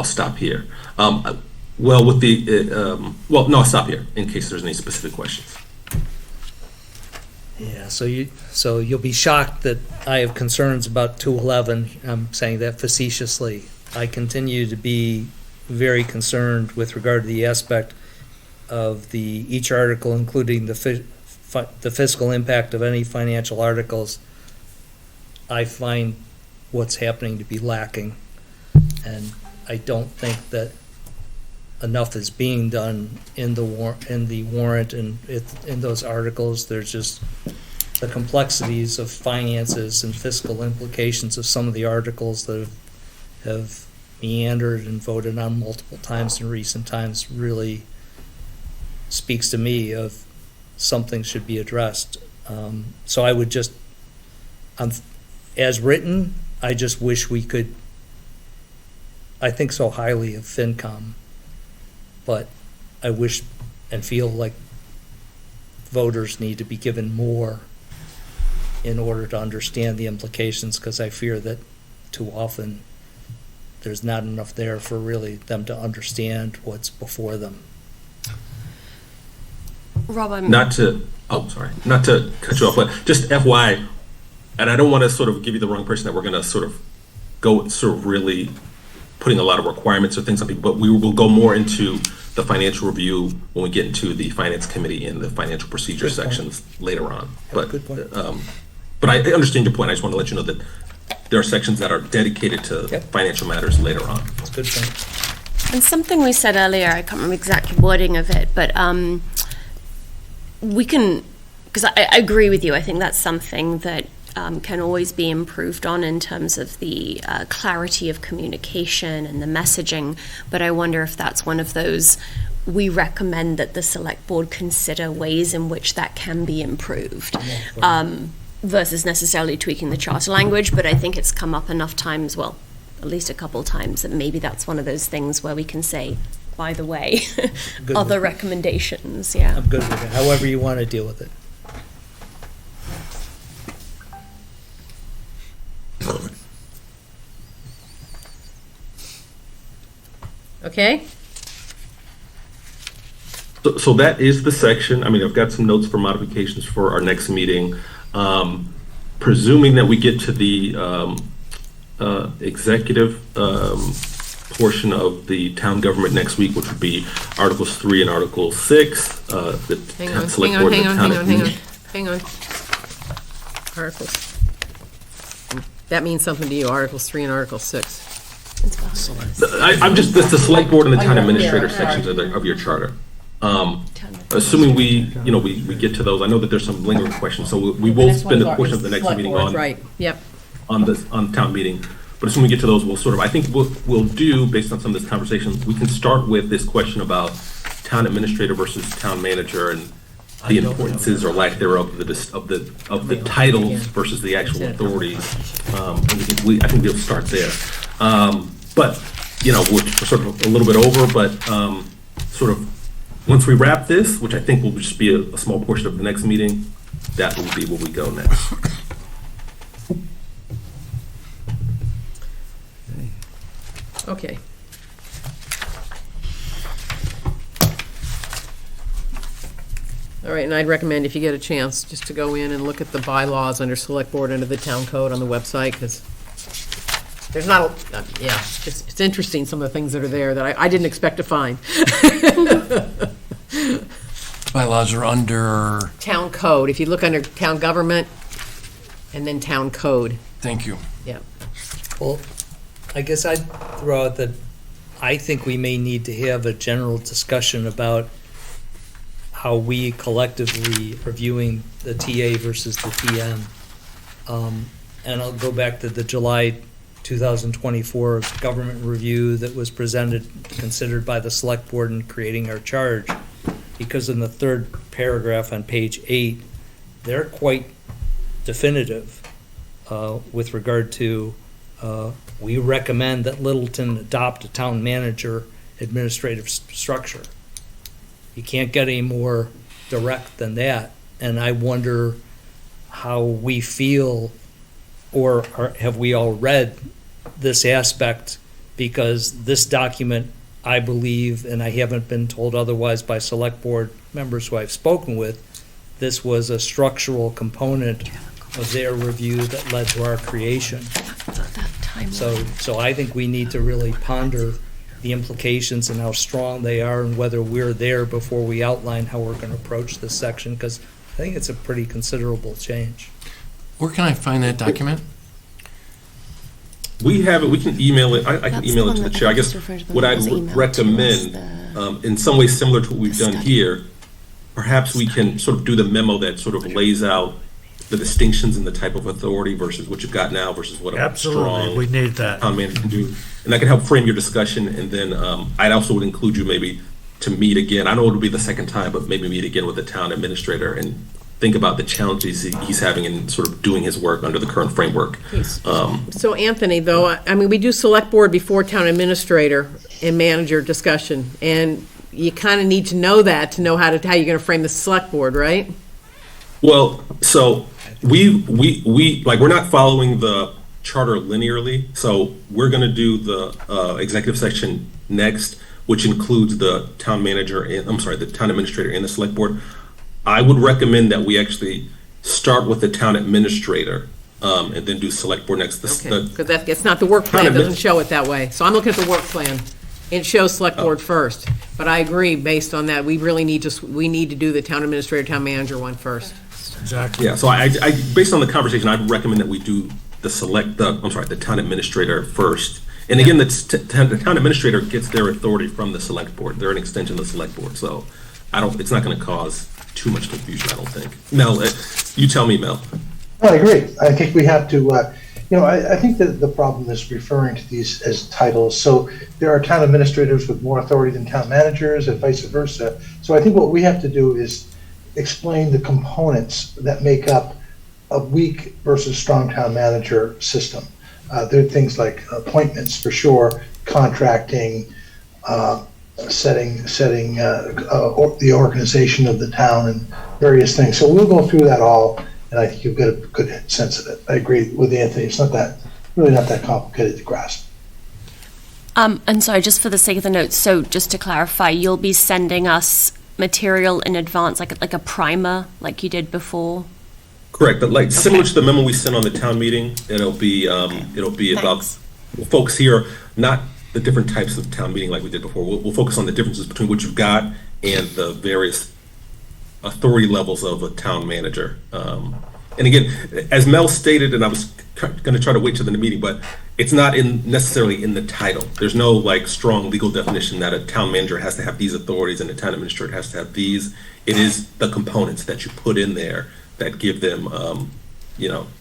stop here. Well, with the, I'll stop here in case there's any specific questions. Yeah, so you'll be shocked that I have concerns about 211. I'm saying that facetiously. I continue to be very concerned with regard to the aspect of each article, including the fiscal impact of any financial articles. I find what's happening to be lacking, and I don't think that enough is being done in the warrant and in those articles. There's just the complexities of finances and fiscal implications of some of the articles that have meandered and voted on multiple times in recent times really speaks to me of something should be addressed. So I would just, as written, I just wish we could, I think so highly of FinCom, but I wish and feel like voters need to be given more in order to understand the implications, because I fear that too often there's not enough there for really them to understand what's before them. Rob, Not to cut you off, but just FYI, and I don't want to sort of give you the wrong person that we're going to sort of really putting a lot of requirements or things on people, but we will go more into the financial review when we get into the finance committee and the financial procedure sections later on. But good point. But I understand your point. I just want to let you know that there are sections that are dedicated to financial matters later on. That's a good point. And something we said earlier, I can't remember exactly wording of it, but we can, because I agree with you, I think that's something that can always be improved on in terms of the clarity of communication and the messaging, but I wonder if that's one of those, we recommend that the select board consider ways in which that can be improved. Versus necessarily tweaking the charter language, but I think it's come up enough times, well, at least a couple times, that maybe that's one of those things where we can say, by the way, other recommendations, yeah. I'm good with it, however you want to deal with it. Okay? So that is the section. I mean, I've got some notes for modifications for our next meeting. Presuming that we get to the executive portion of the town government next week, which would be Articles 3 and Article 6. Hang on. Articles. That means something to you, Articles 3 and Article 6. I'm just, that's the select board and the town administrator sections of your charter. Assuming we get to those, I know that there's some lingering questions, so we will spend a portion of the next meeting on. Right, yep. On town meeting, but as soon as we get to those, I think we'll do, based on some of this conversation, we can start with this question about town administrator versus town manager and the importances or lack thereof of the titles versus the actual authorities. I think we'll start there. But we're sort of a little bit over, but sort of once we wrap this, which I think will just be a small portion of the next meeting, that will be where we go next. Okay. All right, and I'd recommend if you get a chance, just to go in and look at the bylaws under Select Board, under the Town Code on the website, because there's not, it's interesting, some of the things that are there that I didn't expect to find. Bylaws are under, Town Code, if you look under Town Government, and then Town Code, thank you. yeah. Well, I guess I'd throw out that I think we may need to have a general discussion about how we collectively are viewing the TA versus the TM. And I'll go back to the July 2024 government review that was considered by the select board in creating our charge. Because in the third paragraph on page 8, they're quite definitive with regard to we recommend that Littleton adopt a town manager administrative structure. You can't get any more direct than that. And I wonder how we feel, or have we all read this aspect? Because this document, I believe, and I haven't been told otherwise by select board members who I've spoken with, this was a structural component of their review that led to our creation. So I think we need to really ponder the implications and how strong they are and whether we're there before we outline how we're going to approach this section, because I think it's a pretty considerable change. Where can I find that document? We have it, we can email it, I can email it to the chair. I guess what I'd recommend, in some ways similar to what we've done here, perhaps we can sort of do the memo that sort of lays out the distinctions in the type of authority versus what you've got now versus what a Absolutely, strong we need that. town manager can do. And that can help frame your discussion, and then I'd also would include you maybe to meet again. I know it'll be the second time, but maybe meet again with the town administrator and think about the challenges he's having in sort of doing his work under the current framework. So Anthony, though, I mean, we do select board before town administrator and manager discussion, and you kind of need to know that to know how you're going to frame the select board, right? Well, so we like, we're not following the charter linearly, so we're going to do the executive section next, which includes the town manager and, the town administrator and the select board. I would recommend that we actually start with the town administrator and then do select board next. Okay, because it's not the work plan, it doesn't show it that way. So I'm looking at the work plan. It shows select board first. But I agree, based on that, we really need to do the town administrator, town manager one first. Exactly. Yeah, so I based on the conversation, I'd recommend that we do the town administrator first. And again, the town administrator gets their authority from the select board. They're an extension of the select board, so it's not going to cause too much confusion, I don't think. Mel, you tell me, Mel. I agree. I think we have to, I think that the problem is referring to these as titles. So there are town administrators with more authority than town managers and vice versa. So I think what we have to do is explain the components that make up a weak versus strong town manager system. There are things like appointments for sure, contracting, setting the organization of the town and various things. So we'll go through that all, and I think you'll get a good sense of it. I agree with Anthony. It's really not that complicated to grasp. And sorry, just for the sake of the notes, so just to clarify, you'll be sending us material in advance, like a primer, like you did before? Correct, but like similar to the memo we sent on the town meeting, it'll be about, we'll focus here, not the different types of town meeting like we did before. We'll focus on the differences between what you've got and the various authority levels of a town manager. And again, as Mel stated, and I was going to try to wait till the meeting, but it's not necessarily in the title. There's no like strong legal definition that a town manager has to have these authorities and a town administrator has to have these. It is the components that you put in there that give them,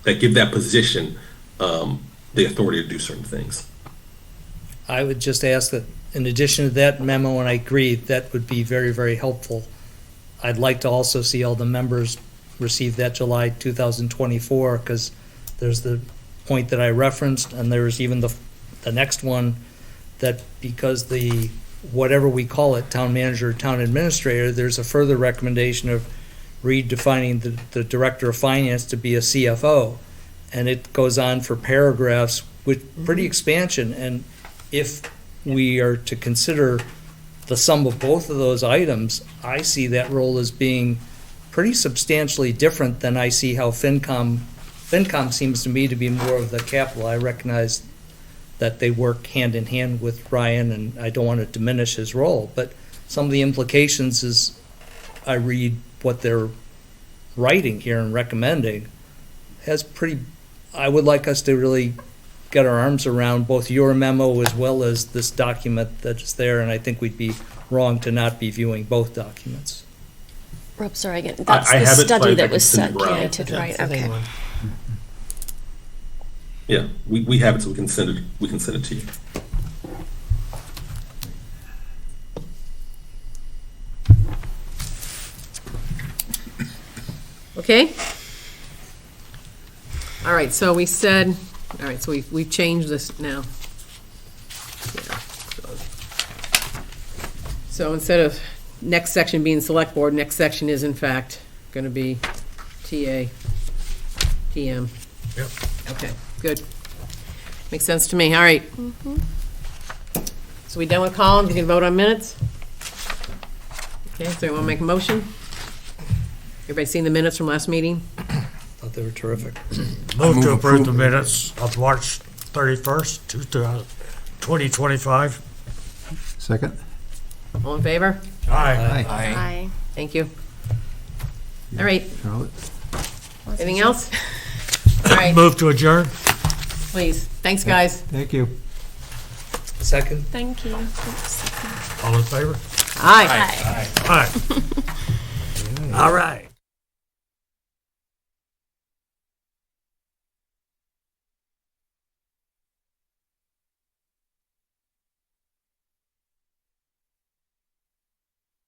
that give that position the authority to do certain things. I would just ask that in addition to that memo, and I agree, that would be very, very helpful. I'd like to also see all the members receive that July 2024, because there's the point that I referenced, and there's even the next one, that because the, whatever we call it, town manager, town administrator, there's a further recommendation of redefining the director of finance to be a CFO. And it goes on for paragraphs with pretty expansion. And if we are to consider the sum of both of those items, I see that role as being pretty substantially different than I see how FinCom seems to me to be more of the capital. I recognize that they work hand in hand with Ryan, and I don't want to diminish his role, but some of the implications as I read what they're writing here and recommending I would like us to really get our arms around both your memo as well as this document that's there, and I think we'd be wrong to not be viewing both documents. Rob, sorry again. That's I the have it, study but I that can was send it around. circulated, right? Okay. Yeah, we have it, so we can send it to you. Okay? All right, so we said All right, so we've changed this now. Yeah, so instead of next section being select board, next section is in fact going to be TA, TM. Yep. Okay, good. Makes sense to me, all right. So we done with columns, we can vote on minutes? Okay, so you want to make a motion? Everybody seen the minutes from last meeting? Thought they were terrific. Move to approve the minutes of March 31st, 2025. Second? All in favor? Aye. Aye. Thank you. All right, Charlotte? anything else? All right, Move to adjourn. please. Thanks, guys. Thank you. Second? Thank you. All in favor? Aye. Aye. All right.